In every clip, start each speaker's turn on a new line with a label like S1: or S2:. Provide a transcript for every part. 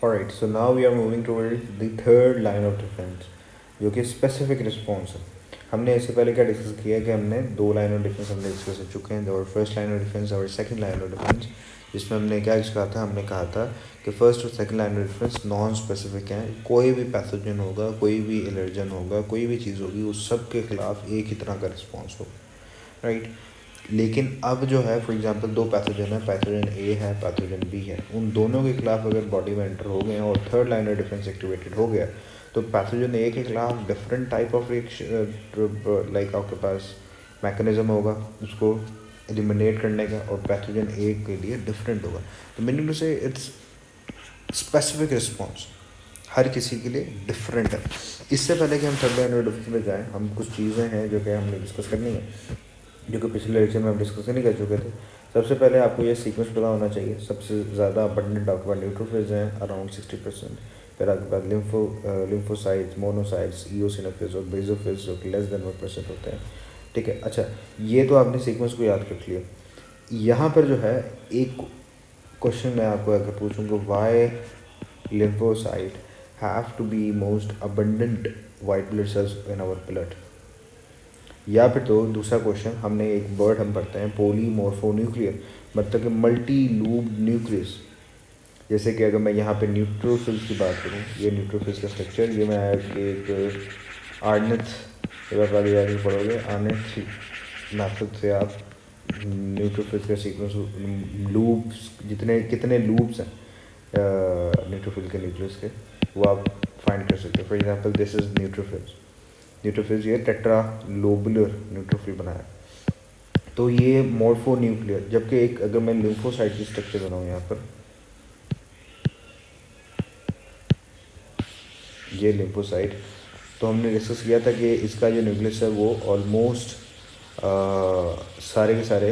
S1: Alright, so now we are moving towards the third line of defence, जो कि specific response है। हमने इससे पहले क्या डिस्कस किया कि हमने दो लाइन ऑफ डिफेंस हमने डिस्कस कर चुके हैं, और फर्स्ट लाइन ऑफ डिफेंस और सेकंड लाइन ऑफ डिफेंस, जिसमें हमने क्या कहा था, हमने कहा था कि फर्स्ट और second line of defence non specific हैं। कोई भी पैथोजन होगा, कोई भी एलर्जन होगा, कोई भी चीज़ होगी, उस सब के खिलाफ एक ही तरह का रिस्पॉन्स होगा, राइट। लेकिन अब जो है, फॉर एग्जांपल दो पैथोजन है, पैथोजन ए है, पैथोजन बी है, उन दोनों के खिलाफ अगर बॉडी में एंटर हो गए और third line of defence activated हो गया, तो पैथोजन ए के खिलाफ डिफरेंट टाइप ऑफ लाइक आपके पास मैकेनिज्म होगा उसको एलिमिनेट करने का, और पैथोजन ए के लिए डिफरेंट होगा। तो मीनिंग टू से इट्स स्पेसिफिक रिस्पॉन्स हर किसी के लिए डिफरेंट है। इससे पहले कि हम थर्ड लाइन ऑफ डिफेंस में जाएँ, हम कुछ चीज़ें हैं जो कि हमने डिस्कस करनी है, जो कि पिछले लेक्चर में हम डिस्कस नहीं कर चुके थे। सबसे पहले आपको ये सीक्वेंस पता होना चाहिए। सबसे ज़्यादा अबंडेंट आपके पास न्यूट्रोफिल्स हैं अराउंड 60%, फिर आपके पास लिम्फोसाइट्स, मोनोसाइट्स, इओसिनोफिल्स और बेसोफिल्स जो कि लेस देन 1% होते हैं, ठीक है। अच्छा, ये तो आपने सीक्वेंस को याद रख लिया। यहाँ पर जो है एक क्वेश्चन मैं आपको अगर पूछूँगा, why lymphocyte have to be most abundant white blood cells in our blood, या फिर तो दूसरा क्वेश्चन, हमने एक वर्ड हम पढ़ते हैं पॉलीमॉर्फोन्यूक्लियर, मतलब कि मल्टी लूब न्यूक्लियस। जैसे कि अगर मैं यहाँ पे न्यूट्रोफिल्स की बात करूँ, ये न्यूट्रोफिल्स का स्ट्रक्चर, ये मैं एक आर्नेथ, जब आप आगे जाके पढ़ोगे आर्नेथ मैथड से आप न्यूट्रोफिल्स का सीक्वेंस, लूप्स जितने कितने लूप्स हैं न्यूट्रोफिल के न्यूक्लियस के, वो आप फाइंड कर सकते हो। For example this is neutrophils, ये टेट्रा लोबुलर न्यूट्रोफिल बनाया, तो ये मोर्फो न्यूक्लियर। जबकि एक अगर मैं लिम्फोसाइट की स्ट्रक्चर बनाऊँ यहाँ पर, ये लिम्फोसाइट, तो हमने डिस्कस किया था कि इसका जो न्यूक्लियस है वो ऑलमोस्ट सारे के सारे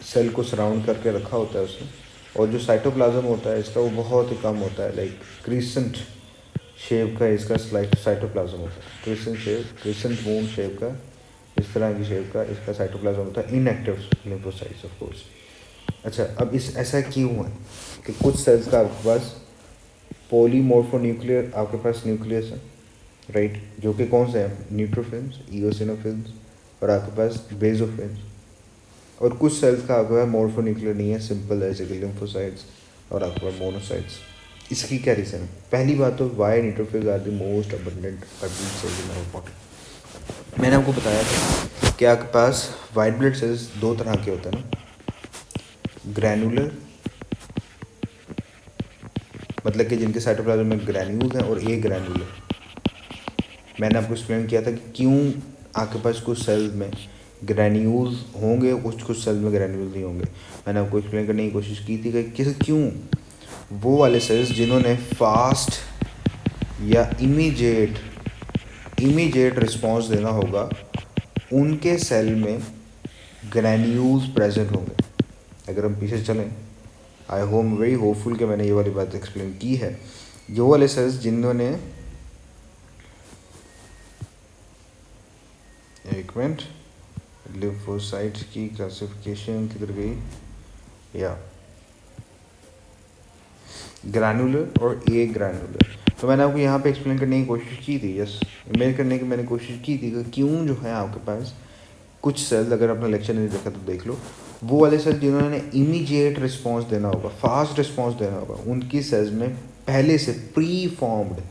S1: सेल को सराउंड करके रखा होता है उसने, और जो साइटोप्लाज्म होता है इसका वो बहुत ही कम होता है, लाइक क्रिसेंट शेप का इसका साइटोप्लाज्म होता है, क्रिसेंट मून शेप का, इस तरह की शेप का इसका साइटोप्लाज्म होता है, इनएक्टिव लिम्फोसाइट्स ऑफ कोर्स। अच्छा, अब इस ऐसा क्यों है कि कुछ सेल्स का आपके पास पॉलीमॉर्फोन्यूक्लियर आपके पास न्यूक्लियस है, राइट, जो कि कौन से हैं, न्यूट्रोफिल्स, इओसिनोफिल्स और आपके पास बेसोफिल्स, और कुछ सेल्स का आपके पास मॉर्फोन्यूक्लियर नहीं है, सिंपल है, जैसे कि लिम्फोसाइट्स और आपके पास मोनोसाइट्स। इसकी क्या रीज़न है? पहली बात तो why neutrophils are the most abundant cells in our body. मैंने आपको बताया था कि आपके पास वाइट ब्लड सेल्स दो तरह के होते हैं ना, ग्रैनुलर, मतलब कि जिनके साइटोप्लाज्म में ग्रैन्यूल्स हैं, और ए ग्रैनुलर। मैंने आपको एक्सप्लेन किया था कि क्यों आपके पास कुछ सेल्स में ग्रैन्यूल्स होंगे, कुछ सेल्स में ग्रैन्यूल्स नहीं होंगे। मैंने आपको एक्सप्लेन करने की कोशिश की थी कि क्यों वो वाले सेल्स जिन्होंने फास्ट या इमीडिएट रिस्पॉन्स देना होगा, उनके सेल में ग्रैन्यूल्स प्रेजेंट होंगे। अगर हम पीछे चलें, आई होम वेरी होपफुल कि मैंने ये वाली बात एक्सप्लेन की है। जो वाले सेल्स जिन्होंने, एक मिनट, लिम्फोसाइट की क्लासिफिकेशन किधर गई, या ग्रैनुलर और ए ग्रैनुलर। तो मैंने आपको यहाँ पे एक्सप्लेन करने की कोशिश की थी, यस, इमेज करने की मैंने कोशिश की थी कि क्यों जो है आपके पास कुछ सेल्स, अगर अपना लेक्चर नहीं देखा तो देख लो, वो वाले सेल्स जिन्होंने इमीडिएट रिस्पॉन्स देना होगा, फास्ट रिस्पॉन्स देना होगा, उनकी सेल्स में पहले से प्री फॉर्म्ड,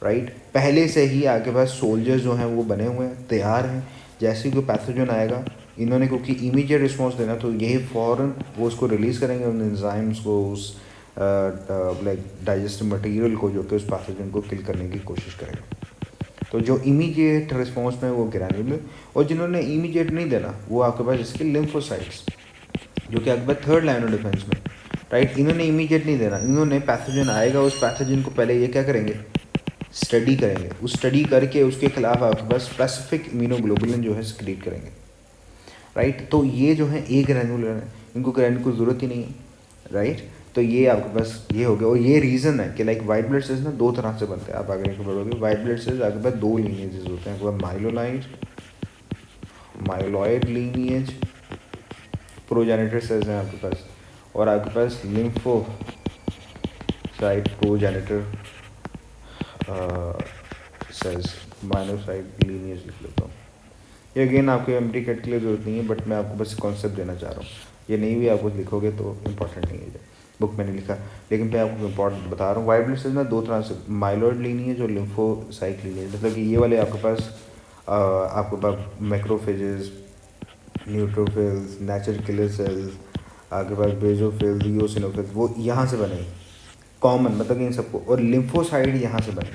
S1: राइट, पहले से ही आपके पास सोल्जर्स जो हैं वो बने हुए हैं, तैयार हैं। जैसे ही कोई पैथोजन आएगा, इन्होंने क्योंकि इमीडिएट रिस्पॉन्स देना, तो यही फ़ौरन वो उसको रिलीज़ करेंगे, उन एंजाइम्स को, उस लाइक डाइजेस्टिव मटेरियल को, जो कि उस पैथोजन को किल करने की कोशिश करेगा। तो जो इमीडिएट रिस्पॉन्स में वो ग्रैन्युलर, और जिन्होंने इमीडिएट नहीं देना वो आपके पास इसके लिम्फोसाइट्स, जो कि आपके पास थर्ड लाइन ऑफ डिफेंस में, राइट। इन्होंने इमीडिएट नहीं देना, इन्होंने पैथोजन आएगा, उस पैथोजन को पहले ये क्या करेंगे, स्टडी करेंगे, उस स्टडी करके उसके खिलाफ आपके पास स्पेसिफिक इम्यूनोग्लोबुलिन जो है सिक्रीट करेंगे, राइट। तो ये जो है ए ग्रैनुलर है, इनको ग्रैनुलर की ज़रूरत ही नहीं है, राइट। तो ये आपके पास ये हो गया, और ये रीज़न है कि लाइक वाइट ब्लड सेल्स ना दो तरह से बनते हैं। आप आगे बढ़ोगे, वाइट ब्लड सेल्स आपके पास दो लीनिएजेस होते हैं, माइलोइड लीनिएज, प्रोजेनिटर सेल्स हैं आपके पास, और आपके पास लिम्फोसाइट प्रोजेनिटर सेल्स माइनोसाइट लीनियज लिख लेता हूँ। ये अगेन आपके एमटी कैट के लिए ज़रूरत नहीं है, बट मैं आपको बस कॉन्सेप्ट देना चाह रहा हूँ। ये नहीं भी आप कुछ लिखोगे तो इम्पॉर्टेंट नहीं है, बुक मैंने लिखा, लेकिन मैं आपको इम्पॉर्टेंट बता रहा हूँ। वाइट ब्लड सेल्स ना दो तरह से, माइलॉइड लीनियज और लिम्फोसाइट लीनियज, मतलब कि ये वाले आपके पास macrophages, neutrophils, natural killer cells, आपके पास बेजोफिल्स, ईओसिनोफिल्स, वो यहाँ से बने कॉमन, मतलब कि इन सबको, और लिम्फोसाइट यहाँ से बने।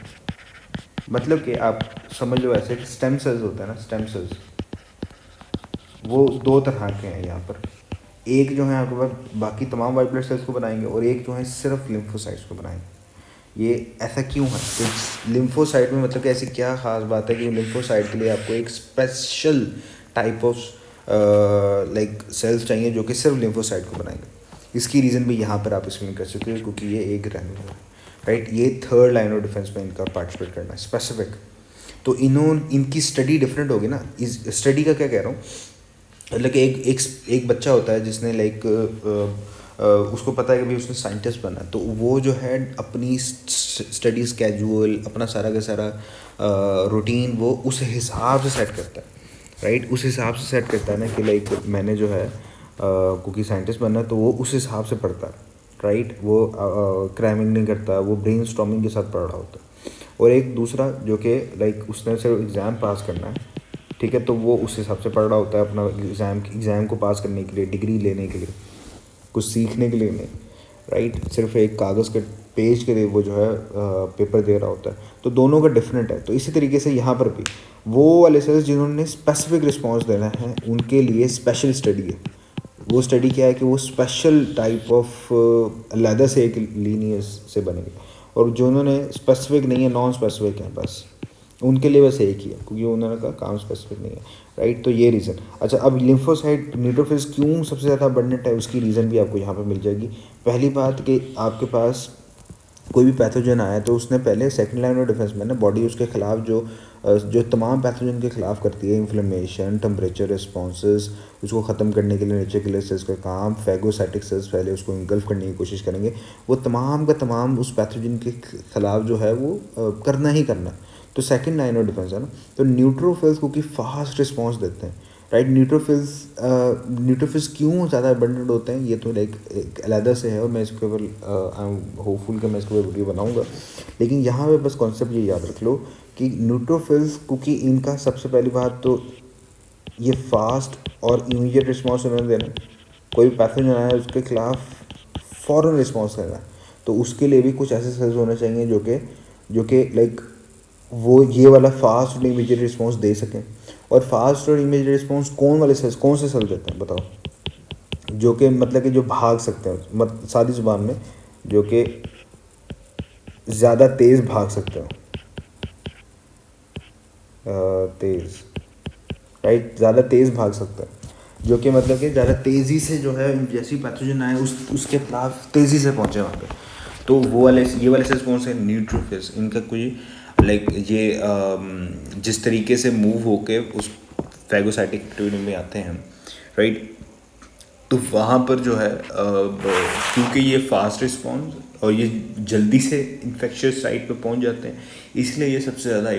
S1: मतलब कि आप समझ लो ऐसे कि स्टेम सेल्स होते हैं ना, स्टेम सेल्स वो दो तरह के हैं यहाँ पर। एक जो है आपके पास बाकी तमाम वाइट ब्लड सेल्स को बनाएंगे, और एक जो है सिर्फ लिम्फोसाइट्स को बनाएंगे। ये ऐसा क्यों है? तो लिम्फोसाइट में मतलब कि ऐसी क्या खास बात है कि लिम्फोसाइट के लिए आपको एक special type of like cells चाहिए जो कि सिर्फ लिम्फोसाइट को बनाएंगे। इसकी रीज़न भी यहाँ पर आप एक्सप्लेन कर सकते हो, क्योंकि ये एक ग्रैन्युलर है, राइट। ये थर्ड लाइन ऑफ डिफेंस में इनका पार्टिसिपेट करना है स्पेसिफिक। तो इनकी स्टडी डिफरेंट होगी ना। इस स्टडी का क्या कह रहा हूँ, मतलब कि एक बच्चा होता है जिसने लाइक उसको पता है कि भाई उसने साइंटिस्ट बनना है, तो वो जो है अपनी स्टडी स्केड्यूल, अपना सारा का सारा रूटीन वो उस हिसाब से सेट करता है, राइट। उस हिसाब से सेट करता है ना कि लाइक मैंने जो है क्योंकि साइंटिस्ट बनना है, तो वो उस हिसाब से पढ़ता है, राइट। वो क्रैमिंग नहीं करता, वो ब्रेन स्टॉर्मिंग के साथ पढ़ रहा होता है। और एक दूसरा जो कि लाइक उसने सिर्फ एग्ज़ाम पास करना है, ठीक है, तो वो उस हिसाब से पढ़ रहा होता है अपना एग्ज़ाम को पास करने के लिए, डिग्री लेने के लिए, कुछ सीखने के लिए नहीं, राइट। सिर्फ एक कागज़ के पेज के लिए वो जो है पेपर दे रहा होता है। तो दोनों का डिफरेंट है। तो इसी तरीके से यहाँ पर भी वो वाले सेल्स जिन्होंने स्पेसिफिक रिस्पॉन्स देना है उनके लिए स्पेशल स्टडी है। वो स्टडी क्या है कि वो स्पेशल टाइप ऑफ अलहदा से एक लीनियस से बनेंगे, और जो उन्होंने स्पेसिफिक नहीं है, नॉन स्पेसिफिक है, बस उनके लिए बस एक ही है, क्योंकि उन्होंने कहा काम स्पेसिफिक नहीं है, राइट। तो ये रीज़न। अच्छा, अब लिम्फोसाइट न्यूट्रोफिल्स क्यों सबसे ज़्यादा अबंडेंट है, उसकी रीज़न भी आपको यहाँ पर मिल जाएगी। पहली बात कि आपके पास कोई भी पैथोजन आया तो उसने पहले सेकंड लाइन ऑफ डिफेंस में ना बॉडी उसके खिलाफ जो तमाम पैथोजन के खिलाफ करती है, इन्फ्लेमेशन, टेम्परेचर रिस्पॉन्सेज, उसको ख़त्म करने के लिए नेचर किलर सेल्स का काम, फैगोसाइटिक सेल्स पहले उसको इंगल्फ करने की कोशिश करेंगे। वो तमाम का तमाम उस पैथोजन के खिलाफ जो है वो करना ही करना। तो सेकंड लाइन ऑफ डिफेंस है ना। तो न्यूट्रोफिल्स क्योंकि फास्ट रिस्पॉन्स देते हैं, राइट। न्यूट्रोफिल्स क्यों ज़्यादा अबंडेंट होते हैं, ये तो लाइक एक अलहदा से है, और मैं इसके ऊपर आई एम होपफुल कि मैं इसके ऊपर वीडियो बनाऊंगा। लेकिन यहाँ पे बस कॉन्सेप्ट ये याद रख लो कि न्यूट्रोफिल्स क्योंकि इनका सबसे पहली बात तो ये फास्ट और इमीडिएट रिस्पॉन्स उन्होंने देना है। कोई भी पैथोजन आया है उसके खिलाफ फ़ौरन रिस्पॉन्स करना है, तो उसके लिए भी कुछ ऐसे सेल्स होने चाहिए जो कि लाइक वो ये वाला फास्ट और इमीडिएट रिस्पॉन्स दे सकें। और फास्ट और इमीडिएट रिस्पॉन्स कौन से सेल्स देते हैं बताओ? जो कि मतलब कि जो भाग सकते हैं, सादी ज़ुबान में जो कि ज़्यादा तेज़ भाग सकते हो, तेज़, राइट, ज़्यादा तेज़ भाग सकते हैं, जो कि मतलब कि ज़्यादा तेज़ी से जो है जैसी पैथोजन आए उसके खिलाफ तेज़ी से पहुँचे वहाँ पे। तो ये वाले सेल्स कौन से? न्यूट्रोफिल्स। इनका कोई लाइक ये जिस तरीके से मूव होके उस फैगोसाइटिक एक्टिविटी में आते हैं, राइट। तो वहाँ पर जो है क्योंकि ये फास्ट रिस्पॉन्स और ये जल्दी से इन्फेक्शियस साइट पे पहुँच जाते हैं, इसलिए ये सबसे ज़्यादा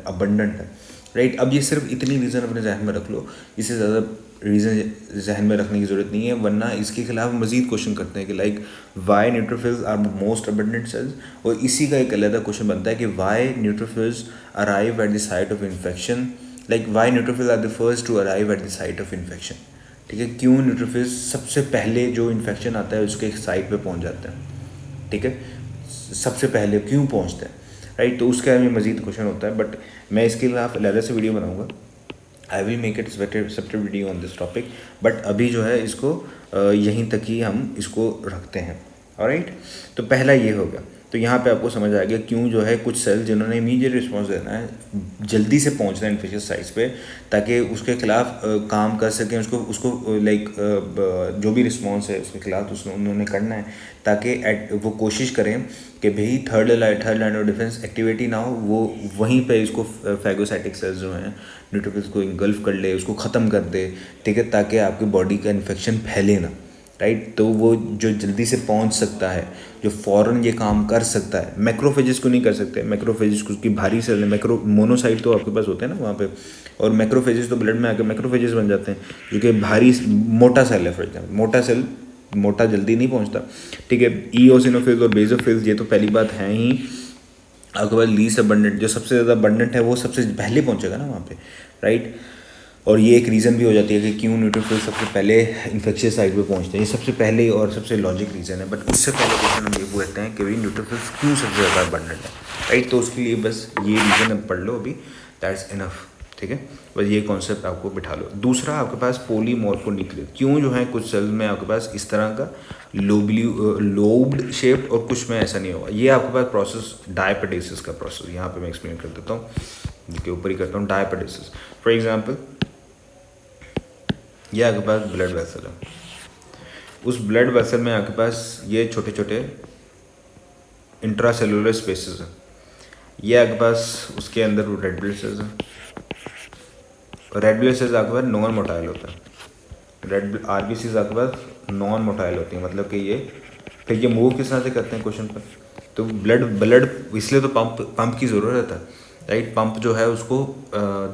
S1: अबंडेंट है, राइट। अब ये सिर्फ इतनी रीज़न अपने जहन में रख लो, इससे ज़्यादा रीज़न जहन में रखने की ज़रूरत नहीं है, वरना इसके खिलाफ मज़ीद क्वेश्चन करते हैं कि like why neutrophils are most abundant cells. और इसी का एक अलग क्वेश्चन बनता है कि why neutrophils arrive at the site of infection, like why neutrophils are the first to arrive at the site of infection, ठीक है। क्यों न्यूट्रोफिल्स सबसे पहले जो इन्फेक्शन आता है उसके साइट पे पहुंच जाते हैं, ठीक है, सबसे पहले क्यों पहुंचते हैं, राइट। तो उसके बारे में मज़ीद क्वेश्चन होता है, बट मैं इसके खिलाफ अलग से वीडियो बनाऊंगा। I will make it separate video on this topic, but अभी जो है इसको यहीं तक ही हम इसको रखते हैं, ऑलराइट। तो पहला ये हो गया। तो यहाँ पे आपको समझ आ गया क्यों जो है कुछ सेल जिन्होंने इमीडिएट रिस्पॉन्स देना है जल्दी से पहुँचना है इन्फेक्शियस साइट्स पे, ताकि उसके खिलाफ काम कर सकें, उसको लाइक जो भी रिस्पॉन्स है उसके खिलाफ उन्होंने करना है, ताकि वो कोशिश करें कि भाई third line of defence activity ना हो, वो वहीं पे इसको फैगोसाइटिक सेल्स जो हैं न्यूट्रोफिल्स को इंगल्फ कर ले, उसको ख़त्म कर दे, ठीक है, ताकि आपकी बॉडी का इन्फेक्शन फैले ना, राइट। तो वो जो जल्दी से पहुंच सकता है, जो फ़ौरन ये काम कर सकता है, मैक्रोफेजेस को नहीं कर सकते। मैक्रोफेजेस को उसकी भारी सेल है, मैक्रो मोनोसाइट तो आपके पास होते हैं ना वहाँ पे, और मैक्रोफेजेस तो ब्लड में आकर मैक्रोफेजेस बन जाते हैं, जो कि भारी मोटा सेल है। फॉर एग्जाम्पल मोटा सेल मोटा जल्दी नहीं पहुँचता, ठीक है। ईओसिनोफिल्स और बेसोफिल्स, ये तो पहली बात है ही। आपके पास लीस्ट अबंडेंट, जो सबसे ज़्यादा अबंडेंट है वो सबसे पहले पहुँचेगा ना वहाँ पे, राइट। और ये एक रीज़न भी हो जाती है कि क्यों न्यूट्रोफिल सबसे पहले इन्फेक्शियस साइड पे पहुंचते हैं। ये सबसे पहले और सबसे लॉजिक रीज़न है। बट उससे पहले क्वेश्चन हम ये पूछते हैं कि भाई न्यूट्रोफिल्स क्यों सबसे ज़्यादा अबंडेंट है, राइट। तो उसके लिए बस ये रीज़न अब पढ़ लो अभी, दैट्स इनफ, ठीक है। बस ये कॉन्सेप्ट आपको बिठा लो। दूसरा, आपके पास पॉलीमॉर्फोन्यूक्लियर, क्यों जो है कुछ सेल्स में आपके पास इस तरह का लोब्ड शेप और कुछ में ऐसा नहीं होगा। ये आपके पास प्रोसेस डायपेटेसिस का प्रोसेस, यहाँ पे मैं एक्सप्लेन कर देता हूँ, जिसके ऊपर ही करता हूँ। डायपेटेसिस, फॉर एग्जाम्पल ये आपके पास ब्लड वेसल है। उस ब्लड वेसल में आपके पास ये छोटे छोटे इंट्रासेलुलर स्पेसेस हैं। ये आपके पास उसके अंदर रेड ब्लड सेल्स हैं। रेड ब्लड सेल्स आपके पास नॉन मोटाइल होता है। रेड आरबीसीज आपके पास नॉन मोटाइल होती हैं, मतलब कि ये फिर ये मूव किस तरह से करते हैं क्वेश्चन पर। तो ब्लड इसलिए तो पंप की ज़रूरत है, राइट। पंप जो है उसको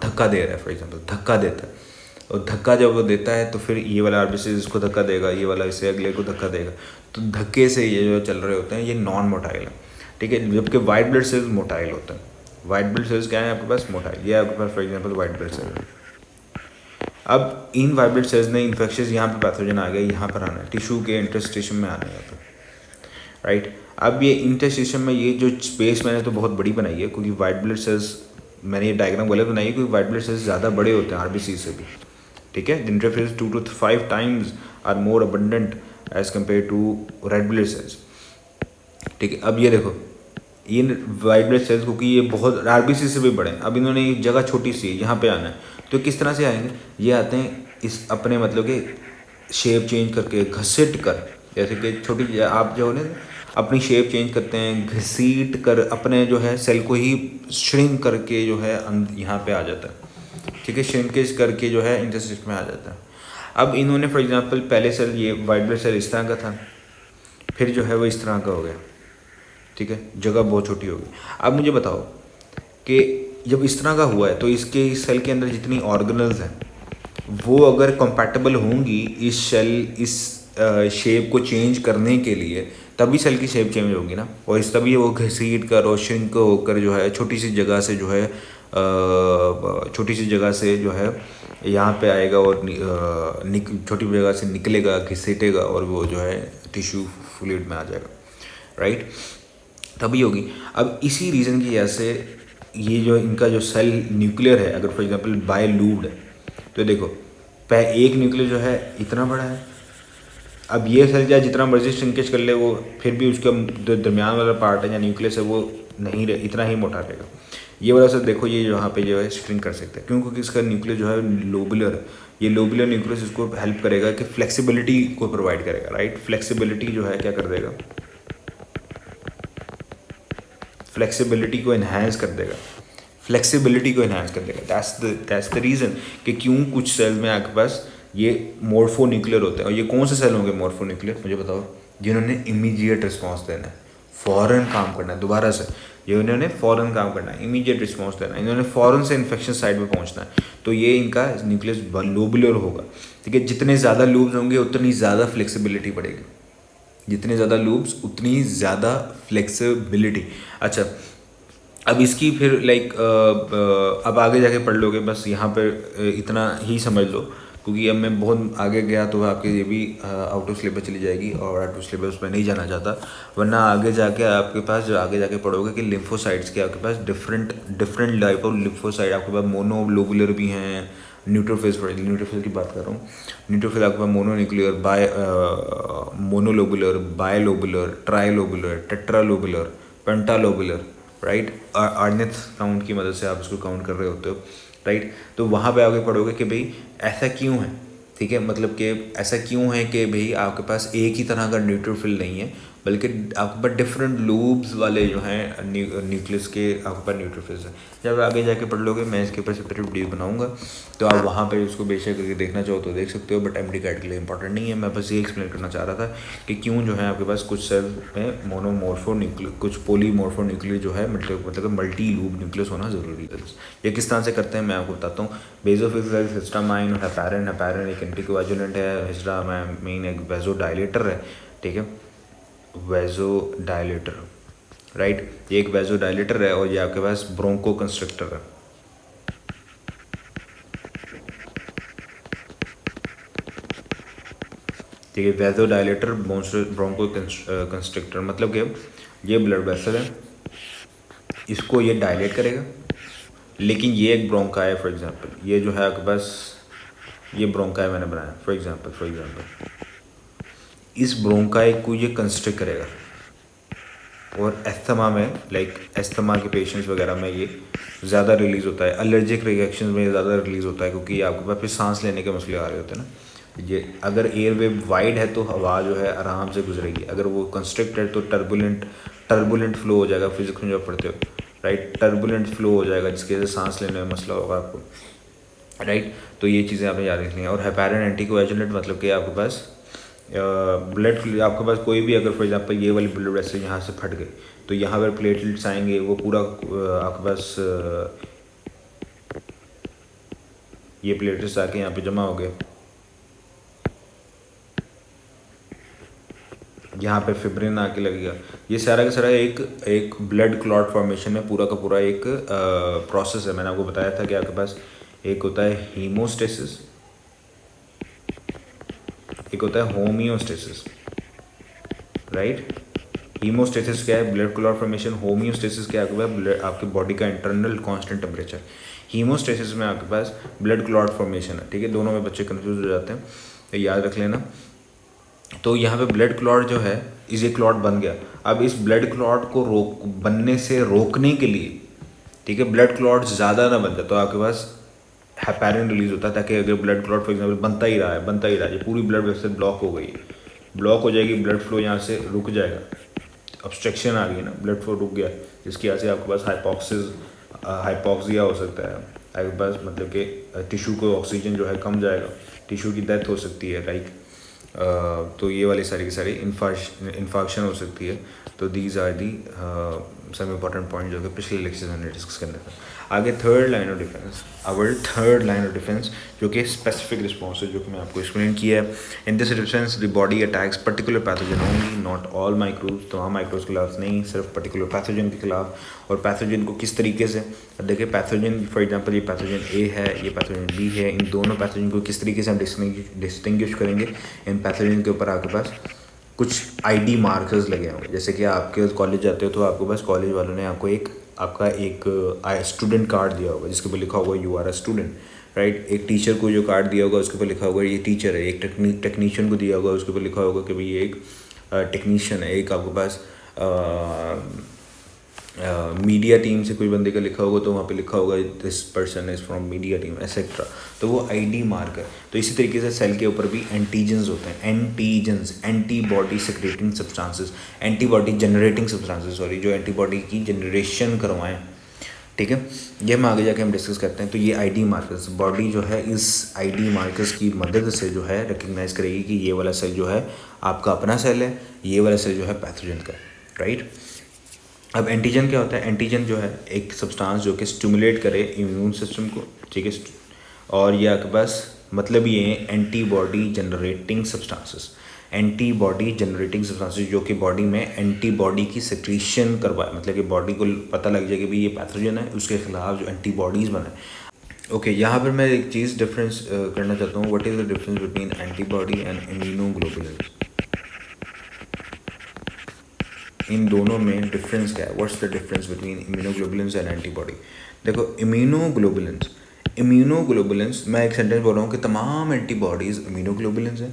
S1: धक्का दे रहा है, फॉर एग्जांपल धक्का देता है, और धक्का जब वो देता है तो फिर ये वाला आरबीसी इसको धक्का देगा, ये वाला इसे अगले को धक्का देगा। तो धक्के से ये जो चल रहे होते हैं ये नॉन मोटाइल है, ठीक है। जबकि वाइट ब्लड सेल्स मोटाइल होते हैं। वाइट ब्लड सेल्स क्या है आपके पास, मोटाइल। ये आपके पास for example white blood cell है। अब इन वाइट ब्लड सेल्स ने इन्फेक्शन, यहाँ पे पैथोजन आ गया, यहाँ पर आना है, टिश्यू के इंटरस्टिशियम में आना है यहाँ पर, राइट। अब ये इंटरस्टिशियम में ये जो स्पेस मैंने तो बहुत बड़ी बनाई है, क्योंकि वाइट ब्लड सेल्स, मैंने ये डायग्राम बोला बनाई है क्योंकि वाइट ब्लड सेल्स ज़्यादा बड़े होते हैं आरबीसी से भी, ठीक है। Neutrophils 2 to 5 times are more abundant as compare to red blood cells, ठीक है। अब ये देखो, ये वाइट ब्लड सेल्स क्योंकि ये बहुत आरबीसी से भी बड़े हैं, अब इन्होंने एक जगह छोटी सी यहाँ पे आना है, तो किस तरह से आएंगे, ये आते हैं इस अपने मतलब कि शेप चेंज करके, घसीट कर, जैसे कि छोटी आप जो है अपनी शेप चेंज करते हैं, घसीट कर अपने जो है सेल को ही श्रिंक करके जो है यहाँ पे आ जाता है, ठीक है। श्रिंकेज करके जो है इंटरस्टिशियम में आ जाता है। अब इन्होंने फॉर एग्जांपल पहले सेल, ये वाइट ब्लड सेल इस तरह का था, फिर जो है वो इस तरह का हो गया, ठीक है, जगह बहुत छोटी हो गई। अब मुझे बताओ कि जब इस तरह का हुआ है तो इसके इस सेल के अंदर जितनी ऑर्गेनल्स हैं वो अगर कंपैटिबल होंगी इस सेल इस शेप को चेंज करने के लिए, तभी सेल की शेप चेंज होगी ना। और इस तभी वो घसीट कर और श्रिंक होकर जो है छोटी सी जगह से जो है छोटी सी जगह से जो है यहाँ पे आएगा और छोटी जगह से निकलेगा, घसीटेगा और वो जो है टिश्यू फ्लूइड में आ जाएगा, राइट। तभी होगी। अब इसी रीज़न की वजह से ये जो इनका जो सेल न्यूक्लियर है, अगर फॉर एग्जांपल बाय लूप्ड है, तो देखो एक न्यूक्लियर जो है इतना बड़ा है। अब ये सेल चाहे जितना मर्जी श्रिंकेज कर ले, वो फिर भी उसका जो दरमियान वाला पार्ट है या न्यूक्लियस है वो नहीं इतना ही मोटा रहेगा। ये वाला सर देखो, ये यहाँ पे जो है श्रिंक कर सकते हैं, क्योंकि इसका न्यूक्लियस जो है लोबुलर है। ये लोबुलर न्यूक्लियस इसको हेल्प करेगा कि फ्लेक्सिबिलिटी को प्रोवाइड करेगा, राइट। फ्लेक्सिबिलिटी जो है क्या कर देगा, फ्लेक्सिबिलिटी को इन्हांस कर देगा, फ्लेक्सिबिलिटी को इन्हांस कर देगा। दैट्स द रीज़न कि क्यों कुछ सेल में आपके पास ये मोर्फोन्यूक्लियर होते हैं। और ये कौन से सेल होंगे मोर्फोन्यूक्लियर, मुझे बताओ, जिन्होंने इमीडिएट रिस्पॉन्स देना है, फ़ौरन काम करना है। दोबारा से, ये इन्होंने फ़ौरन काम करना है, इमीडिएट रिस्पॉन्स देना है, इन्होंने फ़ौरन से इन्फेक्शन साइड पे पहुंचना है, तो ये इनका न्यूक्लियस लोबुलर होगा, ठीक है। जितने ज़्यादा लूब्स होंगे उतनी ज़्यादा फ्लेक्सिबिलिटी बढ़ेगी, जितने ज़्यादा लूब्स उतनी ज़्यादा फ्लेक्सिबिलिटी। अच्छा, अब इसकी फिर लाइक अब आगे जाके पढ़ लोगे, बस यहाँ पर इतना ही समझ लो, क्योंकि अब मैं बहुत आगे गया तो आपके ये भी आउट ऑफ सिलेबस चली जाएगी, और आउट ऑफ सिलेबस में नहीं जाना चाहता। वरना आगे जाके आपके पास जो आगे जाके पढ़ोगे कि लिम्फोसाइट्स के आपके पास डिफरेंट टाइप ऑफ लिम्फोसाइट, आपके पास मोनोलोबुलर भी हैं, न्यूट्रोफिल की बात कर रहा हूँ। न्यूट्रोफिल आपके पास मोनोन्यूक्लियर, मोनोलोबुलर, बायलोबुलर, ट्राइलोबुलर, टेट्रालोबुलर, पेंटालोबुलर, राइट। आर्नेथ काउंट की मदद से आप इसको काउंट कर रहे होते हो, राइट। तो वहाँ पे आगे पढ़ोगे कि भाई ऐसा क्यों है, ठीक है, मतलब कि ऐसा क्यों है कि भाई आपके पास एक ही तरह का न्यूट्रोफिल नहीं है, बल्कि आपके पास डिफरेंट लूब्स वाले जो हैं न्यूक्लियस के आपके पास न्यूट्रोफिल्स हैं। जब आगे जाके पढ़ लोगे, मैं इसके ऊपर सेपरेट वीडियो बनाऊंगा, तो आप वहाँ पे उसको बेशक करके देखना चाहो तो देख सकते हो, बट एमडी कैट के लिए इंपॉर्टेंट नहीं है। मैं बस ये एक्सप्लेन करना चाह रहा था कि क्यों जो है आपके पास कुछ सेल में मोनोमॉर्फो न्यूक्लियस, कुछ पॉलीमॉर्फो न्यूक्लियस जो है मतलब मल्टी लूब न्यूक्लियस होना ज़रूरी है। ये किस तरह से करते हैं मैं आपको बताता हूँ। बेसोफिल हिस्टामाइन और हेपारिन एक एंटीकोएगुलेंट है, हिस्टामाइन एक वेजोडाइलेटर है, ठीक है, वेजोडाइलेटर, राइट, ये एक वेजोडाइलेटर है, और ये आपके पास ब्रोंको कंस्ट्रक्टर है। ठीक है, वेजोडाइलेटर ब्रोंको कंस्ट्रक्टर मतलब कि ये ब्लड वेसल है, इसको ये डायलेट करेगा, लेकिन ये एक ब्रोंका है। फॉर एग्जांपल ये जो है आपके पास, ये ब्रोंका है मैंने बनाया, फॉर एग्जांपल इस ब्रोंकाई को ये कंस्ट्रिक्ट करेगा, और एस्थमा में, लाइक एस्थमा के पेशेंट्स वगैरह में ये ज़्यादा रिलीज़ होता है, एलर्जिक रिएक्शंस में ज़्यादा रिलीज़ होता है, क्योंकि आपके पास फिर सांस लेने के मसले आ रहे होते हैं ना। ये अगर एयर वे वाइड है तो हवा जो है आराम से गुजरेगी, अगर वो कंस्ट्रिक्ट है तो टर्बुलेंट फ्लो हो जाएगा। फिजिक्स में जब पढ़ते हो, राइट, टर्बुलेंट फ्लो हो जाएगा, जिसकी वजह से सांस लेने में मसला होगा आपको, राइट। तो ये चीज़ें आपने याद रखनी है। और हेपारिन एंटीकोएगुलेंट मतलब कि आपके पास ब्लड, आपके पास कोई भी अगर फॉर एग्जांपल ये वाली ब्लड वेसल यहाँ से फट गई, तो यहाँ पर प्लेटलेट्स आएंगे, वो पूरा आपके पास ये प्लेटलेट्स आके यहाँ पे जमा हो गए, यहाँ पे फिब्रिन आके लगेगा। ये सारा का सारा एक ब्लड क्लॉट फॉर्मेशन है, पूरा का पूरा एक प्रोसेस है। मैंने आपको बताया था कि आपके पास एक होता है हीमोस्टेसिस, एक होता है होमियोस्टेसिस, राइट। हीमोस्टेसिस क्या है? Blood clot formation. होमियोस्टेसिस क्या है? आपके बॉडी का इंटरनल कांस्टेंट टेम्परेचर। हीमोस्टेसिस में आपके पास ब्लड क्लॉट फॉर्मेशन है, ठीक है। दोनों में बच्चे कंफ्यूज हो जाते हैं, तो याद रख लेना। तो यहाँ पे ब्लड क्लॉट जो है, इस ये क्लॉट बन गया, अब इस ब्लड क्लॉट को बनने से रोकने के लिए, ठीक है, ब्लड क्लॉट ज़्यादा ना बन जाए, तो आपके पास हेपारिन रिलीज होता है, ताकि अगर ब्लड क्लॉट फॉर एग्जांपल बनता ही रहा है, पूरी ब्लड वेसल ब्लॉक हो गई, ब्लॉक हो जाएगी, ब्लड फ्लो यहाँ से रुक जाएगा, ऑब्स्ट्रक्शन आ गई ना, ब्लड फ्लो रुक गया, जिसकी वजह से आपके पास हाइपोक्सिया हो सकता है आपके पास, मतलब कि टिश्यू को ऑक्सीजन जो है कम जाएगा, टिश्यू की डेथ हो सकती है, राइट। तो ये वाली सारी की सारी इन्फाक्शन हो सकती है। तो these are the some important point जो कि पिछले लेक्चर में हमने डिस्कस करने था। आगे third line of defence, our third line of defence जो कि स्पेसिफिक रिस्पॉन्स है, जो कि मैं आपको एक्सप्लेन किया है। In this defence the body attacks particular pathogen only, not all microbes, तमाम माइक्रोब्स के खिलाफ नहीं, सिर्फ पर्टिकुलर पैथोजन के खिलाफ। और पैथोजन को किस तरीके से, देखिए पैथोजन फॉर एग्जांपल ये पैथोजन ए है, ये पैथोजन बी है, इन दोनों पैथोजन को किस तरीके से हम डिस्टिंग्विश करेंगे। इन पैथोजन के ऊपर आपके पास कुछ आईडी मार्कर्स लगे होंगे, जैसे कि आपके कॉलेज जाते हो तो आपके पास कॉलेज वालों ने आपको आपका एक स्टूडेंट कार्ड दिया होगा, जिसके ऊपर लिखा होगा you are a student, right. एक टीचर को जो कार्ड दिया होगा उसके ऊपर लिखा होगा ये टीचर है। एक टेक्नीशियन को दिया होगा, उसके ऊपर लिखा होगा कि भाई ये एक टेक्नीशियन है। एक आपके पास मीडिया टीम से कोई बंदे का लिखा होगा, तो वहाँ पे लिखा होगा this person is from media team etcetera, तो वो आईडी मार्कर। तो इसी तरीके से सेल के ऊपर भी एंटीजेंस होते हैं, antigens, antibody secreting substances, antibody generating substances, sorry, जो एंटीबॉडी की जनरेशन करवाएं, ठीक है। ये हम आगे जाके हम डिस्कस करते हैं। तो ये आईडी मार्कर्स, बॉडी जो है इस आईडी मार्कर्स की मदद से जो है रिकग्नाइज करेगी कि ये वाला सेल जो है आपका अपना सेल है, ये वाला सेल जो है पैथोजन का, राइट। अब एंटीजन क्या होता है? एंटीजन जो है एक सब्सटेंस जो कि स्टिमुलेट करे इम्यून सिस्टम को, ठीक है। और ये आपके पास मतलब ये है antibody generating substances, antibody generating substances जो कि बॉडी में एंटीबॉडी की सेक्रीशन करवाए, मतलब कि बॉडी को पता लग जाए कि भाई ये पैथोजन है, उसके खिलाफ जो एंटीबॉडीज़ बनाए। ओके, यहाँ पर मैं एक चीज़ डिफरेंस करना चाहता हूँ। What is the difference between antibody and immunoglobulins? इन दोनों में डिफरेंस क्या है? What's the difference between immunoglobulins and antibody? देखो, इम्यूनोग्लोबुलिन्स मैं एक सेंटेंस बोल रहा हूँ कि तमाम एंटीबॉडीज़ इम्यूनोग्लोबुलिन्स हैं,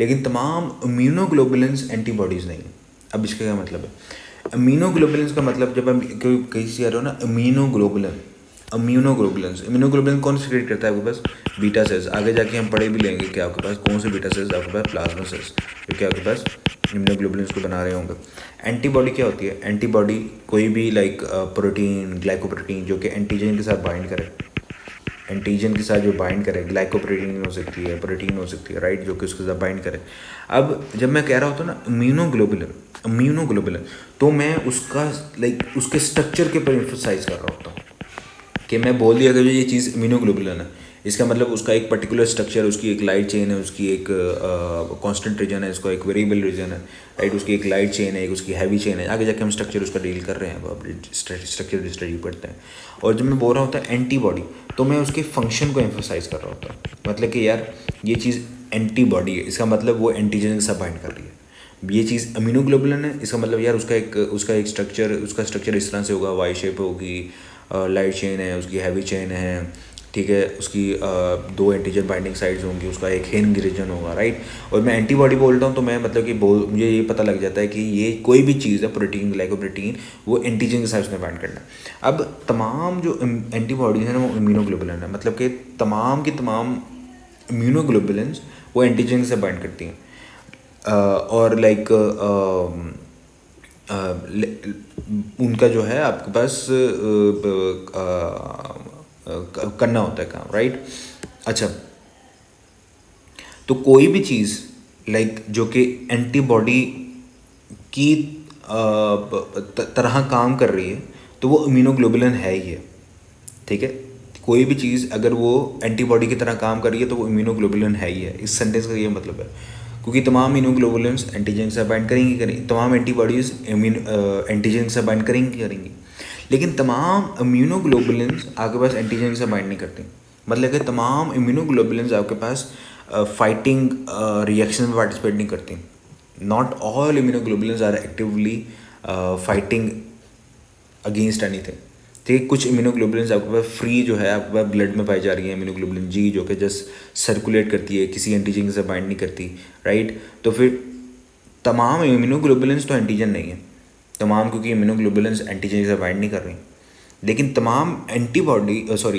S1: लेकिन तमाम इम्यूनोग्लोबुलिन्स एंटीबॉडीज़ नहीं हैं। अब इसका क्या मतलब है? इम्यूनोग्लोबुलिन्स का मतलब, जब हम कहीं से आ रहे हो ना इम्यूनोग्लोबुलिन, इम्यूनोग्लोबुलिन कौन सीक्रेट करता है आपके पास? Beta cells. आगे जाके हम पढ़े भी लेंगे कि आपके पास कौन से बीटा सेल्स आपके पास प्लाज्मा सेल्स जो कि आपके पास इम्यूनोग्लोबुलिन को बना रहे होंगे। एंटीबॉडी क्या होती है? एंटीबॉडी कोई भी लाइक प्रोटीन, ग्लाइकोप्रोटीन जो कि एंटीजन के साथ बाइंड करे, एंटीजन के साथ जो बाइंड करे, ग्लाइकोप्रोटीन हो सकती है, प्रोटीन हो सकती है, राइट, जो कि उसके साथ बाइंड करे। अब जब मैं कह रहा होता हूँ ना इम्यूनोग्लोबुलिन, तो मैं उसका लाइक उसके स्ट्रक्चर के ऊपर एम्फसाइज कर रहा होता हूँ कि मैं बोल दिया कि जो ये चीज़ इम्यूनोग्लोबुलिन है, इसका मतलब उसका एक पर्टिकुलर स्ट्रक्चर, उसकी एक लाइट चेन है, उसकी एक कांस्टेंट रीजन है, इसका एक वेरिएबल रीजन है, राइट, उसकी एक लाइट चेन है, एक उसकी हैवी चेन है। आगे जाके हम स्ट्रक्चर उसका डील कर रहे हैं, अब स्ट्रक्चर स्टडी पढ़ते हैं। और जब मैं बोल रहा होता है एंटीबॉडी, तो मैं उसके फंक्शन को एम्फोसाइज कर रहा होता हूँ, मतलब कि यार ये चीज़ एंटीबॉडी है, इसका मतलब वो एंटीजन के साथ बाइंड कर रही है। ये चीज़ इम्यूनोग्लोबुलिन है, इसका मतलब यार उसका एक स्ट्रक्चर इस तरह से होगा, वाई शेप होगी, लाइट चेन है, उसकी हैवी चेन है, ठीक है, उसकी दो एंटीजन बाइंडिंग साइड्स होंगी, उसका एक हेन रीजन होगा, राइट। और मैं एंटीबॉडी बोलता हूँ तो मैं मतलब कि मुझे ये पता लग जाता है कि ये कोई भी चीज़ है, प्रोटीन, ग्लाइकोप्रोटीन, वो एंटीजन के साथ उसने बाइंड करना है। अब तमाम जो एंटीबॉडीज हैं ना वो इम्यूनोग्लोबुलिन है, मतलब कि तमाम की तमाम इम्यूनोग्लोबुलिन्स वो एंटीजन से बाइंड करती हैं। और लाइक उनका जो है आपके पास करना होता है काम, राइट। अच्छा, तो कोई भी चीज़ लाइक जो कि एंटीबॉडी की तरह काम कर रही है तो वो इम्यूनोग्लोबुलिन है ही है, ठीक है। कोई भी चीज़ अगर वो एंटीबॉडी की तरह काम कर रही है तो वो इम्यूनोग्लोबुलिन है ही है। इस सेंटेंस का ये मतलब है, क्योंकि तमाम इम्यूनोग्लोबुलिन्स एंटीजन से बाइंड करेंगी, तमाम एंटीबॉडीज़ एंटीजन से बाइंड करेंगी, लेकिन तमाम इम्यूनोग्लोबुलिन्स आपके पास एंटीजन से बाइंड नहीं करती। मतलब कि तमाम इम्यूनोग्लोबुलिन्स आपके पास फाइटिंग रिएक्शन में पार्टिसिपेट नहीं करती। Not all immunoglobulins are actively fighting against anything, ठीक है। कुछ इम्यूनोग्लोबुलिन्स आपके पास फ्री जो है आपके पास ब्लड में पाई जा रही है, इम्यूनोग्लोबुलिन जी जो कि जस्ट सर्कुलेट करती है, किसी एंटीजन से बाइंड नहीं करती, राइट। तो फिर तमाम इम्यूनोग्लोबुलिन्स तो एंटीजन नहीं है तमाम, क्योंकि इम्यूनोग्लोबुलिन्स एंटीजन से बाइंड नहीं कर रही। लेकिन तमाम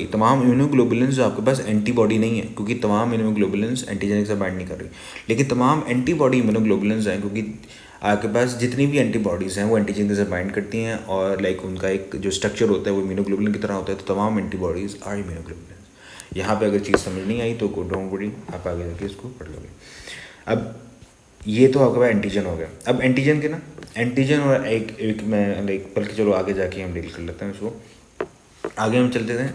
S1: तमाम इम्यूनोग्लोबुलिन्स आपके पास एंटीबॉडी नहीं है, क्योंकि तमाम इम्यूनोग्लोबुलिन्स एंटीजन से बाइंड नहीं कर रही। लेकिन तमाम एंटीबॉडी इम्यूनोग्लोबुलिन्स हैं, क्योंकि आपके पास जितनी भी एंटीबॉडीज़ हैं वो एंटीजन से बाइंड करती हैं, और लाइक उनका एक जो स्ट्रक्चर होता है वो इम्यूनोग्लोबुलिन की तरह होता है। तो तमाम एंटीबॉडीज़ आर इम्यूनोग्लोबुलिन। यहाँ पे अगर चीज़ समझ नहीं आई तो डोंट वरी, आप आगे जाके इसको पढ़ लोगे। अब ये तो आपके पास एंटीजन हो गया। अब एंटीजन के ना, एंटीजन और एक मैं लाइक बल्कि चलो आगे जाके हम डील कर लेते हैं इसको। आगे हम चलते थे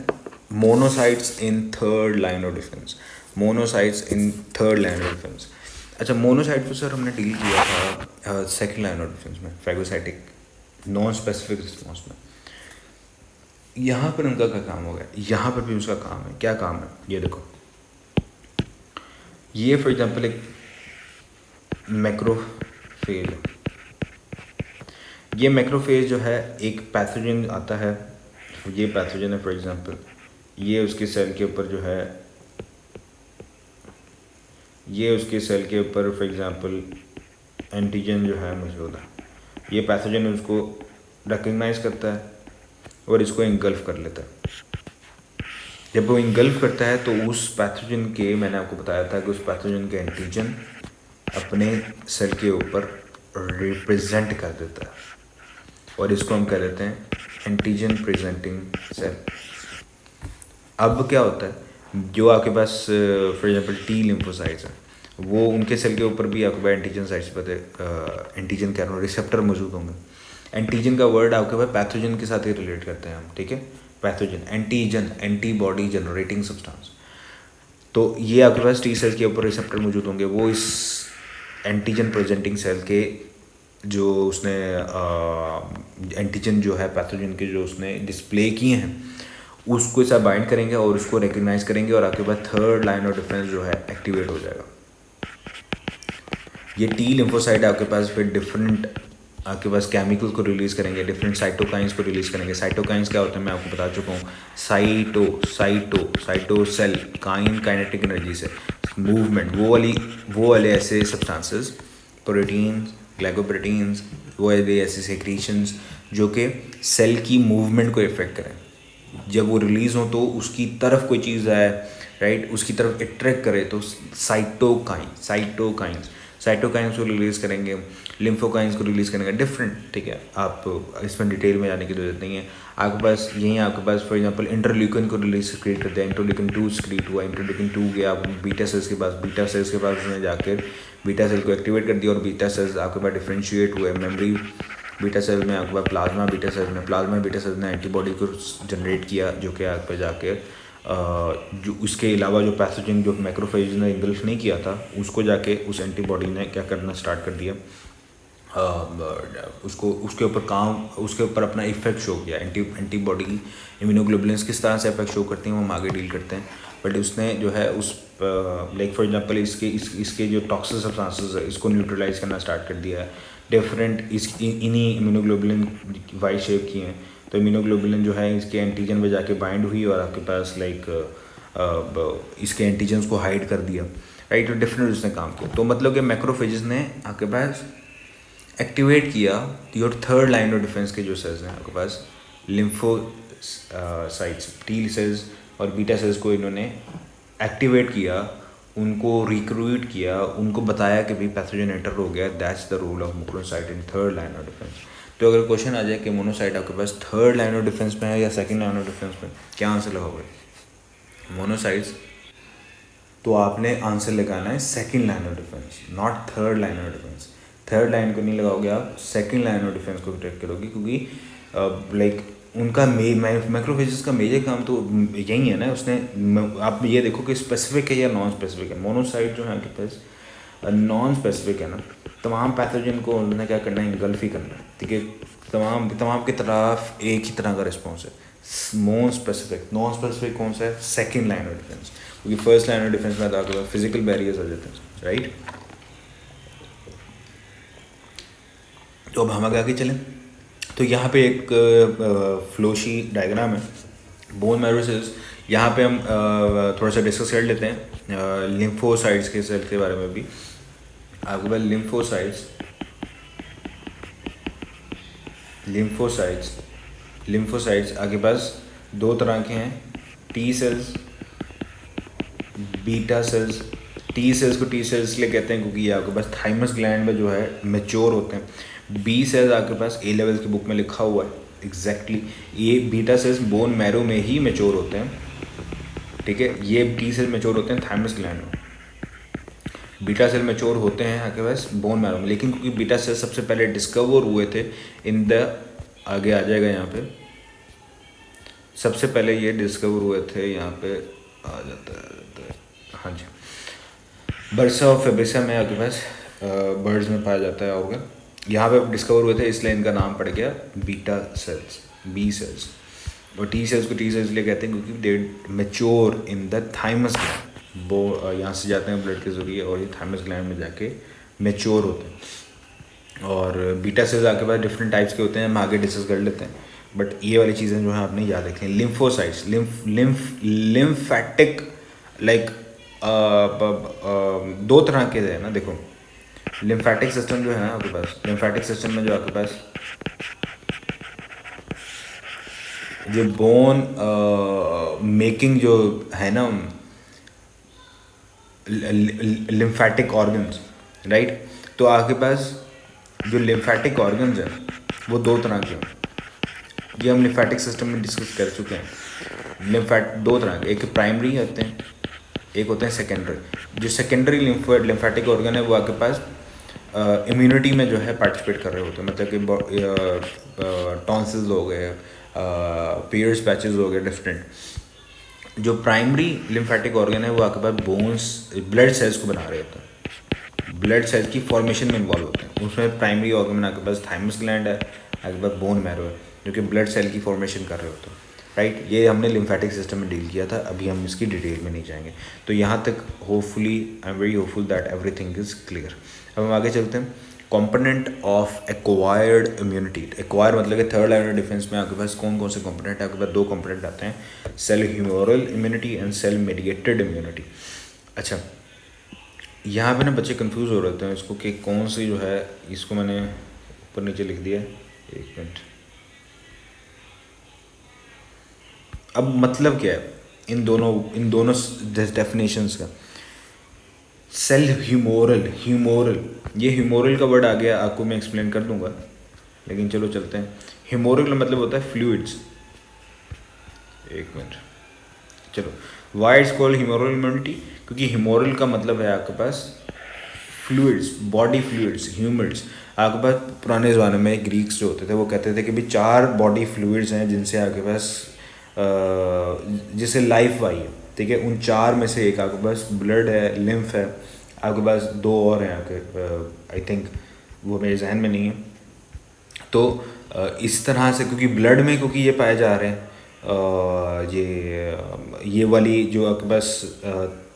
S1: monocytes in third line of defence. अच्छा, मोनोसाइट तो सर हमने डील किया था सेकंड लाइन ऑफ डिफेंस में, फैगोसाइटिक नॉन स्पेसिफिक रिस्पॉन्स में। यहाँ पर उनका क्या काम हो गया? यहाँ पर भी उसका काम है। क्या काम है? ये देखो, ये फॉर एग्जांपल एक मैक्रोफेज है। ये मैक्रोफेज जो है एक पैथोजन आता है, ये पैथोजन है फॉर एग्जांपल, ये उसके सेल के ऊपर जो है, ये उसके सेल के ऊपर फॉर एग्जांपल एंटीजन जो है मौजूद है। ये पैथोजन उसको रिकग्नाइज करता है और इसको इंगल्फ कर लेता है। जब वो इंगल्फ करता है तो उस पैथोजन के, मैंने आपको बताया था कि उस पैथोजन के एंटीजन अपने सेल के ऊपर रिप्रेजेंट कर देता है, और इसको हम कह देते हैं एंटीजन प्रेजेंटिंग सेल। अब क्या होता है, जो आपके पास फॉर एग्जांपल टी लिम्फोसाइट्स हैं, वो उनके सेल के ऊपर भी आपके पास एंटीजन साइट्स पर एंटीजन कह रहा हूँ रिसेप्टर मौजूद होंगे। एंटीजन का वर्ड आपके पास पैथोजन के साथ ही रिलेट करते हैं हम, ठीक है। Pathogen, antigen, antibody generating substance. तो ये आपके पास टी सेल के ऊपर रिसेप्टर मौजूद होंगे, वो इस एंटीजन प्रेजेंटिंग सेल के जो उसने एंटीजन जो है पैथोजन के जो उसने डिस्प्ले किए हैं उसको साथ बाइंड करेंगे और उसको रिकग्नाइज करेंगे, और आपके पास थर्ड लाइन ऑफ डिफेंस जो है एक्टिवेट हो जाएगा। ये टी लिम्फोसाइट आपके पास फिर डिफरेंट आपके पास केमिकल को रिलीज़ करेंगे, डिफरेंट साइटोकाइंस को रिलीज़ करेंगे। साइटोकाइंस क्या होते हैं मैं आपको बता चुका हूँ। साइटो सेल, काइनेटिक एनर्जी से मूवमेंट, वो वाले ऐसे सब्सटेंसेस, प्रोटीन्स, ग्लाइकोप्रोटीन्स, वो वाले ऐसे सेक्रीशंस जो कि सेल की मूवमेंट को इफेक्ट करें, जब वो रिलीज़ हो तो उसकी तरफ कोई चीज़ आए, राइट, उसकी तरफ अट्रैक्ट करे, तो साइटोकाइंस को रिलीज़ करेंगे, लिम्फोकाइंस को रिलीज़ करेंगे, डिफरेंट, ठीक है। आप इसमें डिटेल में जाने की जरूरत नहीं है। आपके पास फॉर एग्जांपल इंटरल्यूकिन को रिलीज क्रिएट करते हैं, इंटरल्यूकिन 2 क्रिएट हुआ, इंटरल्यूकिन 2 गया आप बीटा सेल्स के पास, उसने जाकर बीटा सेल को एक्टिवेट कर दिया और बीटा सेल्स आपके पास डिफ्रेंशिएट हुए मेमोरी बीटा सेल में, आपके पास प्लाज्मा बीटा सेल्स ने एंटीबॉडी को जनरेट किया, जो कि आपके जाके जो उसके अलावा जो पैथोजन जो मैक्रोफेज ने इंगल्फ नहीं किया था, उसको जाके उस एंटीबॉडी ने क्या करना स्टार्ट कर दिया, उसके ऊपर अपना इफेक्ट शो किया। एंटीबॉडी इम्यूनोग्लोबुलिन्स किस तरह से इफेक्ट शो करती हैं वो हम आगे डील करते हैं। बट उसने जो है उस लाइक फॉर एग्जांपल इसके जो टॉक्सिक सब्सटेंसेस है इसको न्यूट्रलाइज करना स्टार्ट कर दिया है। डिफरेंट इन्हीं इम्यूनोग्लोबुलिन वाई शेप की हैं, तो इम्यूनोग्लोबुलिन जो है इसके एंटीजन में जाके बाइंड हुई और आपके पास इसके एंटीजन्स को हाइड कर दिया, राइट। तो डिफरेंट उसने काम किया। तो मतलब कि मैक्रोफेजेस ने आपके पास एक्टिवेट किया your third line of defence के जो सेल्स हैं आपके पास, लिम्फोसाइट्स, टी सेल्स और बीटा सेल्स को इन्होंने एक्टिवेट किया, उनको रिक्रूट किया, उनको बताया कि भाई पैथोजन एंटर हो गया। That's the role of monocyte in third line of defence. तो अगर क्वेश्चन आ जाए कि मोनोसाइट आपके पास थर्ड लाइन ऑफ डिफेंस में है या सेकंड लाइन ऑफ डिफेंस में, क्या आंसर लगाओगे? मोनोसाइट्स, तो आपने आंसर लगाना है second line of defence, not third line of defence. Third line को नहीं लगाओगे आप, सेकंड लाइन ऑफ डिफेंस को ट्रैक करोगे, क्योंकि लाइक उनका मैक्रोफेजेस का मेजर काम तो यही है ना। उसने आप ये देखो कि स्पेसिफिक है या नॉन स्पेसिफिक है। मोनोसाइट जो है आपके पास नॉन स्पेसिफिक है ना, तमाम पैथोजन को उन्होंने क्या करना है, इंगल्फ ही करना है, ठीक है। तमाम की तरफ एक ही तरह का रिस्पॉन्स है। नॉन स्पेसिफिक कौन सा है? सेकंड लाइन ऑफ डिफेंस, क्योंकि फर्स्ट लाइन ऑफ डिफेंस में तो आपके पास फिजिकल बैरियर्स आ जाते हैं, राइट। तो अब हम आगे चलें, तो यहाँ पे एक फ्लोशी डायग्राम है बोन मैरो सेल्स। यहाँ पे हम थोड़ा सा डिस्कस कर लेते हैं लिम्फोसाइट्स के सेल के बारे में भी। आपके पास लिम्फोसाइट्स आपके पास दो तरह के हैं, T cells, beta cells. T cells को टी सेल्स इसलिए कहते हैं क्योंकि ये आपके पास थाइमस ग्लैंड में जो है मैच्योर होते हैं। बी सेल्स आपके पास ए लेवल्स की बुक में लिखा हुआ है एग्जैक्टली। ये बीटा सेल्स बोन मैरो में ही मैच्योर होते हैं, ठीक है। ये टी सेल मैच्योर होते हैं थाइमस ग्लैंड में, बीटा सेल मैच्योर होते हैं आपके पास बोन मैरो में। लेकिन क्योंकि बीटा सेल सबसे पहले डिस्कवर हुए थे इन द, आगे आ जाएगा यहाँ पे, सबसे पहले ये डिस्कवर हुए थे, यहाँ पे आ जाता है, हाँ जी, बर्सा और फेब्रिसा में आपके पास बर्ड्स में पाया जाता है ऑर्गन। यहाँ पे डिस्कवर हुए थे इसलिए इनका नाम पड़ गया बीटा सेल्स, बी सेल्स। और टी सेल्स को टी सेल्स इसलिए कहते हैं क्योंकि they mature in the thymus gland. वो यहाँ से जाते हैं ब्लड के जरिए और ये थाइमस ग्लैंड में जाके मैच्योर होते हैं। और बीटा सेल्स आपके पास डिफरेंट टाइप्स के होते हैं, हम आगे डिस्कस कर लेते हैं। बट ये वाली चीज़ें जो है आपने याद रखनी है। लिम्फोसाइट्स, लिम्फैटिक, लाइक दो तरह के है ना, देखो लिम्फैटिक सिस्टम जो है ना आपके पास, लिम्फैटिक सिस्टम में जो आपके पास जो बोन मेकिंग जो है ना लिम्फैटिक ऑर्गन्स, राइट। तो आपके पास जो लिम्फैटिक ऑर्गन्स हैं वो दो तरह के हैं, ये हम लिम्फैटिक सिस्टम में डिस्कस कर चुके हैं। दो तरह के, एक प्राइमरी होते हैं, एक होते हैं सेकेंडरी। जो सेकेंडरी लिम्फैटिक ऑर्गन है वो आपके पास इम्यूनिटी में जो है पार्टिसिपेट कर रहे होते हैं, मतलब कि टॉन्सिल्स हो गए, पियर्स पैचेस हो गए, डिफरेंट। जो प्राइमरी लिम्फैटिक ऑर्गन है वो आपके पास बोन्स, ब्लड सेल्स को बना रहे होते हैं, ब्लड सेल्स की फॉर्मेशन में इन्वॉल्व होते हैं। उसमें प्राइमरी ऑर्गन में आपके पास थाइमस ग्लैंड है, आपके पास बोन मैरो है, जो कि ब्लड सेल की फॉर्मेशन कर रहे होते हैं, राइट। ये हमने लिम्फैटिक सिस्टम में डील किया था, अभी हम इसकी डिटेल में नहीं जाएंगे। तो यहाँ तक hopefully I am very hopeful that everything is clear. अब हम आगे चलते हैं। Component of acquired immunity. Acquire मतलब कि थर्ड लाइन ऑफ डिफेंस में आपके पास कौन कौन से कंपोनेंट है? आपके पास दो कंपोनेंट आते हैं, cell humoral immunity and cell mediated immunity. अच्छा, यहाँ पे ना बच्चे कंफ्यूज हो रहे हैं इसको कि कौन सी जो है, इसको मैंने ऊपर नीचे लिख दिया, एक मिनट, अब मतलब क्या है इन दोनों डेफिनेशंस का? सेल ह्यूमोरल, ये ह्यूमोरल का वर्ड आ गया, आपको मैं एक्सप्लेन कर दूंगा, लेकिन चलो चलते हैं। ह्यूमोरल का मतलब होता है फ्लूइड्स। एक मिनट, चलो। Why it's called humoral immunity? क्योंकि ह्यूमोरल का मतलब है आपके पास फ्लूइड्स, बॉडी फ्लूइड्स, ह्यूमिड्स। आपके पास पुराने ज़माने में ग्रीक्स जो होते थे वो कहते थे कि भाई 4 बॉडी फ्लूइड्स हैं जिनसे आपके पास जिससे लाइफ आई है, ठीक है। उन 4 में से एक आपके पास ब्लड है, लिम्फ है, आपके पास 2 और हैं आपके, आई थिंक वो मेरे जहन में नहीं है। तो इस तरह से क्योंकि ब्लड में क्योंकि ये पाए जा रहे हैं, ये वाली जो आपके पास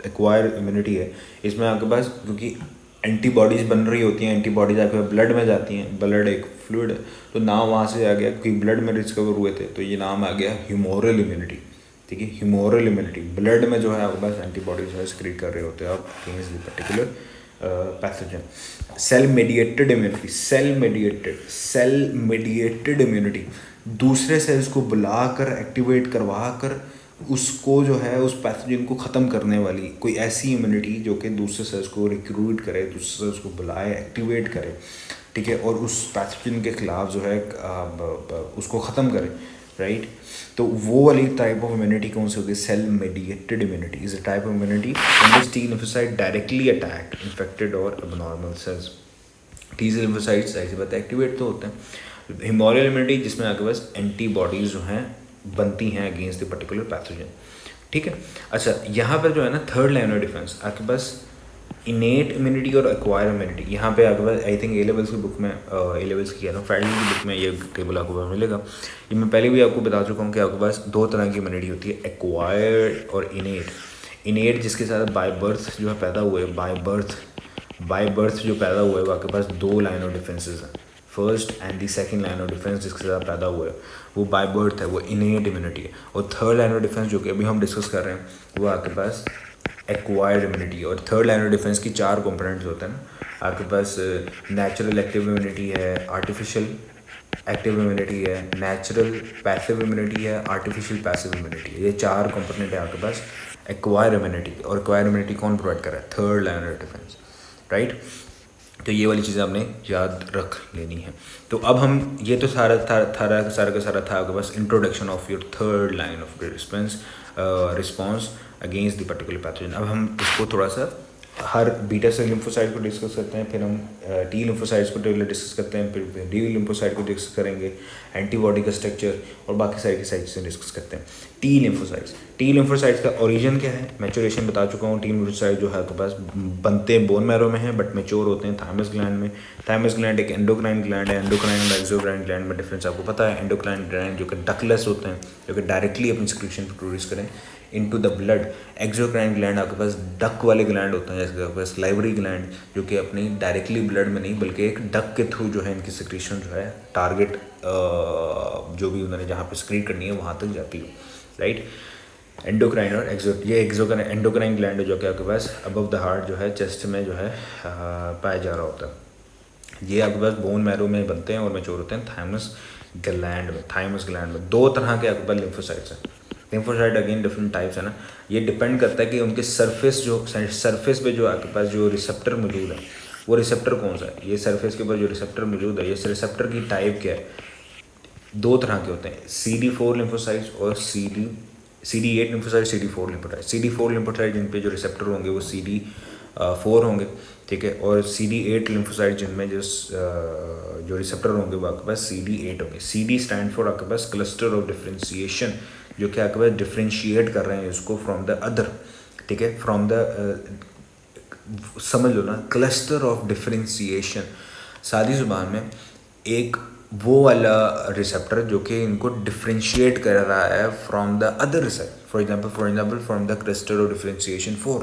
S1: एक्वायर इम्यूनिटी है, इसमें आपके पास क्योंकि एंटीबॉडीज़ बन रही होती हैं, एंटीबॉडीज़ आपके ब्लड में जाती हैं, ब्लड एक फ्लूइड है, तो नाम वहाँ से आ गया क्योंकि ब्लड में डिस्कवर हुए थे, तो ये नाम आ गया ह्यूमोरल इम्यूनिटी, ठीक है। ह्यूमोरल इम्यूनिटी, ब्लड में जो है आपके पास एंटीबॉडीज जो है सिक्रीट कर रहे होते हैं आप against the particular pathogen. Cell mediated immunity, cell mediated immunity, दूसरे सेल्स को बुलाकर एक्टिवेट करवा कर उसको जो है उस पैथोजन को ख़त्म करने वाली कोई ऐसी इम्यूनिटी जो कि दूसरे सेल्स को रिक्रूट करे, दूसरे सेल्स को बुलाए, एक्टिवेट करे, ठीक है, और उस पैथोजन के ख़िलाफ़ जो है उसको ख़त्म करे, राइट। तो वो वाली टाइप ऑफ इम्यूनिटी कौन सी होती है? Cell mediated immunity is a type of immunity in which T lymphocyte directly attack infected और अबनॉर्मल सेल्स। टी लिम्फोसाइट्स ऐसी बात एक्टिवेट तो होते हैं। ह्यूमोरल इम्यूनिटी जिसमें आपके पास एंटीबॉडीज़ जो हैं बनती हैं अगेंस्ट द पर्टिकुलर पैथोजन, ठीक है। अच्छा, यहाँ पर जो है ना थर्ड लाइन ऑफ डिफेंस आपके पास इनेट इम्यूनिटी और एक्वायर इम्यूनिटी। यहाँ पे आपके पास आई थिंक ए लेवल्स की बुक में, ए लेवल्स की फैडली की बुक में ये टेबल आपको पास मिलेगा। ये मैं पहले भी आपको बता चुका हूँ कि आपके पास 2 तरह की इम्यूनिटी होती है, एक्वायर्ड और इनेट। इनेट जिसके साथ बाय बर्थ जो है पैदा हुए, बाय बर्थ जो पैदा हुआ है वो आपके पास 2 लाइन ऑफ डिफेंसेस हैं, first and the second line of defence जिसके साथ पैदा हुआ है वो बाय बर्थ है, वो इनेट इम्यूनिटी है। और थर्ड लाइन ऑफ डिफेंस जो कि अभी हम डिस्कस कर रहे हैं वो आपके पास एक्वायर्ड इम्यूनिटी है। और थर्ड लाइन ऑफ डिफेंस की 4 कंपोनेंट्स होते हैं ना, आपके पास नेचुरल एक्टिव इम्यूनिटी है, आर्टिफिशियल एक्टिव इम्यूनिटी है, नेचुरल पैसिव इम्यूनिटी है, आर्टिफिशियल पैसिव इम्यूनिटी है। ये 4 कंपोनेंट है आपके पास एक्वायर इम्यूनिटी। और एक्वायर इम्यूनिटी कौन प्रोवाइड कर रहा है? Third line of defence, right. तो ये वाली चीज़ें आपने याद रख लेनी है। तो अब हम ये तो सारा का सारा था आपके पास introduction of your third line of response against the particular pathogen. अब हम इसको थोड़ा सा हर बीटा सेल लिम्फोसाइट को डिस्कस करते हैं, फिर हम टी लिम्फोसाइट्स को डिस्कस करते हैं, फिर डी लिम्फोसाइट को डिस्कस करेंगे, एंटीबॉडी का स्ट्रक्चर और बाकी सारी की साइड से डिस्कस करते हैं। टी लिम्फोसाइट्स का ओरिजिन क्या है? मैचुरेशन बता चुका हूँ। टी लिम्फोसाइट जो है आपके पास बनते हैं बोन मैरो में हैं बट मैच्योर होते हैं थायमस ग्लैंड में। थायमस ग्लैंड एक एंडोक्राइन ग्लैंड है, एंडोक्राइन और एक्सोक्राइन ग्लैंड में डिफरेंस आपको पता है। एंडोक्राइन ग्लैंड जो कि डकलेस होते हैं, जो कि डायरेक्टली अपनी सिक्रीशन प्रोड्यूस करें into the blood. Exocrine gland आपके पास डक वाले ग्लैंड होते हैं, जैसे आपके पास लाइवरी ग्लैंड जो कि अपनी डायरेक्टली ब्लड में नहीं बल्कि एक डक के थ्रू जो है इनकी सिक्रीशन जो है टारगेट जो भी उन्होंने जहाँ पे सिक्रीट करनी है वहाँ तक जाती है, राइट। एंडोक्राइन और एंडोक्राइन ग्लैंड जो कि आपके पास अबव द हार्ट जो है चेस्ट में जो है पाया जा रहा होता है। ये आपके पास बोन मैरो में बनते हैं और मैच्योर होते हैं थायमस ग्लैंड में। 2 तरह के आपके पास लिम्फोसाइट्स हैं। लिम्फोसाइट अगेन डिफरेंट टाइप्स है ना, ये डिपेंड करता है कि उनके सरफेस पे जो आपके पास जो रिसेप्टर मौजूद है वो रिसेप्टर कौन सा है। ये सरफेस के ऊपर जो रिसेप्टर मौजूद है, ये रिसेप्टर की टाइप क्या है? 2 तरह के होते हैं, CD4 लिम्फोसाइट्स और CD8 लिम्फोसाइट, CD4 लिम्फोसाइट जिन पे जो रिसेप्टर होंगे वो CD4 होंगे, ठीक है। और CD8 लिम्फोसाइट जिनमें जो रिसेप्टर होंगे वो आपके पास CD8 होंगे। CD स्टैंड फॉर आपके पास क्लस्टर ऑफ डिफ्रेंशिएशन, जो कि आपके पास डिफ्रेंशिएट कर रहे हैं इसको फ्रॉम द अदर, ठीक है, फ्रॉम द समझ लो ना, क्लस्टर ऑफ डिफ्रेंशिएशन सादी ज़ुबान में एक वो वाला रिसेप्टर जो कि इनको डिफ्रेंशिएट कर रहा है from the other receptor, for example from the cluster of differentiation 4,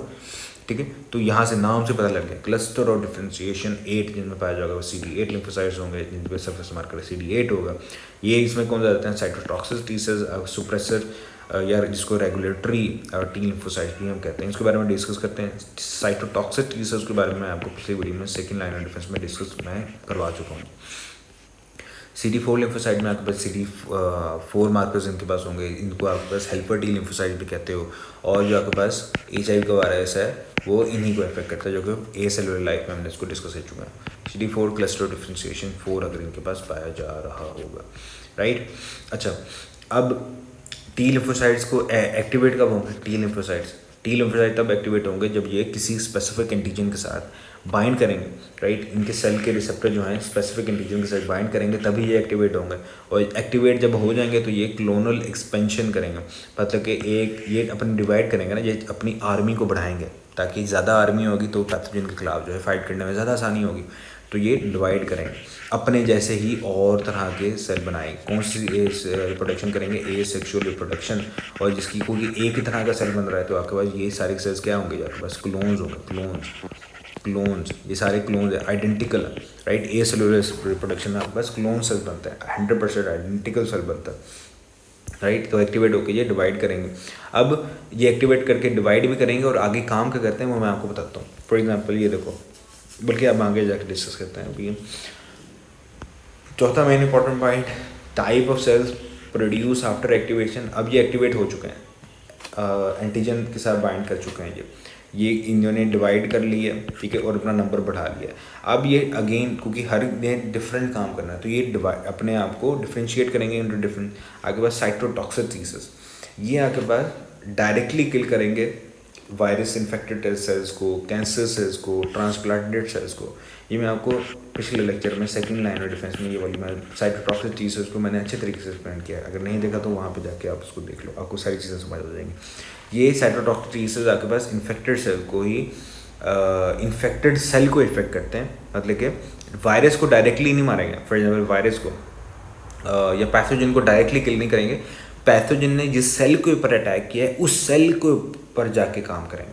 S1: ठीक है। तो यहाँ से नाम से पता लग गया क्लस्टर ऑफ डिफ्रेंशिएशन 8 जिनमें पाया जाएगा वो CD8 लिम्फोसाइट्स होंगे, जिन पे सरफेस मार्कर CD8 होगा। ये इसमें कौन सा रहते हैं? साइटोटॉक्सिक टी सेल्स, सुप्रेसर या जिसको रेगुलेटरी टी लिम्फोसाइट्स भी हम कहते हैं, इसके बारे में डिस्कस करते हैं। साइटोटॉक्सिक टी सेल्स के बारे में आपको पिछली वीडियो में सेकंड लाइन ऑफ डिफेंस में डिस्कस मैं करवा चुका हूँ।
S2: CD4 लिम्फोसाइट में आपके पास CD4 मार्कर्स इनके पास होंगे, इनको आपके पास हेल्पर टी लिम्फोसाइट भी कहते हो। और जो आपके पास HIV का वायरस है वो इन्हीं को इफेक्ट करता है, जो कि ए सेलुलर लाइफ में हमने इसको डिस्कस कर चुका है। CD4 क्लस्टर डिफ्रेंशिएशन 4 अगर इनके पास पाया जा रहा होगा, राइट। अच्छा, अब टी लिम्फोसाइट्स को एक्टिवेट कब होंगे? टी लिम्फोसाइट तब एक्टिवेट होंगे जब ये किसी स्पेसिफिक एंटीजन के साथ बाइंड करेंगे, राइट। इनके सेल के रिसेप्टर जो हैं स्पेसिफिक एंटीजन के साथ बाइंड करेंगे तभी ये एक्टिवेट होंगे। और एक्टिवेट जब हो जाएंगे तो ये क्लोनल एक्सपेंशन करेंगे, मतलब कि ये अपनी डिवाइड करेंगे ना, ये अपनी आर्मी को बढ़ाएंगे, ताकि ज़्यादा आर्मी होगी तो पैथोजन के खिलाफ जो है फाइट करने में ज़्यादा आसानी होगी। तो ये डिवाइड करेंगे, अपने जैसे ही और तरह के सेल बनाएंगे। कौन सी रिप्रोडक्शन करेंगे? ए सेक्सुअल रिप्रोडक्शन। और जिसकी कोई एक ही तरह का सेल बन रहा है तो आपके पास ये सारे सेल्स क्या होंगे? आपके पास क्लोन्स होंगे, क्लोन्स, ये सारे क्लोन्स है, आइडेंटिकल, राइट। ए सेलुलर रिप्रोडक्शन में आपके पास क्लोन सेल बनता है, 100% आइडेंटिकल सेल बनता है, राइट। तो एक्टिवेट होकर ये डिवाइड करेंगे। अब ये एक्टिवेट करके डिवाइड भी करेंगे और आगे काम क्या करते हैं वो मैं आपको बताता हूँ। फॉर एग्जांपल ये देखो, बल्कि आप आगे जाकर डिस्कस करते हैं। अभी चौथा main important point, type of sales produce after activation. अब ये एक्टिवेट हो चुके हैं, एंटीजन के साथ बाइंड कर चुके हैं, ये इन्होंने डिवाइड कर लिया, ठीक है, और अपना नंबर बढ़ा लिया। अब ये अगेन क्योंकि हर ने डिफरेंट काम करना है तो ये अपने आप को डिफ्रेंशिएट करेंगे इनटू डिफरेंट। आपके पास साइटोटॉक्सिक, ये आपके पास डायरेक्टली किल करेंगे वायरस इन्फेक्टेड सेल्स को, कैंसर सेल्स को, ट्रांसप्लांटेड सेल्स को। ये मैं आपको पिछले लेक्चर में सेकंड लाइन ऑफ डिफेंस में ये वाली मैं साइटोटॉक्सिक टी सेल्स को मैंने अच्छे तरीके से एक्सप्लेन किया है। अगर नहीं देखा तो वहाँ पे जाके आप उसको देख लो, आपको सारी चीज़ें समझ आ जाएंगी। ये साइटोटॉक्सिक टी सेल्स आपके पास इन्फेक्टेड सेल को ही इन्फेक्टेड सेल को इन्फेक्ट करते हैं, मतलब कि वायरस को डायरेक्टली नहीं मारेंगे। फॉर एग्जाम्पल वायरस को या पैथोजन को डायरेक्टली किल नहीं करेंगे, पैथोजन ने जिस सेल के ऊपर अटैक किया है उस सेल के ऊपर जाके काम करेंगे,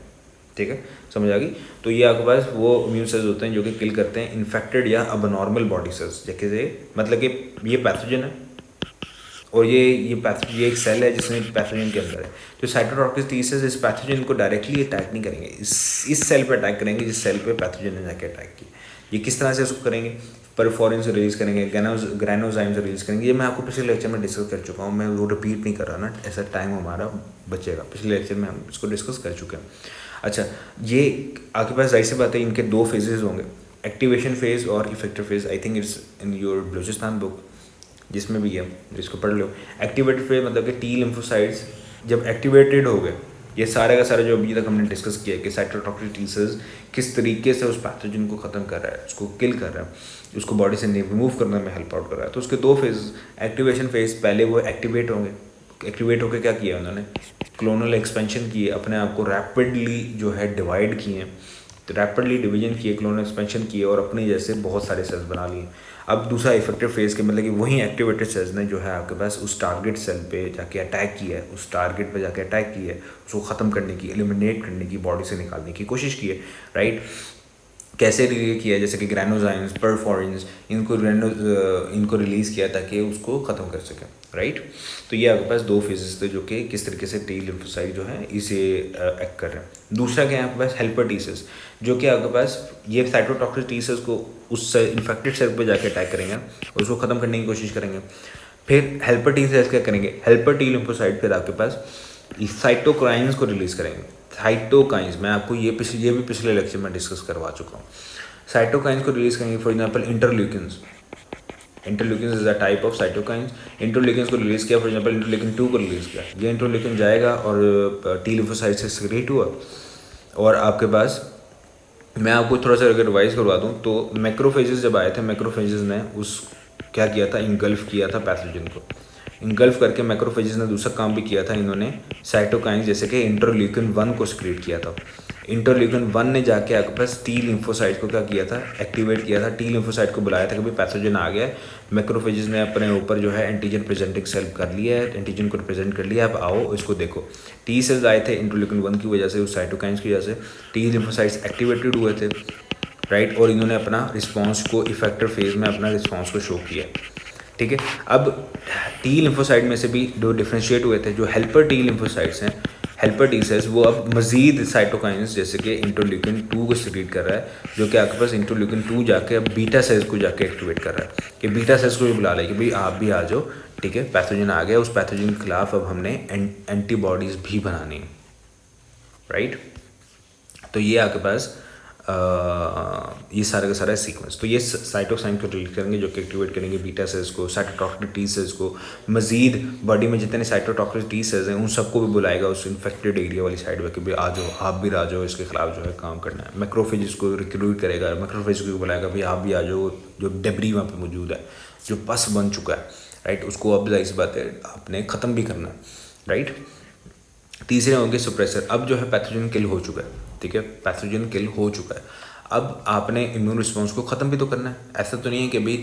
S2: ठीक है, समझ आ गई। तो ये आपके पास वो इम्यून सेल्स होते हैं जो कि किल करते हैं इन्फेक्टेड या अबनॉर्मल बॉडी सेल्स, जैसे मतलब कि ये पैथोजन है और ये एक सेल है जिसमें पैथोजन के अंदर है। तो साइटोटॉक्सिक टी सेल्स इस पैथोजन को डायरेक्टली अटैक नहीं करेंगे, इस सेल पर अटैक करेंगे जिस सेल पे पैथोजन ने जाके अटैक किया। ये किस तरह से उसको करेंगे? परफॉरिन से रिलीज़ करेंगे, ग्रेनोजाइम से रिलीज़ करेंगे। ये मैं आपको पिछले लेक्चर में डिस्कस कर चुका हूँ, मैं वो रिपीट नहीं कर रहा ना, ऐसा टाइम हमारा बचेगा। पिछले लेक्चर में हम इसको डिस्कस कर चुके हैं। अच्छा, ये आपके पास जाहिर सी बात है इनके दो फेजेस होंगे, एक्टिवेशन फेज़ और effective phase. I think it's in your Balochistan book, जिसमें भी है, जिसको पढ़ लो। एक्टिवेटेड फेज मतलब कि टी लिम्फोसाइट्स जब एक्टिवेटेड हो गए, ये सारे का सारा जो अभी तक हमने डिस्कस किया है कि साइटोटॉक्सिक टी सेल्स किस तरीके से उस पैथोजन को ख़त्म कर रहा है, उसको किल कर रहा है, उसको बॉडी से रिमूव करने में हेल्प आउट कर रहा है। तो उसके दो फेज, एक्टिवेशन फेज, पहले वो एक्टिवेट होंगे। एक्टिवेट होकर क्या किया उन्होंने? क्लोनल एक्सपेंशन किए, अपने आप को रैपिडली जो है डिवाइड किए, तो रैपिडली डिवीजन किए, क्लोनल एक्सपेंशन किए और अपने जैसे बहुत सारे सेल्स बना लिए। अब दूसरा इफेक्टिव फेज़ के मतलब कि वही एक्टिवेटेड सेल्स ने जो है आपके पास उस टारगेट सेल पे जाके अटैक किया है, उस टारगेट पे जाके अटैक किया है, उसको ख़त्म करने की, एलिमिनेट करने की, बॉडी से निकालने की कोशिश की है, राइट। कैसे रिलीज किया? जैसे कि ग्रेनोजाइम्स, परफॉरिन्स, इनको रिलीज़ किया ताकि उसको ख़त्म कर सकें, राइट। तो ये आपके पास दो फेजेस थे जो कि किस तरीके से टी लिम्फोसाइट जो है इसे एक्ट कर रहे हैं। दूसरा क्या है आपके पास? हेल्पर टी सेल्स, जो कि आपके पास ये साइटोटॉक्सिक टी सेल्स को उस इन्फेक्टेड सेल पर जाके अटैक करेंगे और उसको ख़त्म करने की कोशिश करेंगे। फिर हेल्पर टी सेल्स क्या करेंगे? हेल्पर टी लिम्फोसाइट फिर आपके पास साइटोकाइन्स को रिलीज़ करेंगे। साइटोकाइन्स मैं आपको ये भी पिछले लेक्चर में डिस्कस करवा चुका हूँ। साइटोकाइन्स को रिलीज़ करेंगे, for example interleukins is a type of cytokines. Interleukins को रिलीज़ किया, फॉर एग्जांपल इंटरल्यूकिन 2 को रिलीज़ किया। ये इंटरल्यूकिन जाएगा और टी लिम्फोसाइट से सिक्रेट हुआ और आपके पास, मैं आपको थोड़ा सा अगर रिवाइज करवा दूँ तो मैक्रोफेजेस जब आए थे, मैक्रोफेजेस ने क्या किया था? इंगल्फ किया था पैथोजन को। इंगल्फ करके मैक्रोफेजेस ने दूसरा काम भी किया था, इन्होंने साइटोकाइन्स जैसे कि इंटरल्यूकिन 1 को सिक्रेट किया था। इंटरल्यूकिन 1 ने जाके आपके पास टी लिम्फोसाइट को क्या किया था? एक्टिवेट किया था। टी लिम्फोसाइट को बुलाया था कि भाई पैथोजन आ गया है, मैक्रोफेजेस ने अपने ऊपर जो है एंटीजन प्रेजेंटिंग सेल कर लिया है, एंटीजन को रिप्रेजेंट कर लिया, अब आओ इसको देखो। टी सेल्स आए थे इंटरल्यूकिन 1 की वजह से, उस साइटोकाइन्स की वजह से टी लिम्फोसाइट्स एक्टिवेटेड हुए थे, राइट, और इन्होंने अपना रिस्पॉन्स को इफेक्टिव फेज में अपना रिस्पॉन्स को शो किया, ठीक है। अब टी लिम्फोसाइट में से भी दो डिफ्रेंशिएट हुए थे, जो हेल्पर टी लिम्फोसाइट्स हैं। हेल्पर टी सेल्स वो अब मजीद साइटोकाइंस जैसे कि इंटरल्यूकिन 2 को सिक्रीट कर रहा है, जो कि आपके पास इंटरल्यूकिन 2 जाके अब बीटा सेल्स को जाके एक्टिवेट कर रहा है कि बीटा सेल्स को भी बुला ले कि भाई आप भी आ जाओ, ठीक है, पैथोजन आ गया, उस पैथोजन के खिलाफ अब हमने एंटीबॉडीज़ भी बनानी है, राइट। तो ये आपके पास ये सारा का सारा सीक्वेंस, तो ये साइटोकाइन को रिलीज करेंगे जो कि एक्टिवेट करेंगे बीटा सेल्स को, साइटोटॉक्सिक टी सेल्स को, मजीद बॉडी में जितने साइटोटॉक्सिक टी सेल्स हैं उन सबको भी बुलाएगा उस इन्फेक्टेड एरिया वाली साइड में कि भाई आ जाओ, आप भी आ जाओ, इसके खिलाफ जो है काम करना है। मैक्रोफेजेस को रिक्रूट करेगा, मैक्रोफेज को बुलाएगा भाई आप भी आ जाओ, जो डेब्री वहाँ पर मौजूद है, जो पस बन चुका है, राइट, उसको अब जाहिर सी बात है आपने ख़त्म भी करना है, राइट। तीसरे होंगे सुप्रेसर। अब जो है पैथोजन किल हो चुका है, ठीक है, पैथोजन किल हो चुका है, अब आपने इम्यून रिस्पॉन्स को ख़त्म भी तो करना है। ऐसा तो नहीं है कि भाई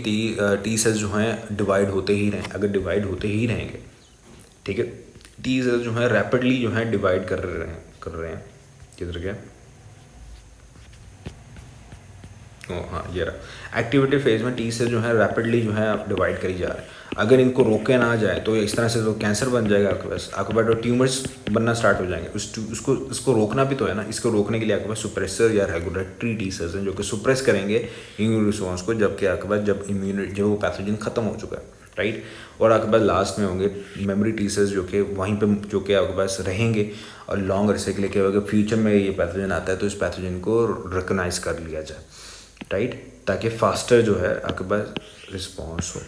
S2: टी सेल्स जो हैं डिवाइड होते ही रहें, अगर डिवाइड होते ही रहेंगे, ठीक है, टी सेल्स जो हैं रैपिडली जो हैं डिवाइड कर रहे हैं किधर गया, हाँ ये रहा, एक्टिविटी फेज में टी सेल जो है रैपिडली जो है डिवाइड करी जा रहे हैं। अगर इनको रोके ना जाए तो इस तरह से तो कैंसर बन जाएगा आपके पास तो ट्यूमर्स बनना स्टार्ट हो जाएंगे। उसको रोकना भी तो है ना, इसको रोकने के लिए आपके पास सुप्रेसर या रेगुलेटरी टी सेल्स हैं जो कि सुप्रेस करेंगे इम्यून रिस्पॉन्स को, जबकि आपके पास जब वो पैथोजन खत्म हो चुका है, राइट। और आपके पास लास्ट में होंगे मेमोरी टी सेल्स जो कि वहीं पे जो कि आपके पास रहेंगे और लॉन्ग अरसे के लिए क्या होगा, फ्यूचर में ये पैथोजन आता है तो इस पैथोजन को रिकॉग्नाइज कर लिया जाए, राइट, ताकि फास्टर जो है आपके पास रिस्पॉन्स हो।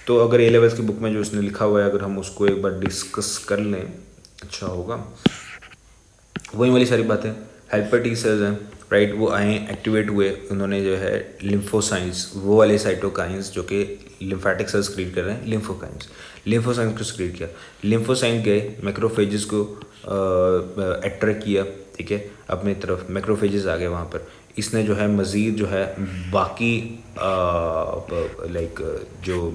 S2: तो अगर ए लेवल्स की बुक में जो उसने लिखा हुआ है अगर हम उसको एक बार डिस्कस कर लें अच्छा होगा। वही वाली सारी बातें, हेल्पर टी सेल्स हैं, राइट, वो आए एक्टिवेट हुए, उन्होंने जो है लिम्फोसाइंस वो वाले साइटोकाइंस जो कि लिम्फेटिक सेल्स क्रिएट कर रहे हैं, लिम्फोसाइंस को सक्रीट किया, लिम्फोसाइंस गए मैक्रोफेजेस को अट्रैक्ट किया, ठीक है, अपनी तरफ मैक्रोफेजेस आ गए वहाँ पर। इसने जो है मज़ीद जो है बाकी लाइक जो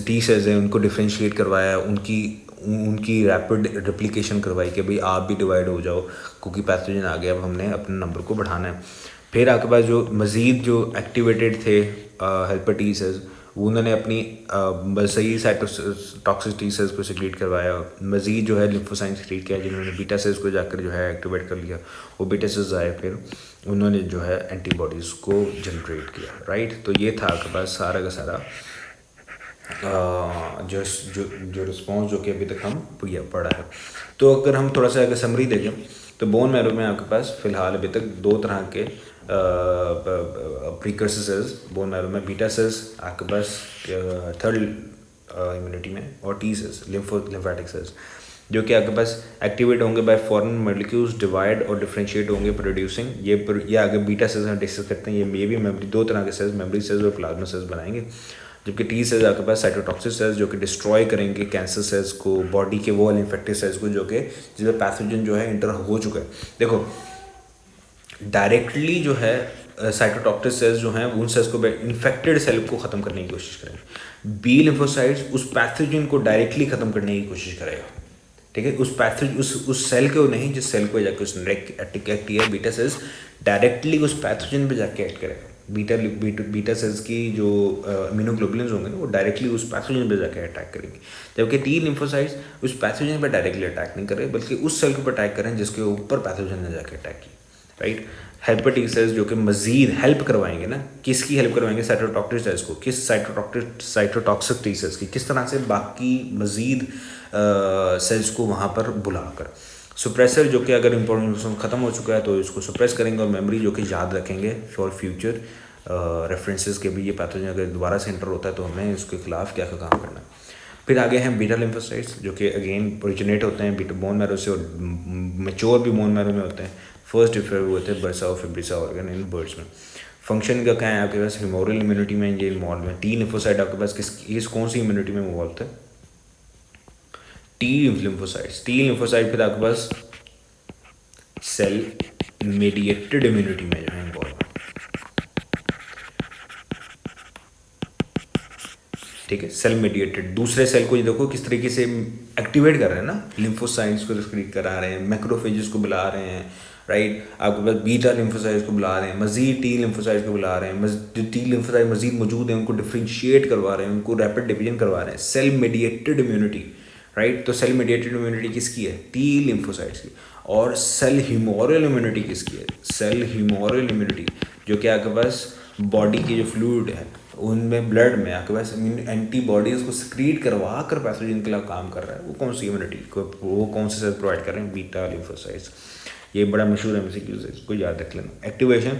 S2: टी सेल्स हैं उनको डिफ्रेंशिएट करवाया, उनकी रैपिड रेप्लिकेशन करवाई कि भाई आप भी डिवाइड हो जाओ क्योंकि पैथोजन आ गया, अब हमने अपने नंबर को बढ़ाना है। फिर आपके पास जो मज़ीद जो एक्टिवेटेड थे हेल्पर टी सेल्स उन्होंने अपनी सही साइटोटॉक्सिक टी सेल्स को सिक्रीट करवाया, मज़ीद जो है लिम्फोसाइंस सिक्रीट किया जिन्होंने बीटा सेल्स को जाकर जो है एक्टिवेट कर लिया, वो बीटा सेल्स आए, फिर उन्होंने जो है एंटीबॉडीज़ को जनरेट किया, राइट। तो ये था आपके पास सारा का सारा जो रिस्पॉन्स जो कि अभी तक हम पढ़ा है। तो अगर हम थोड़ा सा अगर समरी देखें तो बोन मैरो में आपके पास फ़िलहाल अभी तक दो तरह के प्रीकर्सर सेल्स बोन मैरो में, बीटा सेल्स आपके पास थर्ड इम्यूनिटी में, और टी सेल्स लिम्फेटिक सेल्स जो कि आपके पास एक्टिवेट होंगे बाय फॉरेन मॉलिक्यूल्स, डिवाइड और डिफरेंशिएट होंगे प्रोड्यूसिंग ये आगे बीटा सेल्स हम डिस्कस करते हैं। ये भी मेमोरी दो तरह के सेल्स, मेमोरी सेल्स और प्लाज्मा सेल्स बनाएंगे, जबकि टी सेल्स आपके पास साइटोटॉक्सिक सेल्स जो कि डिस्ट्रॉय करेंगे कैंसर सेल्स को, बॉडी के वो इन्फेक्टेड सेल्स को जो कि जिसमें पैथोजन जो है इंटर हो चुका है। देखो डायरेक्टली जो है साइटोटॉक्सिक सेल्स जो हैं उन सेल्स को इन्फेक्टेड सेल को ख़त्म करने की कोशिश करेंगे, बी लिम्फोसाइट्स उस पैथोजन को डायरेक्टली ख़त्म करने की कोशिश करेगा, ठीक है, उस पैथोजन उस सेल को नहीं जिस सेल को जाके उसने एक्ट किया। बीटा सेल्स डायरेक्टली उस पैथोजन पे जाके एक्ट करेगा, बीटा सेल्स की जो इम्यूनोग्लोबुलिन्स होंगे ना वो डायरेक्टली उस पैथोजन पे जाके अटैक करेंगे, जबकि टी लिम्फोसाइट्स उस पैथोजन पे डायरेक्टली अटैक नहीं कर रहे बल्कि उस सेल के ऊपर अटैक करें जिसके ऊपर पैथोजन ने जाके अटैक किया, राइट। हेल्पर टी सेल्स जो कि मज़ीद हेल्प करवाएंगे ना, किसकी हेल्प करवाएंगे, साइटोटॉक्सिक सेल्स को, किस साइटोटॉक्सिक टी सेल्स की, किस तरह से बाकी मज़ीद सेल्स को वहाँ पर बुलाकर। सुप्रेसर जो कि अगर इंफॉर्मेशन ख़त्म हो चुका है तो इसको सुप्रेस करेंगे, और मेमोरी जो कि याद रखेंगे फॉर फ्यूचर रेफरेंसेस के भी ये पैथोजन अगर दोबारा से एंटर होता है तो हमें इसके खिलाफ क्या क्या काम करना है। फिर आगे हैं बीटा लिम्फोसाइट्स जो कि अगेन ओरिजिनेट होते हैं बीटा बोन मैरो से और मैच्योर भी बोन मैरो में होते हैं। फर्स्ट डिफर होते हैं बर्सा और फिब्रिसा ऑर्गन इन बर्ड्स में। फंक्शन का क्या है आपके पास, ह्यूमोरल इम्यूनिटी में ये इन्वॉल्व है। टी लिम्फोसाइट आपके पास कौन सी इम्यूनिटी में इन्वॉल्व है, टी लिम्फोसाइट्स। टी लिम्फोसाइट फिर आपके पास सेल मीडिएटेड इम्यूनिटी में जो है इन्वॉल्व है, ठीक है, सेल मीडिएटेड। दूसरे सेल को ये देखो किस तरीके से एक्टिवेट कर रहे हैं ना, लिम्फोसाइट्स को सक्रीट करा रहे हैं, मैक्रोफेजेस को बुला रहे हैं, राइट। आपके पास बीटा लिम्फोसाइट्स को बुला रहे हैं, मजीद टी लिम्फोसाइट्स को बुला रहे हैं, जो टी लिम्फोसाइट मजीद मौजूद हैं उनको डिफ्रेंशिएट करवा रहे हैं, उनको रैपिड डिवीजन करवा रहे हैं। Cell mediated immunity, right. तो सेल मीडिएटेड इम्यूनिटी किसकी है? टी लिम्फोसाइट्स की। और सेल ह्यूमोरल इम्यूनिटी किसकी है? सेल ह्यूमोरल इम्यूनिटी जो कि आपके पास बॉडी की जो फ्लूइड है उनमें ब्लड में आपके पास एंटीबॉडीज को स्क्रीट करवा कर पैथोजन के खिलाफ काम कर रहा है, वो कौन सी इम्यूनिटी को, वो कौन से सेल प्रोवाइड कर रहे हैं? Beta lymphocytes. ये बड़ा मशहूर MCQ है, इसको याद रख लेना। एक्टिवेशन,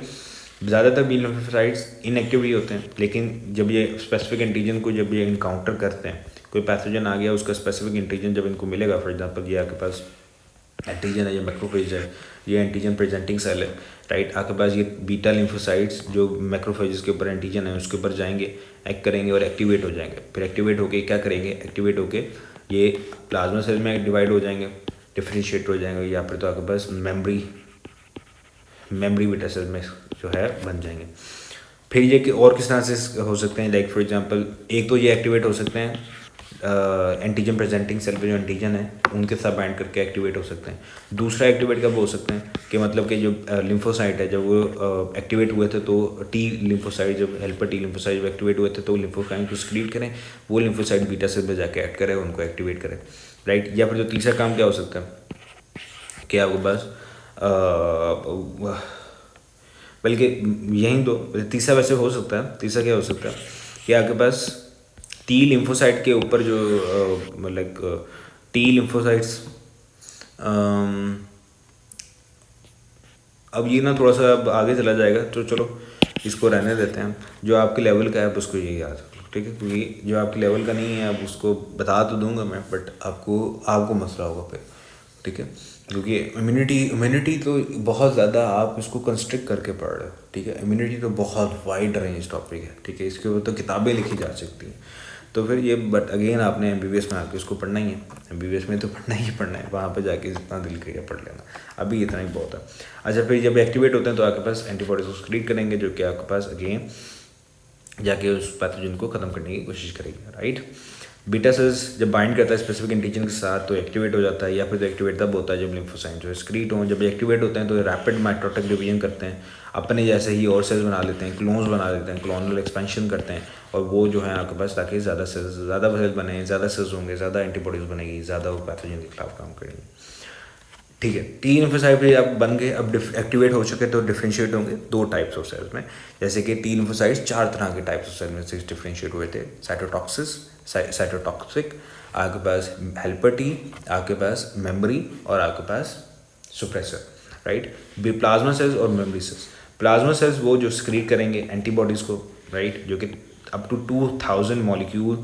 S2: ज़्यादातर बी लिम्फोसाइट्स इनएक्टिव ही होते हैं, लेकिन जब ये स्पेसिफिक एंटीजन को जब ये इनकाउंटर करते हैं, कोई पैथोजन आ गया उसका स्पेसिफिक एंटीजन जब इनको मिलेगा, फॉर एग्जांपल ये आपके पास एंटीजन है, ये मैक्रोफेज है, ये एंटीजन प्रेजेंटिंग सेल है, राइट। आपके पास ये बीटा लिम्फोसाइट्स जो मैक्रोफेजेस के ऊपर एंटीजन है उसके ऊपर जाएंगे, एक्ट करेंगे और एक्टिवेट हो जाएंगे। फिर एक्टिवेट होके क्या करेंगे? एक्टिवेट होके ये प्लाज्मा सेल में डिवाइड हो जाएंगे, डिफ्रेंशिएट हो जाएंगे, या फिर तो आपके पास मेमरी बीटा सेल में जो है बन जाएंगे। फिर ये और किस तरह से हो सकते हैं? लाइक फॉर एग्जांपल, एक तो ये एक्टिवेट हो सकते हैं एंटीजन प्रेजेंटिंग सेल पे जो एंटीजन है उनके साथ बाइंड करके एक्टिवेट हो सकते हैं। दूसरा एक्टिवेट कब हो सकते हैं कि मतलब कि जो लिम्फोसाइट है जब वो एक्टिवेट हुए थे तो टी लिम्फोसाइट, जब हेल्पर टी लिम्फोसाइट जब एक्टिवेट हुए थे तो लिम्फोकाइन को स्क्रीट करें, वो लिम्फोसाइट बीटा सेल में जाके एक्ट करें, उनको एक्टिवेट करें, राइट। या फिर जो तीसरा काम क्या हो सकता है कि आपके पास बल्कि यही दो, तीसरा वैसे हो सकता है, तीसरा क्या हो सकता है कि आपके पास टी लिम्फोसाइट के ऊपर जो मतलब टी लिम्फोसाइट्स, अब ये ना थोड़ा सा अब आगे चला जाएगा तो चलो इसको रहने देते हैं। जो आपके लेवल का है आप उसको ये याद रखो, ठीक है, क्योंकि जो आपके लेवल का नहीं है अब उसको बता तो दूंगा मैं, बट आपको मसला होगा फिर, ठीक है, क्योंकि इम्यूनिटी तो बहुत ज़्यादा आप इसको कंस्ट्रिक्ट करके पढ़ रहे हो, ठीक है। इम्यूनिटी तो बहुत वाइड रेंज टॉपिक है, ठीक है, इसके ऊपर तो किताबें लिखी जा सकती हैं। तो फिर ये बट अगेन आपने MBBS में आके इसको पढ़ना ही है, MBBS में तो पढ़ना ही पढ़ना है, वहाँ पे जाके जितना दिल करेगा पढ़ लेना, अभी इतना ही बहुत है। अच्छा, फिर जब एक्टिवेट होते हैं तो आपके पास एंटीबॉडीज को स्क्रीट करेंगे जो कि आपके पास अगेन जाके उस पैथोजन को ख़त्म करने की कोशिश करेगी, राइट। बीटा सेल्स जब बाइंड करता है स्पेसिफिक एंटीजन के साथ तो एक्टिवेट हो जाता है, या फिर तो एक्टिवेट तब होता है जब लिम्फोसाइट जो है स्क्रीट हो। जब एक्टिवेट होते हैं तो रैपिड माइटोटिक डिवीजन करते हैं, अपने जैसे ही और सेल्स बना लेते हैं, क्लोन्स बना लेते हैं, क्लोनल एक्सपेंशन करते हैं, और वो जो है आपके पास ताकि ज़्यादा सेल्स बने, ज़्यादा सेल्स होंगे, ज़्यादा एंटीबॉडीज बनेगी, ज़्यादा वो पैथोजन के खिलाफ काम करेंगे, ठीक है। टी लिम्फोसाइट भी आप बन गए, अब एक्टिवेट हो चुके तो डिफ्रेंशिएट होंगे दो टाइप्स ऑफ सेल्स में, जैसे कि टी लिम्फोसाइट्स 4 तरह के टाइप्स ऑफ सेल में से डिफ्रेंशिएट हुए थे। साइटोटॉक्सिक, आपके पास हेल्पर टी, आपके पास मेमोरी, और आपके पास सुप्रेसर, राइट। प्लाज्मा सेल्स और मेमोरी सेल्स। प्लाज्मा सेल्स वो जो स्क्रीट करेंगे एंटीबॉडीज़ को, राइट, जो कि अप टू 2000 मॉलिक्यूल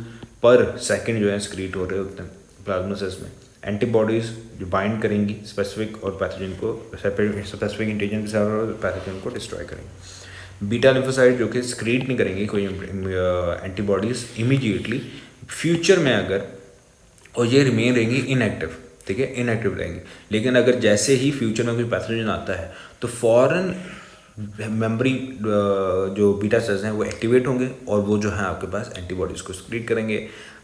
S2: पर सेकेंड जो है स्क्रीट हो रहे होते हैं प्लाज्मा सेल्स में। एंटीबॉडीज़ जो बाइंड करेंगी स्पेसिफिक और पैथोजन को, स्पेसिफिक एंटीजन के साथ और पैथोजन को डिस्ट्रॉय करेंगी। बीटा लिम्फोसाइट जो कि स्क्रीट नहीं करेंगी कोई एंटीबॉडीज़ इमीडिएटली, फ्यूचर में अगर, और ये रिमेन रहेंगी इनएक्टिव, ठीक है, इनएक्टिव रहेंगे, लेकिन अगर जैसे ही फ्यूचर में कोई पैथोजन आता है तो फॉरन मेमोरी जो बीटा सेल्स हैं वो एक्टिवेट होंगे और वो जो है आपके पास एंटीबॉडीज़ को स्क्रीट करेंगे,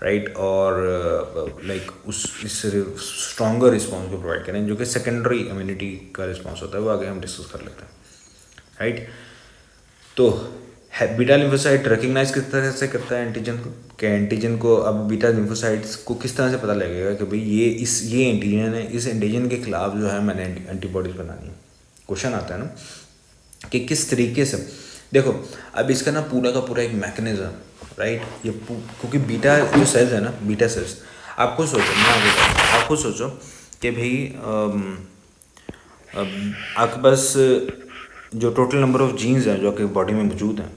S2: राइट, और लाइक इस स्ट्रॉन्गर रिस्पॉन्स को प्रोवाइड करेंगे जो कि सेकेंडरी इम्यूनिटी का रिस्पॉन्स होता है, वो आगे हम डिस्कस कर लेते हैं, राइट। तो बीटा लिम्फोसाइट रिकग्नाइज किस तरह से करता है एंटीजन को, क्या एंटीजन को, अब बीटा लिम्फोसाइट्स को किस तरह से पता लगेगा कि भाई ये एंटीजन है, इस एंटीजन के खिलाफ जो है मैंने एंटीबॉडीज़ बनानी है। क्वेश्चन आता है ना कि किस तरीके से, देखो अब इसका ना पूरा का पूरा एक मैकेनिज्म, राइट, ये क्योंकि बीटा जो सेल्स है ना, बीटा सेल्स, आपको सोचो कि भाई आपके पास जो टोटल नंबर ऑफ जीन्स हैं जो आपके बॉडी में मौजूद हैं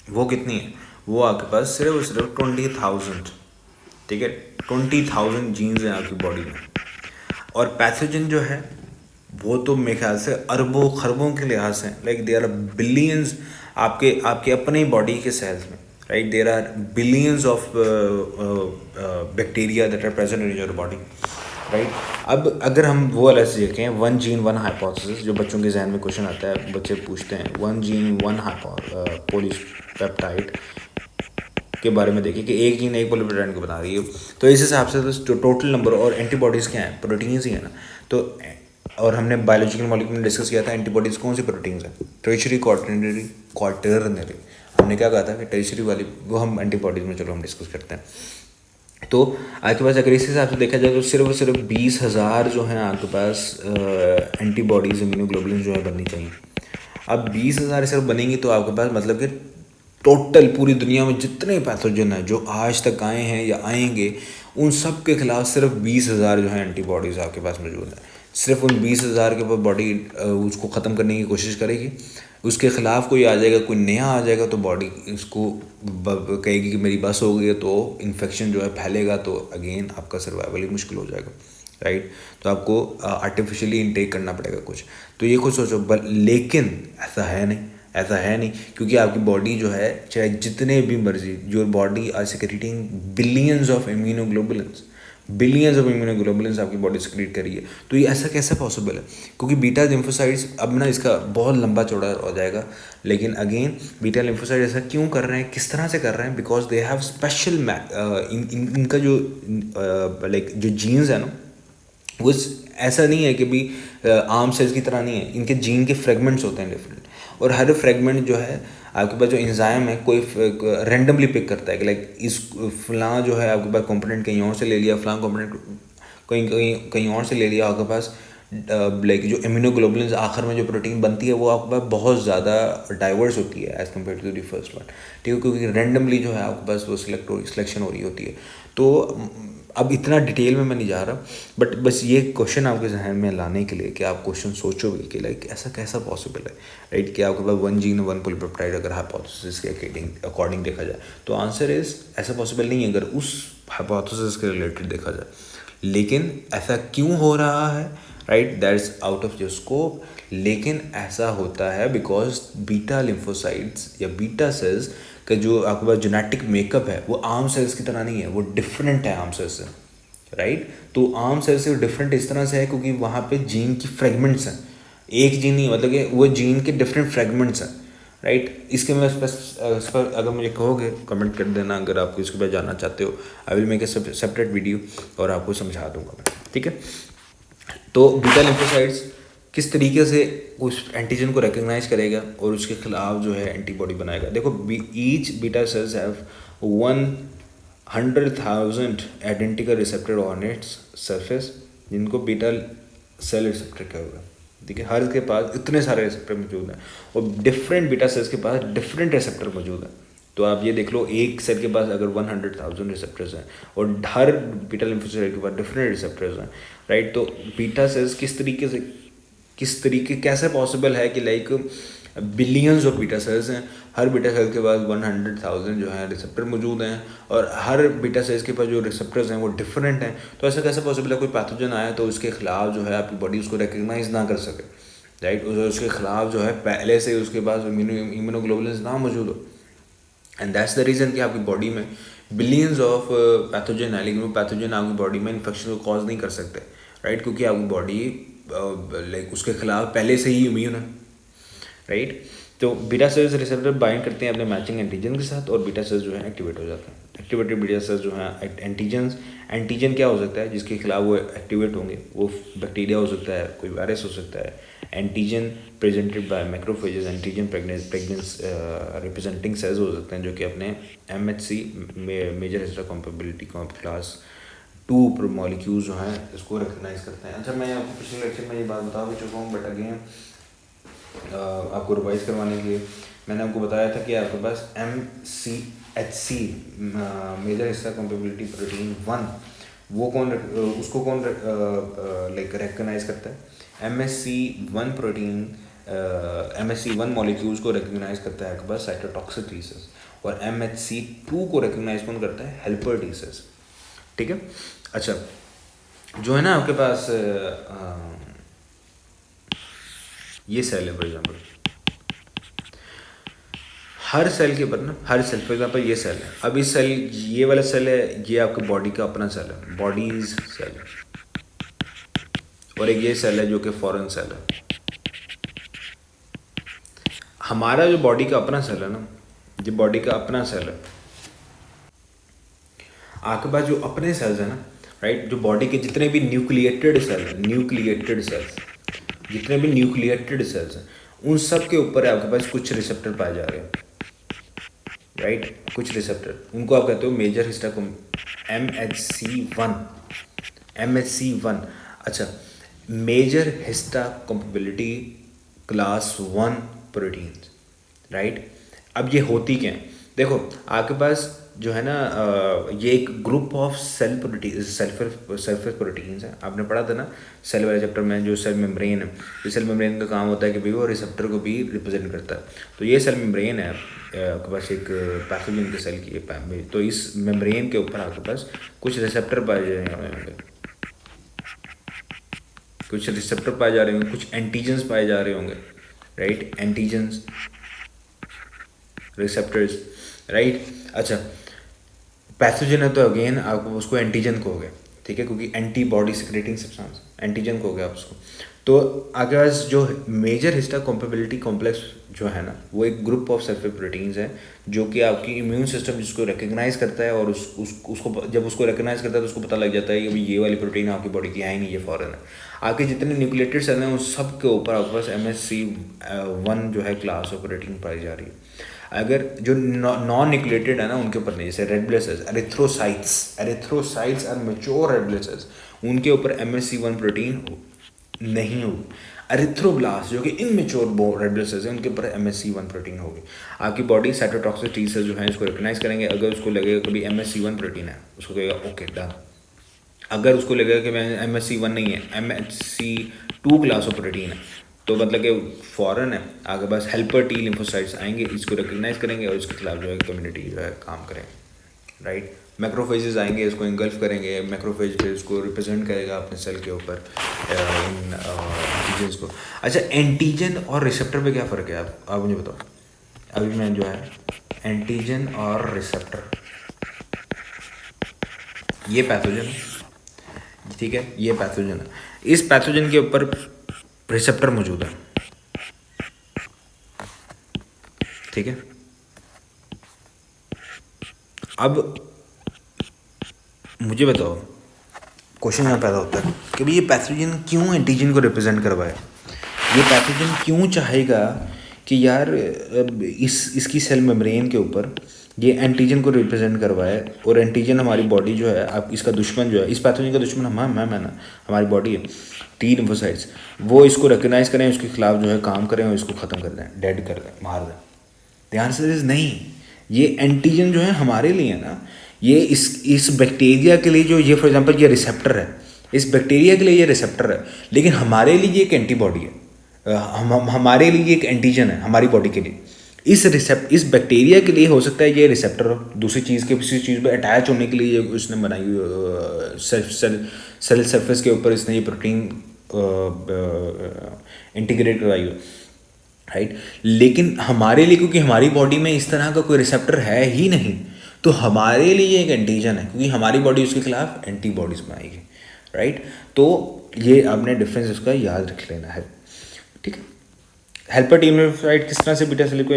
S2: वो कितनी है, वो आपके पास सिर्फ 20,000, ठीक है, 20,000 जीन्स हैं आपकी बॉडी में, और पैथोजन जो है वो तो मेरे ख्याल से अरबों खरबों के लिहाज से, लाइक देयर आर बिलियंस आपके अपने बॉडी के सेल्स में, right, there are billions of bacteria that are present in your body, right. अब अगर हम वो वाला से देखें 1 जीन 1 हाइपोथेसिस, जो बच्चों के जहन में क्वेश्चन आता है, बच्चे पूछते हैं 1 जीन 1 पॉलीपेप्टाइड के बारे में, देखिए कि एक जीन एक पॉलीपेप्टाइड को बता रही है, तो इस हिसाब से तो टोटल नंबर, और एंटीबॉडीज़ क्या हैं, प्रोटीन्स ही है ना, तो और हमने बायोलॉजिकल मॉलिक्यूल में डिस्कस किया था एंटीबॉडीज़ कौन सी प्रोटीन्स हैं, टर्शियरी क्वाटरनरी, हमने क्या कहा था कि टर्शियरी वाली वो हम एंटीबॉडीज़ में, चलो हम डिस्कस करते हैं। तो आपके पास अगर इस हिसाब से देखा जाए तो सिर्फ और सिर्फ 20,000 जो हैं आपके पास एंटीबॉडीज़ इम्यूनोग्लोबुलिन जो है बननी चाहिए। अब 20,000 सिर्फ बनेंगी तो आपके पास मतलब कि टोटल पूरी दुनिया में जितने पैथोजन हैं जो आज तक आए हैं या आएंगे उन सब के खिलाफ सिर्फ 20,000 जो है एंटीबॉडीज़ आपके पास मौजूद हैं। सिर्फ उन 20,000 के ऊपर बॉडी उसको ख़त्म करने की कोशिश करेगी, उसके ख़िलाफ़ कोई आ जाएगा, कोई नया आ जाएगा तो बॉडी इसको कहेगी कि मेरी बस हो गई है, तो इन्फेक्शन जो है फैलेगा तो अगेन आपका सर्वाइवल ही मुश्किल हो जाएगा, राइट। तो आपको आर्टिफिशियली इनटेक करना पड़ेगा कुछ। तो ये खुद सोचो, लेकिन ऐसा है नहीं, ऐसा है नहीं, क्योंकि आपकी बॉडी जो है चाहे जितने भी मर्जी, your body are secreting billions of immunoglobulins, billions of immunoglobulins आपकी बॉडी सिक्रेट कर रही है। तो ये ऐसा कैसे पॉसिबल है? क्योंकि बीटा लिम्फोसाइट्स, अब ना इसका बहुत लंबा चौड़ा हो जाएगा, लेकिन अगेन बीटा लिम्फोसाइट ऐसा क्यों कर रहे हैं, किस तरह से कर रहे हैं? बिकॉज दे हैव स्पेशल इनका जो लाइक जो जीन्स है ना, वो ऐसा नहीं है कि भी आर्म सेल्स की तरह नहीं है, इनके जीन के फ्रेगमेंट्स होते हैं डिफरेंट, और हर फ्रेगमेंट जो है आपके पास जो एंजाइम है कोई रैंडमली पिक करता है कि लाइक इस फलां जो है आपके पास कंपोनेंट कहीं और से ले लिया, फलां कंपोनेंट कहीं कहीं कहीं और से ले लिया, आपके पास लाइक जो इम्यूनोग्लोबुलिन्स आखिर में जो प्रोटीन बनती है वो आपके पास बहुत ज़्यादा डाइवर्स होती है as compare to the first one, ठीक है, क्योंकि रैंडमली जो है आपके पास वो सिलेक्शन हो रही होती है। तो अब इतना डिटेल में मैं नहीं जा रहा, बट बस ये क्वेश्चन आपके जहन में लाने के लिए कि आप क्वेश्चन सोचोगे कि लाइक ऐसा कैसा पॉसिबल है, राइट, कि आपके पास वन जीन वन पॉलीपेप्टाइड अगर हाइपोथेसिस के अकॉर्डिंग देखा जाए, तो आंसर इज ऐसा पॉसिबल नहीं है अगर उस हाइपोथेसिस के रिलेटेड देखा जाए। लेकिन ऐसा क्यों हो रहा है, right, that is out of your scope. लेकिन ऐसा होता है बिकॉज बीटा लिम्फोसाइट्स या बीटा सेल्स का जो आपके पास जेनेटिक मेकअप है वो आर्म सेल्स की तरह नहीं है, वो डिफरेंट है आर्म सेल्स से, राइट। तो आर्म सेल्स से डिफरेंट इस तरह से है क्योंकि वहाँ पे जीन की फ्रेगमेंट्स हैं, एक जीन नहीं, मतलब कि वो जीन के डिफरेंट फ्रेगमेंट्स हैं, राइट। इसके मैं इस पर अगर मुझे कहोगे कमेंट कर देना, अगर आप इसके बाद जानना चाहते हो, I will make a separate video और आपको समझा दूंगा मैं, ठीक है। तो बीटा लिम्फोसाइट्स किस तरीके से उस एंटीजन को रिकग्नाइज करेगा और उसके खिलाफ जो है एंटीबॉडी बनाएगा। देखो, each beta cells have 100,000 identical receptor on its surface, जिनको बीटा सेल रिसेप्टर कहा हुआ है, ठीक है। हर के पास इतने सारे रिसेप्टर मौजूद हैं और डिफरेंट बीटा सेल्स के पास डिफरेंट रिसेप्टर मौजूद हैं। तो आप ये देख लो, एक सेल के पास अगर 100,000 रिसेप्टर्स हैं और हर बीटा लिम्फोसाइट के पास डिफरेंट रिसेप्टर्स हैं, राइट। तो बीटा सेल्स किस तरीके कैसे पॉसिबल है कि like billions of beta cells हैं, हर बीटा सेल के पास 100,000 जो है रिसेप्टर मौजूद हैं और हर बीटा सेल्स के पास जो रिसेप्टर्स हैं वो डिफरेंट हैं। तो ऐसा कैसे पॉसिबल है कोई पैथोजन आया तो उसके खिलाफ जो है आपकी बॉडी उसको रिकग्नाइज ना कर सके, राइट, उसके खिलाफ जो है पहले से उसके पास इम्यूनोग्लोबुलिन्स ना मौजूद हो। एंड दैट्स द रीज़न कि आपकी बॉडी में बिलियंस ऑफ पैथोजन है, लेकिन वो पैथोजन आपकी बॉडी में इन्फेक्शन को कॉज नहीं कर सकते, राइट, क्योंकि आपकी बॉडी लाइक उसके खिलाफ पहले से ही इम्यून है, राइट। तो बीटा सेल्स रिसेप्टर बाइंड करते हैं अपने मैचिंग एंटीजन के साथ और बीटा सेल्स जो है एक्टिवेट हो जाते हैं। एक्टिवेटेड बीटा सेल्स जो हैं एंटीजन क्या हो सकता है जिसके खिलाफ वो एक्टिवेट होंगे, वो बैक्टीरिया हो सकता है, कोई वायरस हो सकता है। Antigen presented by macrophages, antigen presence representing cells हो सकते हैं जो कि अपने MHC major histocompatibility class 2 molecules जो हैं इसको रिकग्नाइज करते हैं। अच्छा, मैं आपको पिछले लेक्चर में ये बात बता भी चुका हूँ, बट अगेन आपको रिवाइज करवाने के लिए मैंने आपको बताया था कि आपके पास MCHC मेजर हिस्टोकम्पेबिलिटी प्रोटीन 1, वो उसको कौन लाइक रिकग्नाइज करता है? MSC1 प्रोटीन MSC1 मॉलिक्यूल्स को रिकग्नाइज करता है आपके पास साइटोटॉक्सिक टी सेल्स, और MHC2 को रिकग्नाइज कौन करता है? हेल्पर टी सेल्स, ठीक है। अच्छा, जो है ना आपके पास ये सेल है, फॉर एग्जाम्पल हर सेल के ऊपर ना, हर सेल फॉर एग्जाम्पल ये सेल है, अब इस सेल, ये वाला सेल है, ये आपके बॉडी का अपना सेल है, बॉडीज सेल है, और एक ये सेल है जो कि फॉरेन सेल है। हमारा जो बॉडी का अपना सेल है ना, जो बॉडी का अपना सेल है, आपके पास जो अपने सेल्स है ना, राइट, जो बॉडी के जितने भी न्यूक्लिएटेड सेल्स हैं, उन सब के ऊपर आपके पास कुछ रिसेप्टर पाए जा रहे हैं, राइट, कुछ रिसेप्टर, उनको आप कहते हो मेजर MHC1 MHC1 अच्छा, major histocompatibility class 1 proteins, right. अब ये होती क्या है, देखो आपके पास जो है ना ये एक group of cell protein surface proteins है। आपने पढ़ा था ना सेल वाले चैप्टर में, जो सेल मेम्ब्रेन है, ये सेल मेम्ब्रेन का काम होता है कि भाई वो रिसेप्टर को भी रिप्रेजेंट करता है। तो ये सेल मेम्ब्रेन है आपके पास एक पैथोजन के सेल की, तो इस मेम्ब्रेन के ऊपर आपके पास कुछ रिसेप्टर पाए जाएंगे, कुछ रिसेप्टर पाए जा रहे होंगे, कुछ एंटीजन्स पाए जा रहे होंगे, राइट, एंटीजन्स रिसेप्टर्स, राइट। अच्छा, पैथोजन है तो अगेन आप उसको एंटीजन कहोगे, ठीक है, क्योंकि एंटीबॉडी सिक्रेटिंग सब्सटेंस, एंटीजन कहोगे आप उसको। तो आगे पास जो मेजर हिस्टा कंपेबिलिटी कॉम्प्लेक्स जो है ना, वो एक ग्रुप ऑफ सरफेस प्रोटीन्स है जो कि आपकी इम्यून सिस्टम जिसको रिकग्नाइज करता है, और उसको जब उसको रिकग्नाइज करता है तो उसको पता लग जाता है कि ये वाली प्रोटीन आपकी बॉडी की है ही नहीं, ये फॉरेन है। आपके जितने न्यूक्लिएटेड सेल हैं उन सब के ऊपर आपके पास MHC1 जो है क्लास ऑफ प्रोटीन पाई जा रही है। अगर जो नॉन न्यूक्लिएटेड है ना उनके ऊपर नहीं, जैसे रेड ब्लड सेल्स, एरिथ्रोसाइट्स और मैच्योर रेड ब्लड सेल्स, उनके ऊपर MHC1 प्रोटीन नहीं होगी। एरिथ्रोब्लास्ट जो कि इनमेच्योर रेड ब्लड सेल्स हैं, उनके ऊपर MHC1 प्रोटीन होगी। आपकी बॉडी साइटोटॉक्सिक टी सेल्स जो हैं इसको रिकग्नाइज करेंगे। अगर उसको लगेगा कभी MHC1 प्रोटीन है, उसको कहेगा ओके डन। अगर उसको लगेगा कि मैं MHC1 नहीं है, MHC2 क्लास ऑफ प्रोटीन है, तो मतलब कि फ़ौरन है आगे बस हेल्पर टी लिम्फोसाइट्स आएंगे, इसको रिकग्नाइज करेंगे और इसके खिलाफ जो है कम्युनिटी जो है काम करेंगे, राइट। मैक्रोफेजेस आएंगे, इसको इंगल्फ करेंगे, मैक्रोफेज फिर इसको रिप्रेजेंट करेगा अपने सेल के ऊपर इन एंटीजन्स को। अच्छा, एंटीजन और रिसेप्टर पे क्या फ़र्क है आप मुझे बताओ। अभी मैं जो है एंटीजन और रिसेप्टर, ये पैथोजन है, ठीक है, ये पैथोजन है। इस पैथोजन के ऊपर रिसेप्टर मौजूद है, ठीक है। अब मुझे बताओ, क्वेश्चन यहाँ पैदा होता है कि भाई ये पैथोजन क्यों एंटीजन को रिप्रेजेंट करवाए, ये पैथोजन क्यों चाहेगा कि यार इसकी सेल मेम्ब्रेन के ऊपर ये एंटीजन को रिप्रेजेंट करवाए, और एंटीजन हमारी बॉडी जो है, आप इसका दुश्मन जो है, इस पैथोजन का दुश्मन मैं ना हमारी बॉडी है, टी लिम्फोसाइट्स, वो इसको रिकग्नाइज करें, उसके खिलाफ जो है काम करें और इसको ख़त्म कर दें, डेड कर दें, मार दें। द आंसर इज नहीं। ये एंटीजन जो है हमारे लिए ना, ये इस बैक्टीरिया के लिए जो ये फॉर एग्जांपल ये रिसेप्टर है, इस बैक्टीरिया के लिए ये रिसेप्टर है, लेकिन हमारे लिए ये एक एंटीबॉडी है, हमारे लिए एक एंटीजन है हमारी बॉडी के लिए। इस बैक्टीरिया के लिए हो सकता है ये रिसेप्टर हो, दूसरी चीज़ के किसी चीज़ पे अटैच होने के लिए उसने बनाई सेल सरफेस के ऊपर इसने ये प्रोटीन इंटीग्रेट करवाई हो, राइट। लेकिन हमारे लिए, क्योंकि हमारी बॉडी में इस तरह का कोई रिसेप्टर है ही नहीं, तो हमारे लिए एक एंटीजन है, क्योंकि हमारी बॉडी उसके खिलाफ एंटीबॉडीज बनाएगी, राइट। तो ये आपने डिफरेंस इसका याद रख लेना है, ठीक है। हेल्पर टी लिम्फोसाइट किस तरह से बीटा सेल को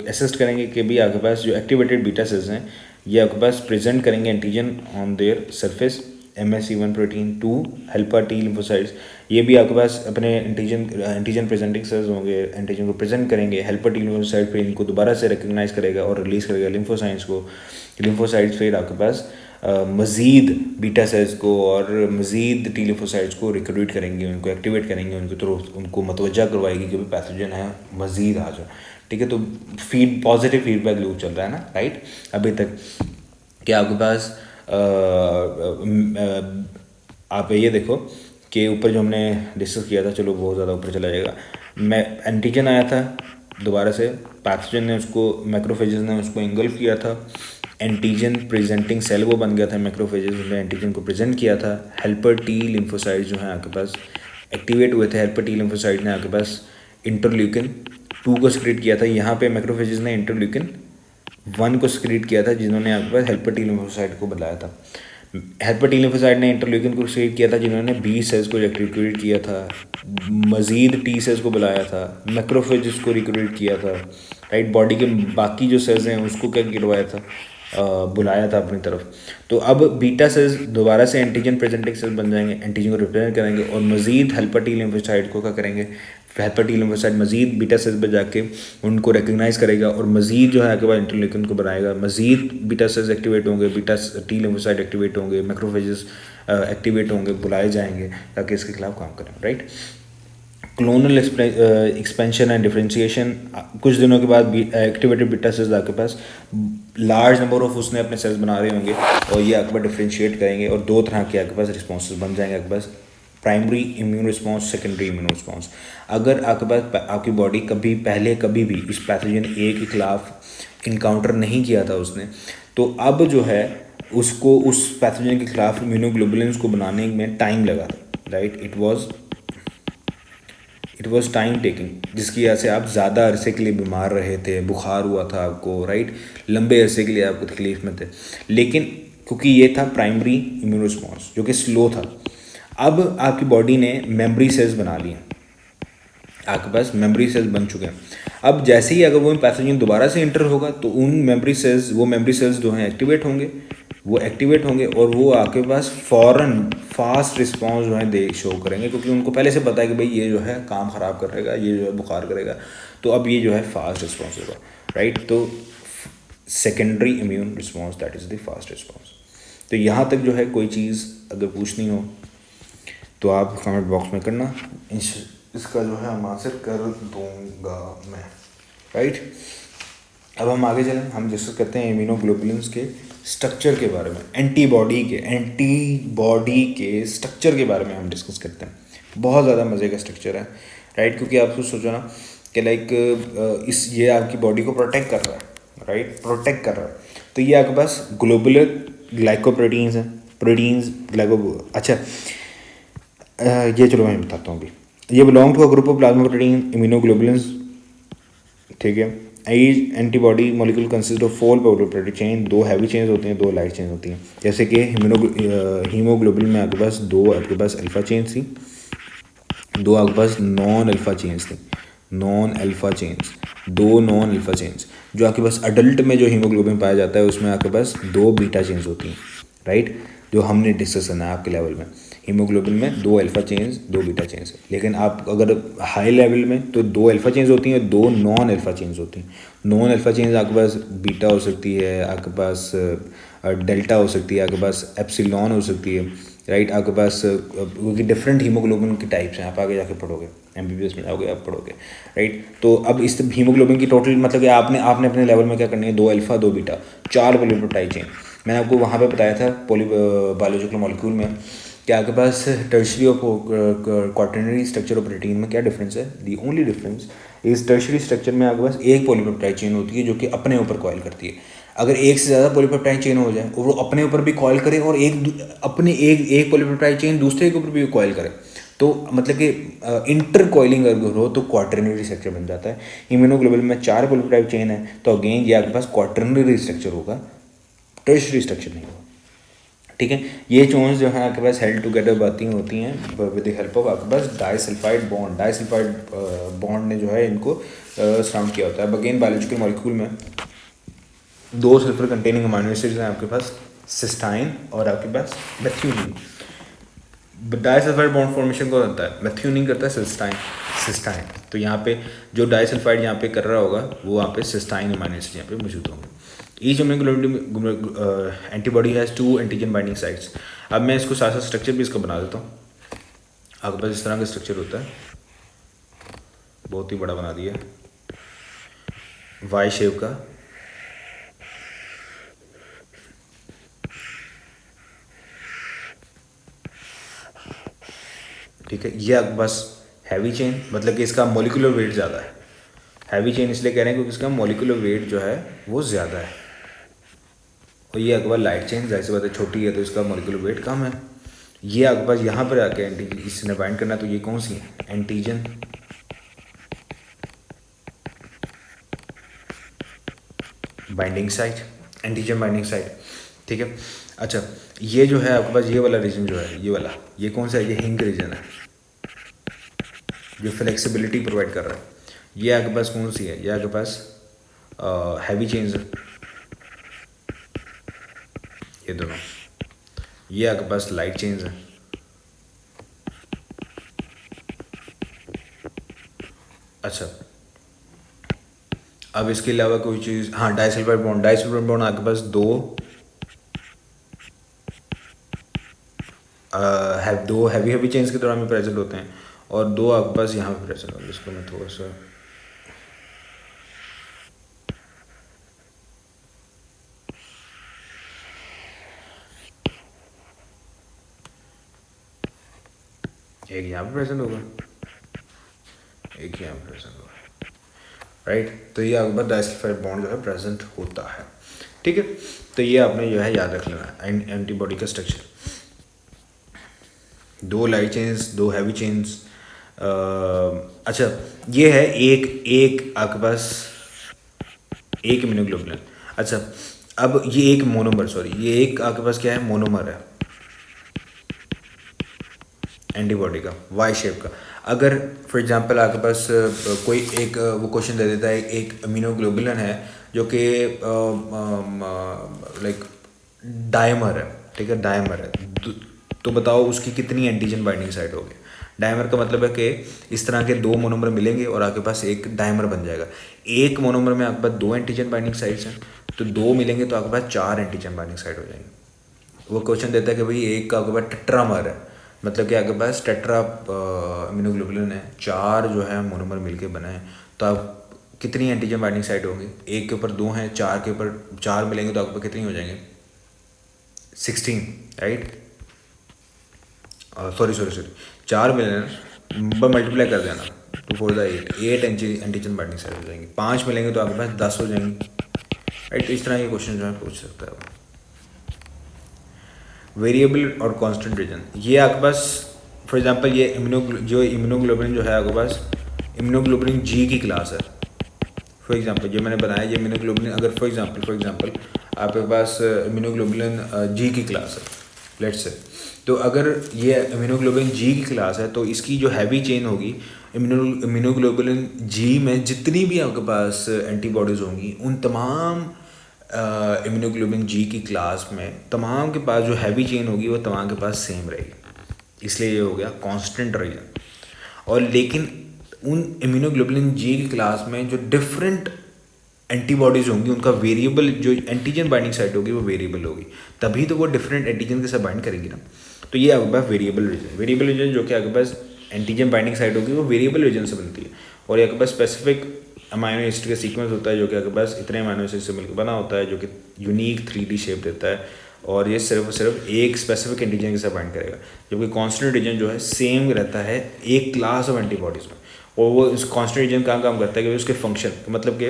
S2: असिस्ट करेंगे कि भी आपके पास जो एक्टिवेटेड बीटा सेल्स हैं ये आपके पास प्रेजेंट करेंगे antigen on their surface, MHC1 protein 2 helper T lymphocytes, ये भी आपके पास अपने एंटीजन प्रेजेंटिंग सेल्स होंगे, एंटीजन को प्रेजेंट करेंगे। हेल्पर टी लिम्फोसाइट फिर इनको दोबारा से रिकग्नाइज करेगा और रिलीज़ करेगा लिम्फोसाइट्स को। लिम्फोसाइट्स फिर आपके पास मज़ीद बीटा सेल्स को और मज़ीद टी लिम्फोसाइट्स को रिक्रूट करेंगे, उनको एक्टिवेट करेंगे, उनको तरफ उनको मतवज्जा करवाएगी कि पैथोजन है मज़ीद आ जाओ, ठीक है। तो पॉजिटिव फीडबैक लूप चल रहा है ना, राइट। अभी तक क्या आपके पास आप ये देखो कि ऊपर जो हमने डिस्कस किया था, चलो बहुत ज़्यादा ऊपर चला जाएगा, मैं एंटीजन आया था दोबारा से, पैथोजन ने उसको, मैक्रोफेजेस ने उसको इंगल्फ किया था, एंटीजन प्रेजेंटिंग सेल वो बन गया था, मैक्रोफेजेस ने एंटीजन को प्रेजेंट किया था। हेल्पर टी लिम्फोसाइट्स जो हैं आपके पास एक्टिवेट हुए थे, हेल्पर टी लिम्फोसाइट ने आपके पास इंटरल्यूकिन 2 को सिक्रेट किया था, यहाँ पे मैक्रोफेजेस ने इंटरल्यूकिन 1 को सिक्रेट किया था, जिन्होंने आपके पास हेल्पर टी लिम्फोसाइट को बताया था। हेल्पर टी लिम्फोसाइट ने इंटरल्यूकिन को सिक्रेट किया था, जिन्होंने बी सेल्स को रिक्रूट किया था, मज़ीद टी सेल्स को बुलाया था, मैक्रोफेजेस को रिक्रूट किया था, राइट। बॉडी के बाकी जो सेल्स हैं उसको क्या करवाया था, बुलाया था अपनी तरफ। तो अब बीटा सेल्स दोबारा से एंटीजन प्रेजेंटिंग सेल्स बन जाएंगे, एंटीजन को रिप्रेजेंट करेंगे और मज़ीद हेल्पर टी लिम्फोसाइट को क्या करेंगे, हेल्पर टी लिम्फोसाइट मजीद बीटा सेल्स पर जाके उनको रिकग्नाइज करेगा और मजीद जो है आपके पास इंटरल्यूकिन को बनाएगा, मजीद बीटा सेल्स एक्टिवेट होंगे, बीटा टी लिम्फोसाइट एक्टिवेट होंगे, मैक्रोफेजेस एक्टिवेट होंगे, बुलाए जाएंगे ताकि इसके खिलाफ काम करें, right. Clonal expansion and differentiation, कुछ दिनों के बाद एक्टिवेटेड बीटा सेल्स आपके पास लार्ज नंबर ऑफ उसने अपने सेल्स बना रहे होंगे और ये आपके पास डिफरेंशिएट करेंगे और दो तरह के आपके पास रिस्पॉन्सेज बन जाएंगे आपके पास, primary immune response, secondary immune response. अगर आपके पास आपकी बॉडी कभी भी इस पैथोजन ए के खिलाफ इनकाउंटर नहीं किया था उसने, तो अब जो है उसको उस पैथोजन के खिलाफ इम्यूनोग्लोबुलिन्स को बनाने में टाइम लगा, right. It was time taking, जिसकी वजह से आप ज़्यादा अरसे के लिए बीमार रहे थे, बुखार हुआ था आपको, राइट, लंबे अरसे के लिए आपको तकलीफ में थे। लेकिन क्योंकि ये था प्राइमरी इम्यून रिस्पॉन्स जो कि स्लो था, अब आपकी बॉडी ने मेमोरी सेल्स बना लिए, आपके पास मेमोरी सेल्स बन चुके हैं। अब जैसे ही अगर वो पैथोजन दोबारा से इंटर होगा तो उन मेमोरी सेल्स जो हैं एक्टिवेट होंगे और वो आपके पास फ़ौरन फास्ट रिस्पॉन्स जो है दे शो करेंगे, क्योंकि उनको पहले से पता है कि भाई ये जो है काम ख़राब करेगा, ये जो है बुखार करेगा, तो अब ये जो है फास्ट रिस्पॉन्स होगा, राइट। तो secondary immune response, that is the fast response. तो यहाँ तक जो है कोई चीज़ अगर पूछनी हो तो आप कमेंट बॉक्स में करना, इसका जो है हम आंसर कर दूंगा मैं, राइट। अब हम आगे चलें, हम डिस्कस करते हैं इम्यूनोग्लोबुलिन्स के स्ट्रक्चर के बारे में, एंटीबॉडी के स्ट्रक्चर के बारे में हम डिस्कस करते हैं। बहुत ज़्यादा मज़े का स्ट्रक्चर है, राइट, क्योंकि आप खुद सोचो ना कि ये आपकी बॉडी को प्रोटेक्ट कर रहा है, राइट, तो ये आपके पास ग्लोबुलर ग्लाइकोप्रोटीन्स हैं, अच्छा ये चलो मैं बताता हूँ अभी। ये belong to a group of plasma protein immunoglobulins, ठीक है। As antibody molecule consist of 4 polypeptide chain, 2 heavy chains होती हैं, 2 लाइट चेन्स होती हैं। जैसे कि हीमोग्लोबिन में आपके पास 2 अल्फा चेन्स थी, 2 आपके पास non alpha chains, 2 non alpha chains. जो आपके पास अडल्ट में जो हीमोग्लोबिन पाया जाता है उसमें आपके पास 2 बीटा चेन्स होती हैं, राइट, जो हमने डिस्कस करना है आपके लेवल में। हीमोग्लोबिन में 2 अल्फा चेन्स, 2 बीटा चेन्स है, लेकिन आप अगर हाई लेवल में तो 2 अल्फा चेन्स होती हैं, 2 नॉन अल्फा चेन्स होती हैं। नॉन अल्फा चेन्स आपके पास बीटा हो सकती है, आपके पास डेल्टा हो सकती है, आपके पास एप्सिलॉन हो सकती है, राइट। आपके पास क्योंकि डिफरेंट हीमोग्लोबिन के टाइप्स हैं, आप आगे जाके पढ़ोगे, MBBS में जाओगे आप पढ़ोगे, राइट। तो अब इस हीमोग्लोबिन की टोटल मतलब कि आपने अपने लेवल में क्या करनी है, 2 अल्फा 2 बीटा, 4 पॉलीपेप्टाइड चेन। मैंने आपको वहाँ पे बताया था बायोलॉजिकल मॉलिक्यूल में कि आपके पास टर्शरी और क्वाटरनरी स्ट्रक्चर ऑफ प्रोटीन में क्या डिफरेंस है। दी ओनली डिफरेंस इस टर्शरी स्ट्रक्चर में आपके पास एक पॉलीपेप्टाइड चेन होती है जो कि अपने ऊपर कॉइल करती है। अगर एक से ज़्यादा पॉलीपेप्टाइड चेन हो जाए और वो अपने ऊपर भी कॉइल करे और एक पॉलीपेप्टाइड चेन दूसरे के ऊपर भी कॉइल करे, तो मतलब कि इंटर कॉइलिंग अगर हो तो क्वाटरनरी स्ट्रक्चर बन जाता है। इम्यूनोग्लोबुलिन में 4 पॉलीपेप्टाइड चेन है, तो अगेन ये आपके पास क्वाटरनरी स्ट्रक्चर होगा, टर्शरी स्ट्रक्चर नहीं होगा, ठीक है। ये चोन्स जो है आपके पास हेल्ड टुगेदर बाती होती हैं विद द हेल्प ऑफ आपके पास डाइसल्फाइड बॉन्ड ने जो है इनको सराउंड किया होता है। अगेन बायोलॉजिकल मॉलिक्यूल में 2 सल्फर कंटेनिंग अमाइनो एसिड्स हैं आपके पास, सिस्टाइन और आपके पास मेथियोनिन। डाइसल्फाइड बॉन्ड फॉर्मेशन को होता है, मेथियोनिन करता है सिस्टाइन। तो यहाँ पे जो डाइसल्फाइड यहाँ पे कर रहा होगा वो यहाँ पे सिस्टाइन अमाइनो एसिड यहाँ पे मौजूद होंगे। Each antibody has 2 antigen binding sites. अब मैं इसको साथ साथ स्ट्रक्चर भी इसका बना देता हूँ। आपके पास इस तरह का स्ट्रक्चर होता है, बहुत ही बड़ा बना दिया, वाई शेप का, ठीक है। ये आपके पास हैवी चेन, मतलब कि इसका मॉलिक्यूलर वेट ज़्यादा है। हैवी चेन इसलिए कह रहे हैं क्योंकि इसका मॉलिक्यूलर वेट जो है वो ज़्यादा है। और ये आपके पास लाइट चेन, जाहिर सी बात है छोटी है तो इसका मॉलिक्यूलर वेट कम है। ये आपके पास यहाँ पर आके एंटीजन इसने बाइंड करना है, तो ये कौन सी है, एंटीजन बाइंडिंग साइट, ठीक है। अच्छा, ये जो है आपके पास ये वाला रीजन जो है, ये कौन सा है, ये हिंग रीजन है जो फ्लेक्सिबिलिटी प्रोवाइड कर रहा है। ये आपके पास कौन सी है, ये आपके पास हैवी चेन्स है, ये दोनों। ये आपके पास लाइट चेन्स है, अच्छा, अब इसके अलावा कोई चीज़, हाँ डाइसल्फाइड बॉन्ड, डाइसल्फाइड बॉन्ड आपके पास दो हैवी चेन्स के दौरान में प्रेजेंट होते हैं और दो आपके पास यहाँ पे प्रेजेंट होंगे, जिसको मैं थोड़ा सा एक यहाँ पे प्रेजेंट होगा, एक यहाँ पे प्रेजेंट होगा, राइट। तो ये आपके पास डाइसल्फाइड बॉन्ड जो है प्रेजेंट होता है, ठीक है। तो ये आपने जो है याद रख लेना है एंटीबॉडी का स्ट्रक्चर, दो लाइट चेन्स, दो हैवी चेन्स। अच्छा, ये है एक आपके पास एक इम्यूनोग्लोबुलिन। अच्छा, अब ये एक मोनोमर, सॉरी ये एक आपके पास क्या है, मोनोमर है एंटीबॉडी का, वाई शेप का। अगर फॉर एग्जांपल आपके पास कोई एक वो क्वेश्चन दे देता है, एक इम्यूनोग्लोबुलिन है जो कि लाइक डायमर है, ठीक है, डायमर है, तो बताओ उसकी कितनी एंटीजन बाइंडिंग साइट होगी। डायमर का मतलब है कि इस तरह के दो मोनोमर मिलेंगे और आपके पास एक डायमर बन जाएगा। एक मोनोमर में आपके पास दो एंटीजन बाइंडिंग साइट्स हैं, तो दो मिलेंगे तो आपके पास चार एंटीजन बाइंडिंग साइट हो जाएंगे। वो क्वेश्चन देता है कि भाई एक का आपके पास टेट्रामर है, मतलब कि आपके पास टेट्रा इम्यूनोग्लोबुलिन है, चार जो है मोनोमर मिलके बना है, तो आप कितनी एंटीजन बाइंडिंग साइट होगी। एक के ऊपर दो हैं, चार के ऊपर चार मिलेंगे तो आपके पास कितनी हो जाएंगे, 16, राइट। सॉरी चार मिलेंगे मल्टीप्लाई कर देना, 2 4 8 एंटीजन बाइंडिंग साइट हो जाएंगी। 5 मिलेंगे तो आपके पास 10 हो जाएंगी, राइट। तो इस तरह के क्वेश्चन जो है पूछ सकता है। वेरिएबल और कांस्टेंट रीजन, ये आपके पास फॉर एग्जांपल ये इम्यूनोग्लोबुलिन जो है आपके पास इम्यूनोग्लोबुलिन जी की क्लास है। फॉर एग्जांपल जो मैंने बताया ये इम्यूनोग्लोबुलिन, अगर फॉर एग्जांपल आपके पास इम्यूनोग्लोबुलिन जी की क्लास है, लेट्स से, तो अगर ये इम्यूनोग्लोबुलिन जी की क्लास है तो इसकी जो हैवी चेन होगी इम्यूनोग्लोबुलिन जी में जितनी भी आपके पास एंटीबॉडीज़ होंगी उन तमाम इम्यूनोग्लोबुलिन जी की क्लास में तमाम के पास जो हैवी चेन होगी वो तमाम के पास सेम रहेगी, इसलिए ये हो गया कांस्टेंट रीजन। और लेकिन उन इम्यूनोग्लोबुलिन जी की क्लास में जो डिफरेंट एंटीबॉडीज़ होंगी उनका वेरिएबल जो एंटीजन बाइंडिंग साइट होगी वो वेरिएबल होगी, तभी तो वो डिफरेंट एंटीजन के साथ बाइंड करेंगी ना। तो ये आपके पास वेरिएबल रीजन जो कि आपके पास एंटीजन बाइंडिंग साइट होगी वो वेरिएबल रीजन से बनती है। और ये आपके पास स्पेसिफिक अमाइनो एसिड का सीक्वेंस होता है जो कि आपके पास इतने अमाइनो एसिड से मिलकर बना होता है, जो कि यूनिक 3D शेप देता है, और ये सिर्फ एक स्पेसिफिक एंटीजन के साथ बाइंड करेगा। जबकि कांस्टेंट रीजन जो है सेम रहता है एक क्लास ऑफ एंटीबॉडीज़ में, और वो इस कांस्टेंट रीजन कहाँ काम करता है कि उसके फंक्शन मतलब कि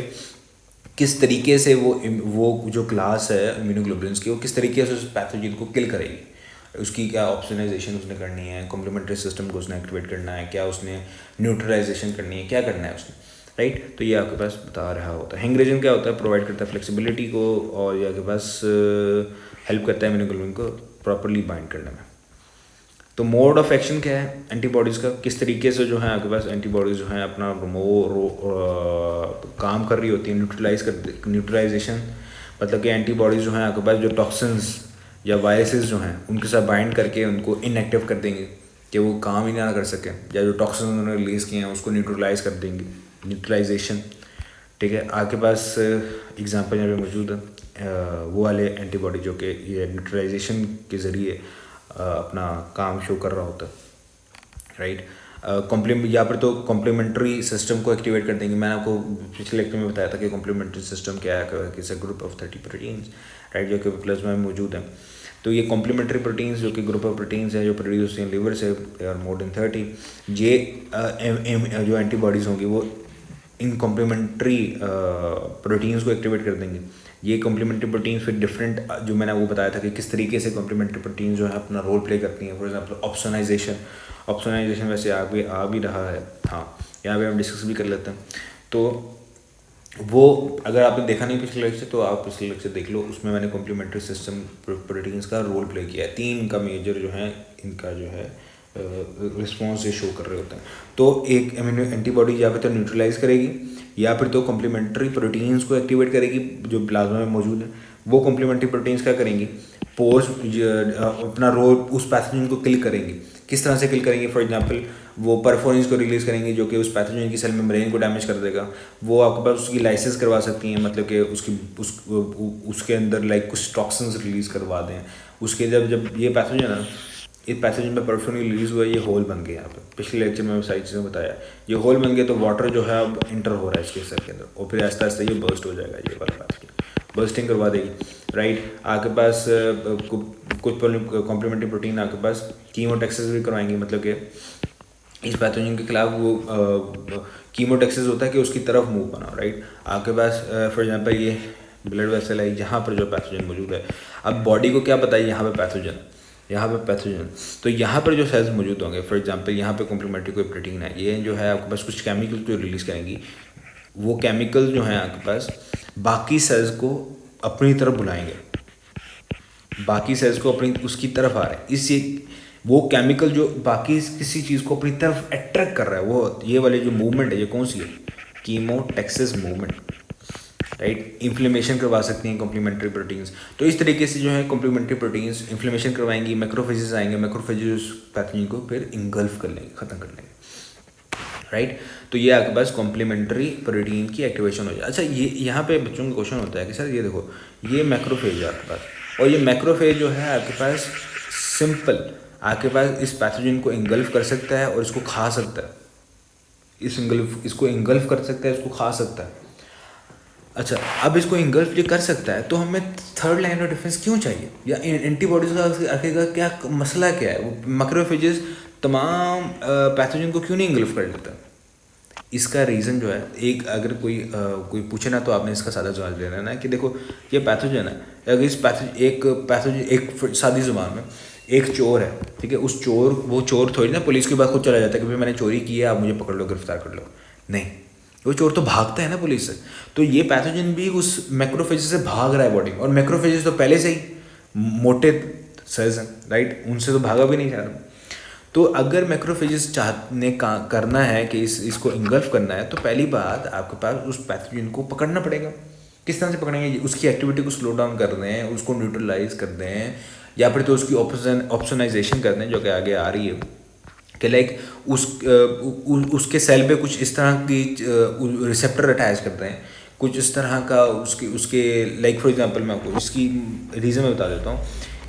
S2: किस तरीके से वो जो क्लास है इम्यूनोग्लोबुलिन्स की वो किस तरीके से उस पैथोजन को किल करेगी, उसकी क्या ऑप्सोनाइजेशन उसने करनी है, कॉम्प्लीमेंट्री सिस्टम को उसने एक्टिवेट करना है, क्या उसने न्यूट्रलाइजेशन करनी है, क्या करना है उसने, राइट। तो ये आपके पास बता रहा होता है। हैंग रीजन क्या होता है, प्रोवाइड करता है फ्लेक्सिबिलिटी को, और ये आपके पास हेल्प करता है इम्यूनोग्लोबुलिन को प्रॉपरली बाइंड करने में। तो मोड ऑफ एक्शन क्या है एंटीबॉडीज़ का, किस तरीके से जो है आपके पास एंटीबॉडीज़ जो है अपना काम कर रही होती है, न्यूट्रलाइजेशन, मतलब कि एंटीबॉडीज़ जो हैं आपके पास जो टॉक्सिन्स या वायरसेस जो हैं उनके साथ बाइंड करके उनको इनएक्टिव कर देंगे कि वो काम ही ना कर सकें, या जो टॉक्सिन उन्होंने रिलीज़ किए हैं उसको न्यूट्रलाइज कर देंगे, न्यूट्रलाइजेशन, ठीक है। आपके पास एग्जांपल यहाँ पे मौजूद है वो वाले एंटीबॉडी जो कि ये न्यूट्रलाइजेशन के ज़रिए अपना काम शो कर रहा होता है, राइट। यहाँ पर तो कॉम्प्लीमेंट्री सिस्टम को एक्टिवेट कर देंगे। मैंने आपको पिछले लेक्चर में बताया था कि कॉम्प्लीमेंट्री सिस्टम क्या है, कि ग्रुप ऑफ 30 प्रोटीन्स, राइट, जो कि प्लाज्मा में मौजूद हैं। तो ये कॉम्प्लीमेंट्री प्रोटीन्स जो कि ग्रुप ऑफ प्रोटीन्स हैं जो प्रोड्यूस हैं लिवर से, और मोर देन 30, ये जो एंटीबॉडीज़ होंगी वो इन कॉम्प्लीमेंट्री प्रोटीन्स को एक्टिवेट कर देंगे। ये कॉम्प्लीमेंट्री प्रोटीन्स फिर डिफरेंट जो मैंने वो बताया था कि किस तरीके से कॉम्प्लीमेंट्री प्रोटीन्स जो है अपना रोल प्ले करती हैं। फॉर एग्जांपल ऑप्सोनाइजेशन वैसे आ भी रहा है, हाँ, यहाँ पे हम डिस्कस भी कर लेते हैं। तो वो अगर आपने देखा नहीं पिछले लेक्चर तो आप पिछले लेक्चर देख लो, उसमें मैंने कॉम्प्लीमेंट्री सिस्टम प्रोटीन्स का रोल प्ले किया है। 3 का मेजर जो है इनका जो है रिस्पॉन्स ये शो कर रहे होते हैं। तो एक एंटीबॉडी या फिर तो न्यूट्रलाइज करेगी या फिर तो कॉम्प्लीमेंट्री प्रोटीन्स को एक्टिवेट करेगी जो प्लाज्मा में मौजूद है। वो कॉम्प्लीमेंट्री प्रोटीन्स क्या करेंगी, पोस्ट अपना रोल उस पैथोजन को किल करेंगी। किस तरह से किल करेंगे, फॉर एग्जांपल वो परफोरिन्स को रिलीज़ करेंगी जो कि उस पैथोजन की सेल मेम्ब्रेन को डैमेज कर देगा। वो आपके पास उसकी लाइसिस करवा सकती हैं, मतलब कि उसके अंदर लाइक कुछ टॉक्सिन्स रिलीज़ करवा दें। उसके जब ये पैथोजन है, इस पैथोजन पे परफोरिन रिलीज़ हुआ, ये होल बन गया। यहाँ पे पिछले लेक्चर में सारी चीज़ें बताया, ये होल बन गया तो वाटर जो है अब इंटर हो रहा है इसके सेल के अंदर, और फिर आहिस्ता आहिस्ता ये बर्स्ट हो जाएगा, ये वाला पैथोजन बर्स्टिंग करवा देगी, राइट। आपके पास कुछ कॉम्प्लीमेंट्री प्रोटीन आपके पास कीमोटैक्सिस भी करवाएंगे, मतलब कि इस पैथोजन के खिलाफ वो कीमोटैक्सिस होता है कि उसकी तरफ मूव बनाओ, राइट। आपके पास फॉर एग्जांपल ये ब्लड वेसल है, यहाँ पर जो पैथोजन मौजूद है। अब बॉडी को क्या पता है यहाँ पे पैथोजन, यहाँ पे पैथोजन, तो यहाँ पर जो सेल्स मौजूद होंगे, फॉर एग्जांपल यहाँ पे कॉम्प्लीमेंट्री कोई प्रोटीन है, ये जो है आपके पास कुछ केमिकल जो रिलीज़ करेंगी, वो केमिकल जो है आपके पास बाकी सेल्स को अपनी तरफ बुलाएंगे, बाकी सेल्स को अपनी उसकी तरफ आ रहे हैं। इससे वो केमिकल जो बाकी किसी चीज़ को अपनी तरफ अट्रैक्ट कर रहा है, वो ये वाले जो मूवमेंट है, ये कौन सी है, कीमोटैक्सिस मूवमेंट, राइट। इन्फ्लेमेशन करवा सकती हैं कॉम्प्लीमेंट्री प्रोटीन्स। तो इस तरीके से जो है कॉम्प्लीमेंट्री प्रोटीन्स इन्फ्लेमेशन करवाएंगी, मैक्रोफेजेस आएंगे, मैक्रोफेजेस उस पैथोजन को फिर इंगल्फ कर लेंगे, ख़त्म कर लेंगे, राइट। तो ये आपके पास कॉम्प्लीमेंट्री प्रोटीन की एक्टिवेशन हो जाए। अच्छा, ये यहाँ पे बच्चों का क्वेश्चन होता है कि सर ये देखो, ये मैक्रोफेज है आपके पास, और ये मैक्रोफेज जो है आपके पास सिंपल आपके पास इस पैथोजन को इंगल्फ कर सकता है और इसको खा सकता है, इसको इंगल्फ कर सकता है, इसको खा सकता है। अच्छा, अब इसको इंगल्फ ये कर सकता है, तो हमें थर्ड लाइन ऑफ डिफेंस क्यों चाहिए, या एंटीबॉडीज का आखिर क्या मसला क्या है, वो मैक्रोफेजेस तमाम पैथोजन को क्यों नहीं इंगल्फ कर लेता। इसका रीज़न जो है, एक अगर कोई पूछे ना तो आपने इसका सादा जवाब देना है ना कि देखो ये पैथोजन है, अगर इस पैथोजन एक सादी ज़ुबान में एक चोर है, ठीक है, वो चोर थोड़ी ना पुलिस के पास खुद चला जाता है कि भाई मैंने चोरी की है, आप मुझे पकड़ लो, गिरफ्तार कर लो, नहीं, वो चोर तो भागता है ना पुलिस से। तो ये पैथोजन भी उस मैक्रोफेजेस से भाग रहा है बॉडी में, और मैक्रोफेजेस तो पहले से ही मोटे सेल्स हैं, राइट, उनसे तो भागा भी नहीं जा रहा। तो अगर मैक्रोफेजेस करना है कि इसको इंगल्फ करना है, तो पहली बात आपके पास उस पैथोजन को पकड़ना पड़ेगा। किस तरह से पकड़ेंगे, उसकी एक्टिविटी को स्लो डाउन कर दें, उसको न्यूट्रलाइज कर दें, या फिर तो उसकी ऑप्शनाइजेशन कर दें जो कि आगे आ रही है कि लाइक उसके सेल पे कुछ इस तरह की रिसेप्टर अटैच करते हैं, कुछ इस तरह का उसके लाइक फॉर एग्जांपल मैं आपको इसकी रीज़न में बता देता हूँ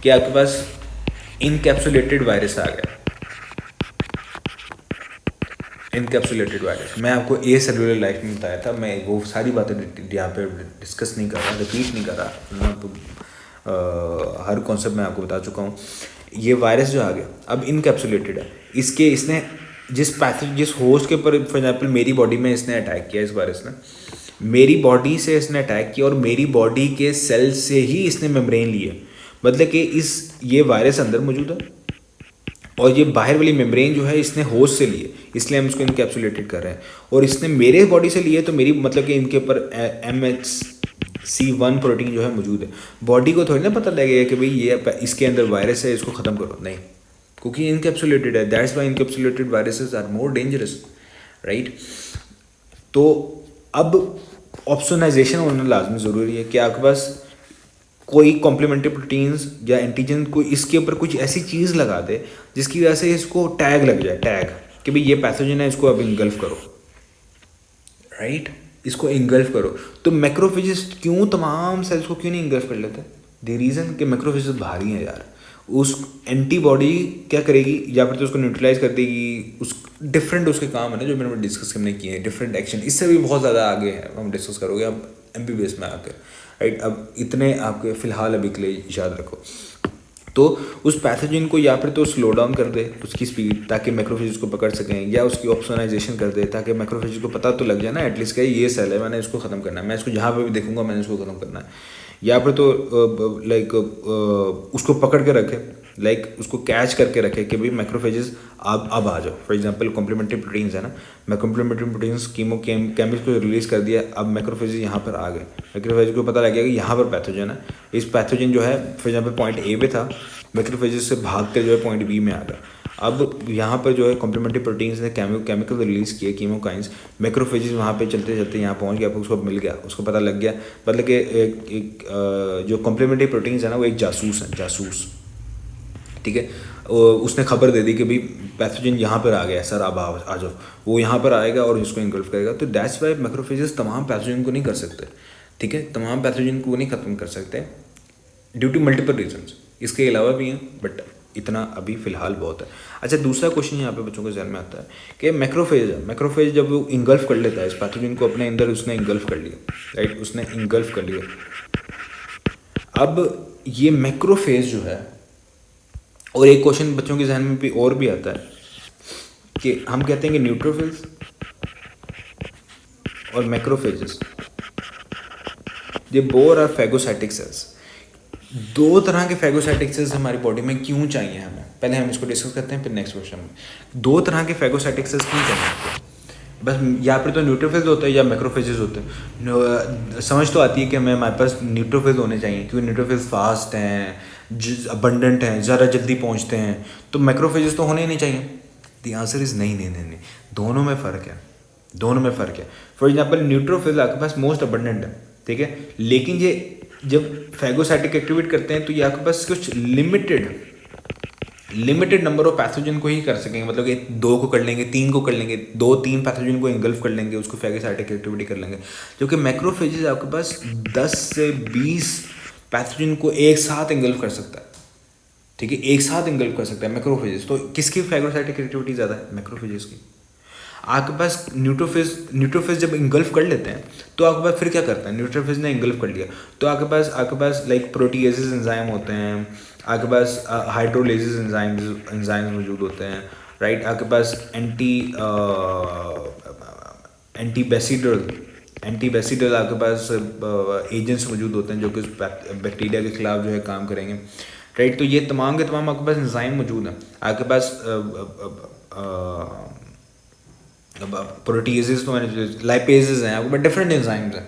S2: कि आपके पास इनकैप्सुलेटेड वायरस आ गया। इनकैप्सुलेटेड वायरस मैं आपको ए सेलुलर लाइफ में बताया था, मैं वो सारी बातें यहाँ पे डिस्कस नहीं कर रहा, रिपीट नहीं कर रहा, मैं आपको हर कॉन्सेप्ट मैं आपको बता चुका हूँ। ये वायरस जो आ गया अब इनकैप्सुलेटेड है, इसने जिस होस्ट के ऊपर फॉर एग्जाम्पल मेरी बॉडी में इसने अटैक किया, इस वायरस ने मेरी बॉडी से इसने अटैक किया और मेरी बॉडी के सेल से ही इसने मेम्ब्रेन लिए, मतलब कि ये वायरस अंदर मौजूद है और ये बाहर वाली मेम्ब्रेन जो है इसने होस्ट से लिए, इसलिए हम इसको इनकैप्सुलेटेड कर रहे हैं। और इसने मेरे बॉडी से लिए तो मेरी मतलब कि इनके ऊपर MHC1 प्रोटीन जो है मौजूद है। बॉडी को थोड़ी ना पता लगेगा कि भाई ये इसके अंदर वायरस है, इसको ख़त्म करो, नहीं, क्योंकि इनकैप्सुलेटेड है। That's why encapsulated viruses are more dangerous, right. तो अब ऑप्शनाइजेशन होना लाजमी ज़रूरी है कि आपके पास कोई कॉम्प्लीमेंट्री प्रोटीन्स या एंटीजन को इसके ऊपर कुछ ऐसी चीज़ लगा दे जिसकी वजह से इसको टैग लग जाए, टैग कि भाई ये पैथोजन है, इसको अब इंगल्फ करो, राइट, इसको इंगल्फ करो। तो मैक्रोफेजेस क्यों तमाम सेल्स को क्यों नहीं इंगल्फ कर लेते? द रीज़न कि मैक्रोफेजेस भारी हैं यार, उस एंटीबॉडी क्या करेगी, या फिर तो उसको न्यूट्रलाइज कर देगी, उस डिफरेंट उसके काम है ना जो मैंने डिस्कस हमने किए हैं, डिफरेंट एक्शन, इससे भी बहुत ज़्यादा आगे है, हम डिस्कस करोगे अब MBBS में आकर, राइट। अब इतने आपके फ़िलहाल अभी के लिए याद रखो। तो उस पैथोजन को या फिर तो स्लो डाउन कर दे उसकी स्पीड ताकि मैक्रोफेजेस को पकड़ सकें, या उसकी ऑप्शनाइजेशन कर दे ताकि मैक्रोफेजेस को पता तो लग जाए ना एटलीस्ट कि ये सेल है, मैंने इसको ख़त्म करना है, मैं इसको जहाँ पे भी देखूंगा मैंने इसको ख़त्म करना है। या फिर तो लाइक उसको पकड़ के रखे, लाइक उसको कैच करके रखे कि भाई मैक्रोफेजेस अब आ जाओ। फॉर एग्जांपल कॉम्प्लीमेंट्री प्रोटीन्स है ना, मैं कॉम्प्लीमेंट्री प्रोटीन्स केमिकल को रिलीज़ कर दिया, अब मैक्रोफेजेस यहाँ पर आ गए, मैक्रोफेजेस को पता लग गया कि यहाँ पर पैथोजन है, इस पैथोजन जो है फॉर एग्जांपल पॉइंट A पे था, मैक्रोफेजेस से भाग के जो है पॉइंट B में आ गया। अब यहाँ पर जो है कॉम्प्लीमेंट्री प्रोटीन्स ने केमिकल रिलीज़ किए, कीमोकाइंस, मैक्रोफेजेस वहाँ पे चलते चलते यहाँ पहुँच गया, उसको मिल गया, उसको पता लग गया, मतलब कि एक जो कॉम्प्लीमेंट्री प्रोटीन्स है ना वो एक जासूस है, जासूस ठीक है। उसने खबर दे दी कि भाई पैथोजन यहाँ पर आ गया सर, अब आ जाओ, वो यहाँ पर आएगा और इसको इनगल्फ करेगा। तो दैट्स वाई मैक्रोफेजेस तमाम पैथोजन को नहीं कर सकते, ठीक है, तमाम पैथोजन को नहीं ख़त्म कर सकते ड्यू टू मल्टीपल रीजंस। इसके अलावा भी हैं बट इतना अभी फ़िलहाल बहुत है। अच्छा, दूसरा क्वेश्चन यहाँ पे बच्चों के जहन में आता है कि मैक्रोफेज है, मैक्रोफेज जब वो इंगल्फ कर लेता है इस पैथोजन को अपने अंदर, उसने इंगल्फ कर लिया, राइट, उसने इंगल्फ कर लिया। अब ये मैक्रोफेज जो है, और एक क्वेश्चन बच्चों के जहन में भी और भी आता है कि हम कहते हैं कि न्यूट्रोफिल्स और मैक्रोफेजेस ये बोर आर फैगोसाइटिक सेल्स। दो तरह के फैगोसाइटिक सेल्स हमारी बॉडी में क्यों चाहिए हमें, पहले हम इसको डिस्कस करते हैं फिर नेक्स्ट क्वेश्चन में। दो तरह के फैगोसाइटिक सेल्स क्यों चाहिए, बस यहाँ पर तो न्यूट्रोफिल्स होते हैं या मैक्रोफेजेस होते हैं। समझ तो आती है कि हमें, हमारे पास न्यूट्रोफिल्स होने चाहिए क्योंकि न्यूट्रोफिल्स फास्ट हैं, अबंडेंट हैं, ज़रा जल्दी पहुँचते हैं, तो मैक्रोफेजेस तो होने ही नहीं चाहिए। द आंसर इज़ नहीं, दोनों में फ़र्क है, दोनों में फ़र्क है। फॉर एग्जाम्पल न्यूट्रोफिल्स आपके पास मोस्ट अबंडेंट है, ठीक है, लेकिन ये जब फैगोसाइटिक एक्टिवेट करते हैं तो ये आपके पास कुछ लिमिटेड नंबर ऑफ पैथोजन को ही कर सकेंगे, मतलब कि 2 को कर लेंगे, 3 को कर लेंगे, 2-3 पैथोजन को इंगल्फ कर लेंगे, उसको फैगोसाइटिक एक्टिविटी कर लेंगे। जो कि मैक्रोफेजेस आपके पास 10 से 20 पैथोजन को एक साथ इंगल्फ कर सकता है, ठीक है, एक साथ इंगल्फ कर सकता है मैक्रोफेजेस। तो किसकी फैगोसाइटिक एक्टिविटी ज़्यादा है, मैक्रोफेजेस की। आपके पास न्यूट्रोफिल्स जब इंगल्फ कर लेते हैं तो आपके पास फिर क्या करते हैं, न्यूट्रोफिल्स ने इंगल्फ कर लिया तो आपके पास लाइक प्रोटीएजेस एंजाइम होते हैं, आपके पास हाइड्रोलेजेस एंजाइम्स मौजूद होते हैं, राइट, आपके पास एंटीबैसिडल आपके पास एजेंट्स मौजूद होते हैं जो कि बैक्टीरिया के खिलाफ जो है काम करेंगे, राइट। तो ये तमाम के तमाम आपके पास एंजाइम मौजूद हैं, आपके पास प्रोटीजेस तो लाइपेजेस हैं, आपके पास डिफरेंट एंजाइम्स हैं,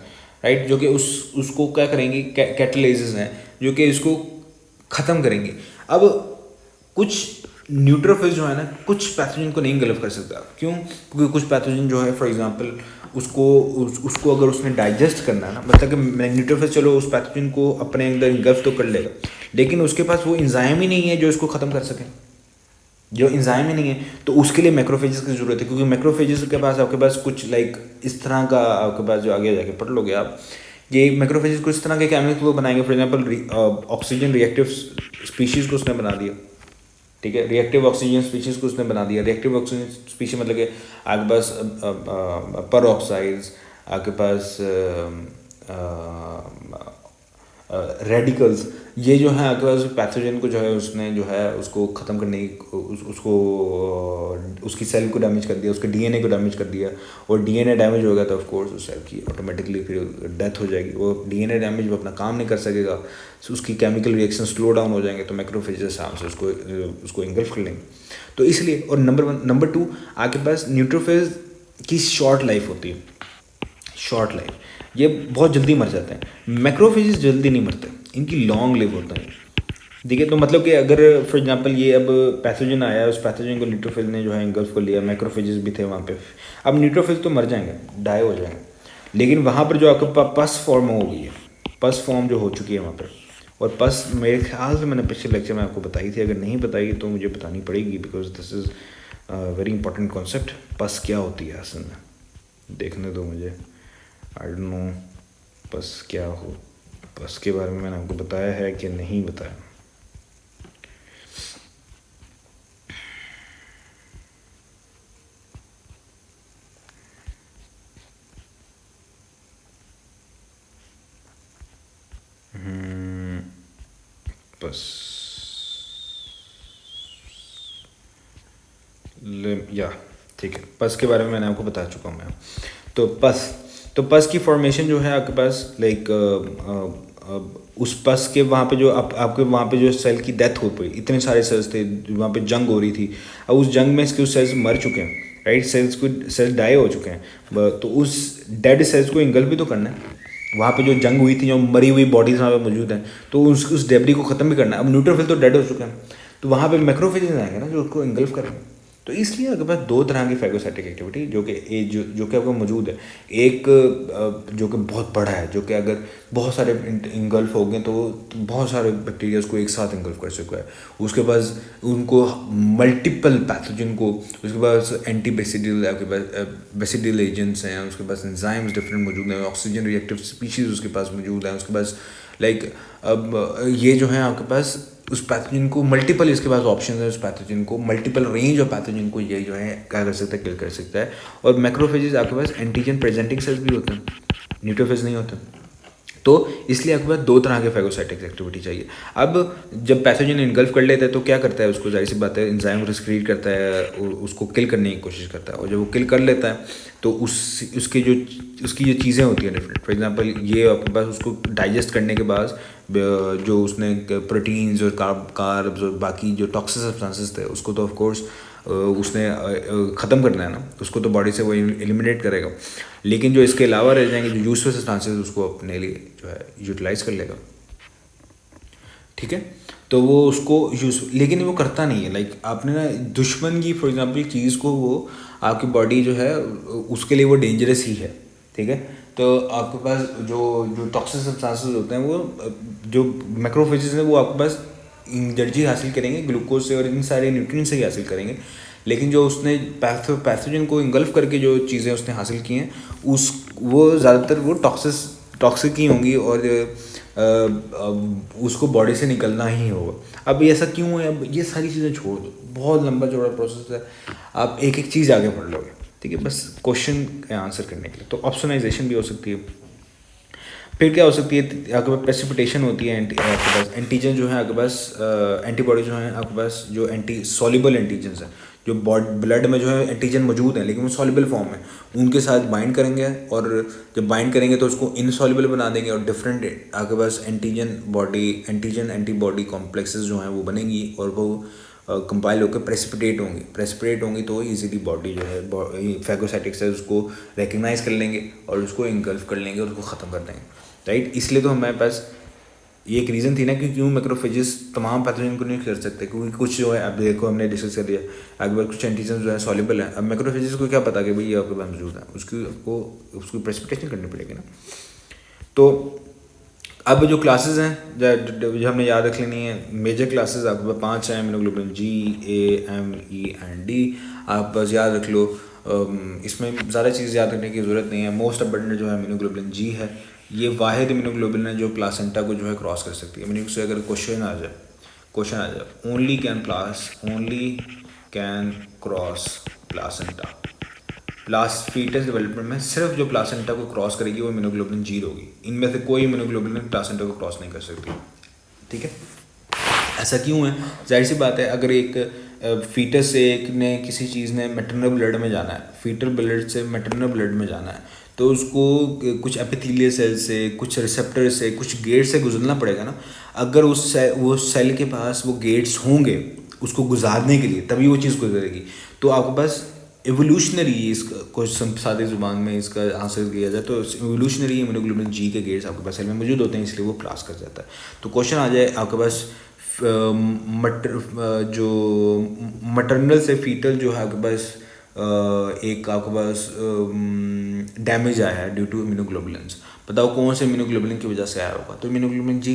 S2: राइट, जो कि उसको क्या करेंगे, कैटलेजेस हैं जो कि इसको ख़त्म करेंगे। अब कुछ न्यूट्रोफिल्स जो है ना, कुछ पैथोजन को नहीं इंगल्फ कर सकता, क्यों, क्योंकि कुछ पैथोजन जो है फॉर एग्जांपल उसको अगर उसने डाइजेस्ट करना है ना, मतलब कि न्यूट्रोफिल चलो उस पैथोजन को अपने अंदर इंगल्फ तो कर लेगा, लेकिन उसके पास वो एंजाइम ही नहीं है जो इसको ख़त्म कर सके, जो एंजाइम ही नहीं है, तो उसके लिए मैक्रोफेजेस की ज़रूरत है। क्योंकि मैक्रोफेजेस के पास आपके पास कुछ लाइक इस तरह का आपके पास जो आगे जाके पढ़ लोगे आप, ये मैक्रोफेजेस कुछ इस तरह के केमिकल को बनाएंगे। For example oxygen reactive species को उसने बना दिया, ठीक है, रिएक्टिव ऑक्सीजन स्पीशीज़ को उसने बना दिया। रिएक्टिव ऑक्सीजन स्पीशीज मतलब कि आपके पास पर ऑक्साइड्स, आपके पास रेडिकल्स, ये जो है आपके पास पैथोजन को जो है उसने जो है उसको ख़त्म करने की उसको उसकी सेल को डैमेज कर दिया, उसके डीएनए को डैमेज कर दिया, और डीएनए डैमेज हो गया तो ऑफ कोर्स उस सेल की ऑटोमेटिकली फिर डेथ हो जाएगी। वो डीएनए डैमेज वो अपना काम नहीं कर सकेगा, उसकी केमिकल रिएक्शन स्लो डाउन हो जाएंगे, तो मैक्रोफेजेस आराम से उसको इंगल्फ कर लेंगे। तो इसलिए, और नंबर 2 आपके पास न्यूट्रोफिल्स की शॉर्ट लाइफ होती है, शॉर्ट लाइफ, ये बहुत जल्दी मर जाते हैं। मैक्रोफेजेस जल्दी नहीं मरते, इनकी लॉन्ग लिव होता है, ठीक है। तो मतलब कि अगर फॉर एग्जांपल ये अब पैथोजन आया, उस पैथोजन को न्यूट्रोफिल ने जो है इंगल्फ कर लिया, मैक्रोफेजेस भी थे वहाँ पे, अब न्यूट्रोफिल तो मर जाएंगे, डाई हो जाएंगे, लेकिन वहाँ पर जो आपके पस फॉर्म हो गई है, पस फॉर्म जो हो चुकी है वहाँ पर, और पस मेरे ख्याल से मैंने पिछले लेक्चर में आपको बताई थी, अगर नहीं बताई तो मुझे बतानी पड़ेगी, because this is very important concept. पस क्या होती है असल में, देखने दो मुझे, आई डोंट नो पस क्या हो, पस के बारे में मैंने आपको बताया है कि नहीं बताया। पस या ठीक है, पस के बारे में मैंने आपको बता चुका हूँ मैं। तो पस की फॉर्मेशन जो है आपके पास लाइक उस पस के वहाँ पे जो आपके वहाँ पे जो सेल की डेथ हो गई, इतने सारे सेल्स थे, वहाँ पे जंग हो रही थी, अब उस जंग में इसके सेल्स मर चुके हैं, राइट, सेल्स डाई हो चुके हैं, तो उस डेड सेल्स को इंगल्फ भी तो करना है। वहाँ पे जो जंग हुई थी, जो मरी हुई बॉडीज वहाँ पे मौजूद हैं, तो उस डेब्री को ख़त्म भी करना है। अब न्यूट्रोफिल तो डेड हो चुके हैं, तो वहाँ पे मैक्रोफेजेस आएंगे ना जो उसको इंगल्फ करेंगे, तो इसलिए आपके पास दो तरह की फैगोसाइटिक एक्टिविटी जो कि आपको मौजूद है। एक जो कि बहुत बड़ा है, जो कि अगर बहुत सारे इंगल्फ हो गए तो बहुत सारे बैक्टीरिया को एक साथ इंगल्फ कर सकता है। उसके बाद उनको मल्टीपल पैथोजन को, उसके पास एंटी बेसिडिल, आपके पास बेसिडिल एजेंट्स हैं, उसके पास एंजाइम्स डिफरेंट मौजूद हैं, ऑक्सीजन रिएक्टिव स्पीशीज़ उसके पास मौजूद हैं, उसके पास लाइक अब ये जो है आपके पास उस पैथोजन को मल्टीपल, इसके पास ऑप्शन है उस पैथोजन को, मल्टीपल रेंज ऑफ पैथोजन को ये जो है क्या कर सकता है, किल कर सकता है। और मैक्रोफेजेस आपके पास एंटीजन प्रेजेंटिंग सेल्स भी होते हैं, न्यूट्रोफेज नहीं होते। तो इसलिए आपके पास दो तरह के फैगोसाइटिक एक्टिविटी चाहिए। अब जब पैथोजन इनगल्फ कर लेता है तो क्या करता है, उसको जाहिर सी बात है एंजाइम रिस्क्रीट करता है और उसको किल करने की कोशिश करता है। और जब वो किल कर लेता है तो उसकी जो चीज़ें होती हैं डिफरेंट, फॉर एग्जांपल ये आपके पास उसको डाइजेस्ट करने के बाद जो उसने प्रोटीन्स और कार्ब्स और बाकी जो टॉक्सिक सब्सटेंसेस थे उसको तो ऑफ कोर्स उसने ख़त्म करना है ना, उसको तो बॉडी से वो एलिमिनेट करेगा। लेकिन जो इसके अलावा रह जाएंगे जो यूजफुल सब्सटेंसेस उसको अपने लिए जो है यूटिलाइज कर लेगा, ठीक है। तो वो उसको यूज, लेकिन वो करता नहीं है। लाइक आपने ना दुश्मन की फॉर एग्जांपल चीज़ को वो आपकी बॉडी जो है उसके लिए वो डेंजरस ही है, ठीक है। तो आपके पास जो टॉक्सिक सब्सटेंसेस होते हैं वो जो मैक्रोफेजेस हैं वो आपके पास एनर्जी हासिल करेंगे ग्लूकोज से और इन सारे न्यूट्रिएंट्स से ही हासिल करेंगे। लेकिन जो उसने पैथोजन को इंगल्फ करके जो चीज़ें उसने हासिल की हैं वो ज़्यादातर वो टॉक्सिक ही होंगी और उसको बॉडी से निकलना ही होगा। अब ये ऐसा क्यों है, अब ये सारी चीज़ें छोड़ दो, बहुत लंबा चौड़ा प्रोसेस है, आप एक एक चीज़ आगे पढ़ लोगे, ठीक है, बस क्वेश्चन का आंसर करने के लिए। तो ऑप्शनाइजेशन भी हो सकती है। फिर क्या हो सकती है, आपके पास प्रेसिपिटेशन होती है, आपके पास एंटीजन जो है आपके पास एंटीबॉडी जो है आपके पास जो एंटी सॉल्युबल एंटीजन्स हैं, जो ब्लड में जो है एंटीजन मौजूद है लेकिन वो सॉल्युबल फॉर्म है, उनके साथ बाइंड करेंगे और जब बाइंड करेंगे तो उसको इनसॉल्युबल बना देंगे और डिफरेंट आपके पास एंटीजन एंटीबॉडी कॉम्प्लेक्सेस जो हैं वो बनेंगी और वो कंपाइल होकर प्रेसिपिटेट होंगी तो इजीली बॉडी जो है फैगोसाइटिक सेल्स उसको रिकग्नाइज कर लेंगे और उसको इंगल्फ कर लेंगे और उसको ख़त्म कर देंगे, राइट। इसलिए तो हमारे पास ये एक रीज़न थी ना कि क्यों मैक्रोफेजेस तमाम पैथोजन को नहीं कर सकते, क्योंकि कुछ जो है अब देखो हमने डिस्कस कर दिया अगर बार कुछ एंटीजन जो है सॉल्युबल है। अब मैक्रोफेजेस को क्या पता कि भाई ये आपके पास मौजूद है, उसकी प्रेसिपिटेशन करनी पड़ेगी ना। तो अब जो क्लासेस हैं जो हमने याद रख लेनी है, मेजर क्लासेस आपके पास 5 हैं, immunoglobulin G, A, M, E and D, आप बस याद रख लो। इसमें ज़्यादा चीज़ याद रखने की ज़रूरत नहीं है। मोस्ट अबंडेंट जो है इम्यूनोग्लोबुलिन G है, ये वाहिद इम्यूनोग्लोबुलिन है जो प्लासेंटा को जो है क्रॉस कर सकती है। मीनिंग से अगर क्वेश्चन आ जाए only can cross placenta, foetus development में सिर्फ जो प्लासेंटा को क्रॉस करेगी वो इम्यूनोग्लोबुलिन G होगी। इनमें से कोई इम्यूनोग्लोबुलिन प्लासेंटा को क्रॉस नहीं कर सकती, ठीक है। ऐसा क्यों है, जाहिर सी बात है अगर एक फीटस से एक ने किसी चीज़ ने मैटरनल ब्लड में जाना है, फीटल ब्लड से मैटरनल ब्लड में जाना है, तो उसको कुछ एपिथेलियल सेल से, कुछ रिसेप्टर से, कुछ गेट से गुजरना पड़ेगा ना। अगर वो सेल के पास वो गेट्स होंगे उसको गुजारने के लिए, तभी वो चीज़ गुजरेगी। तो आपके पास एवोल्यूशनरी, इसका कुछ सादी ज़ुबान में इसका आंसर दिया जाए तो एवोल्यूशनरी इम्यूनोग्लोबुलिन G के गेट्स आपके पास सेल में मौजूद होते हैं, इसलिए वो क्रॉस कर जाता है। तो क्वेश्चन आ जाए आपके पास जो मटरनल से फीटल जो है आपके पास एक आपके पास डैमेज आया है ड्यू टू इम्यूनोग्लोबुलिन्स, बताओ कौन से इम्यूनोग्लोबुलिन की वजह से आया होगा, तो इम्यूनोग्लोबुलिन G,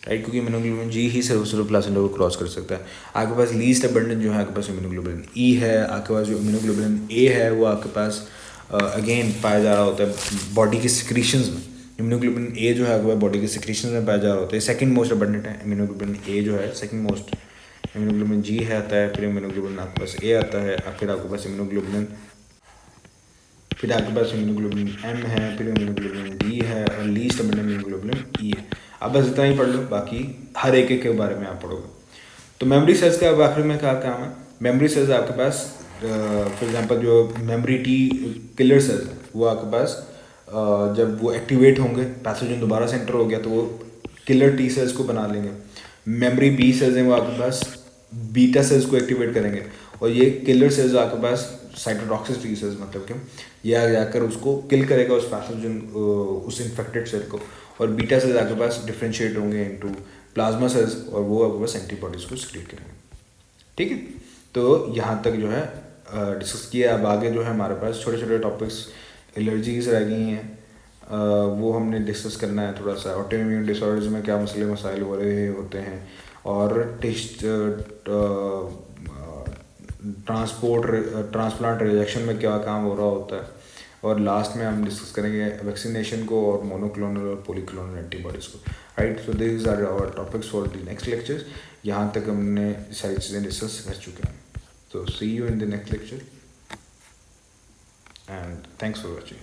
S2: राइट, क्योंकि इम्यूनोग्लोबुलिन G ही सिर्फ प्लासेंटा को क्रॉस कर सकता है। आपके पास लीस्ट अबंडेंट जो है आपके पास इम्यूनोग्लोबुलिन E है, आपके पास जो इम्यूनोग्लोबुलिन A है वो आपके पास अगेन पाया जा रहा होता है बॉडी के सिक्रीशंस में। इम्यूनोग्लोबुलिन A जो है आपके पास बॉडी के सिक्रीशंस में पाया जा रहा होता है, सेकंड मोस्ट अबंडेंट है इम्यूनोग्लोबुलिन A जो है, सेकंड मोस्ट इम्यूनोग्लोबुलिन G है आता है, फिर इम्यूनोग्लोबुलिन आपके पास A आता है, फिर आपके पास इम्यूनोग्लोबुलिन M है, फिर इम्यूनोग्लोबुलिन D है और लीस्ट अबंडेंट इम्यूनोग्लोबुलिन E है। अब बस इतना ही पढ़ लो, बाकी हर एक के बारे में आप पढ़ोगे। तो मेमोरी सेल्स का आखिर में क्या काम है, मेमोरी सेल्स आपके पास फॉर एग्जांपल जो मेमोरी T किलर सेल्स है वो आपके पास जब वो एक्टिवेट होंगे, पैथोजन दोबारा से एंटर हो गया तो वो किलर T सेल्स को बना लेंगे। मेमोरी B सेल्स हैं वो आपके पास बीटा सेल्स को एक्टिवेट करेंगे और ये किलर सेल्स आपके पास साइटोटॉक्सिक T सेल्स, मतलब कि ये जाकर उसको किल करेगा उस पैथोजन उस इन्फेक्टेड सेल को, और बीटा सेल्स आपके पास डिफ्रेंशिएट होंगे इनटू प्लाज्मा सेल्स और वो आपके पास एंटीबॉडीज़ को सिक्रीट करेंगे, ठीक है। तो यहाँ तक जो है डिस्कस किया। अब आगे जो है हमारे पास छोटे छोटे टॉपिक्स एलर्जीज रह गई हैं, वो हमने डिस्कस करना है थोड़ा सा। ऑटो इम्यून डिसऑर्डर्स में क्या मसले मसाइल हो रहे होते हैं, और ट्रांसप्लांट रिजेक्शन में क्या काम हो रहा होता है, और लास्ट में हम डिस्कस करेंगे वैक्सीनेशन को और मोनोक्लोनल और पॉलीक्लोनल एंटीबॉडीज़ को, right. So this are our topics for the next lectures. यहाँ तक हमने सारी चीज़ें डिस्कस कर चुके हैं। तो see you in the next lecture and thanks for watching.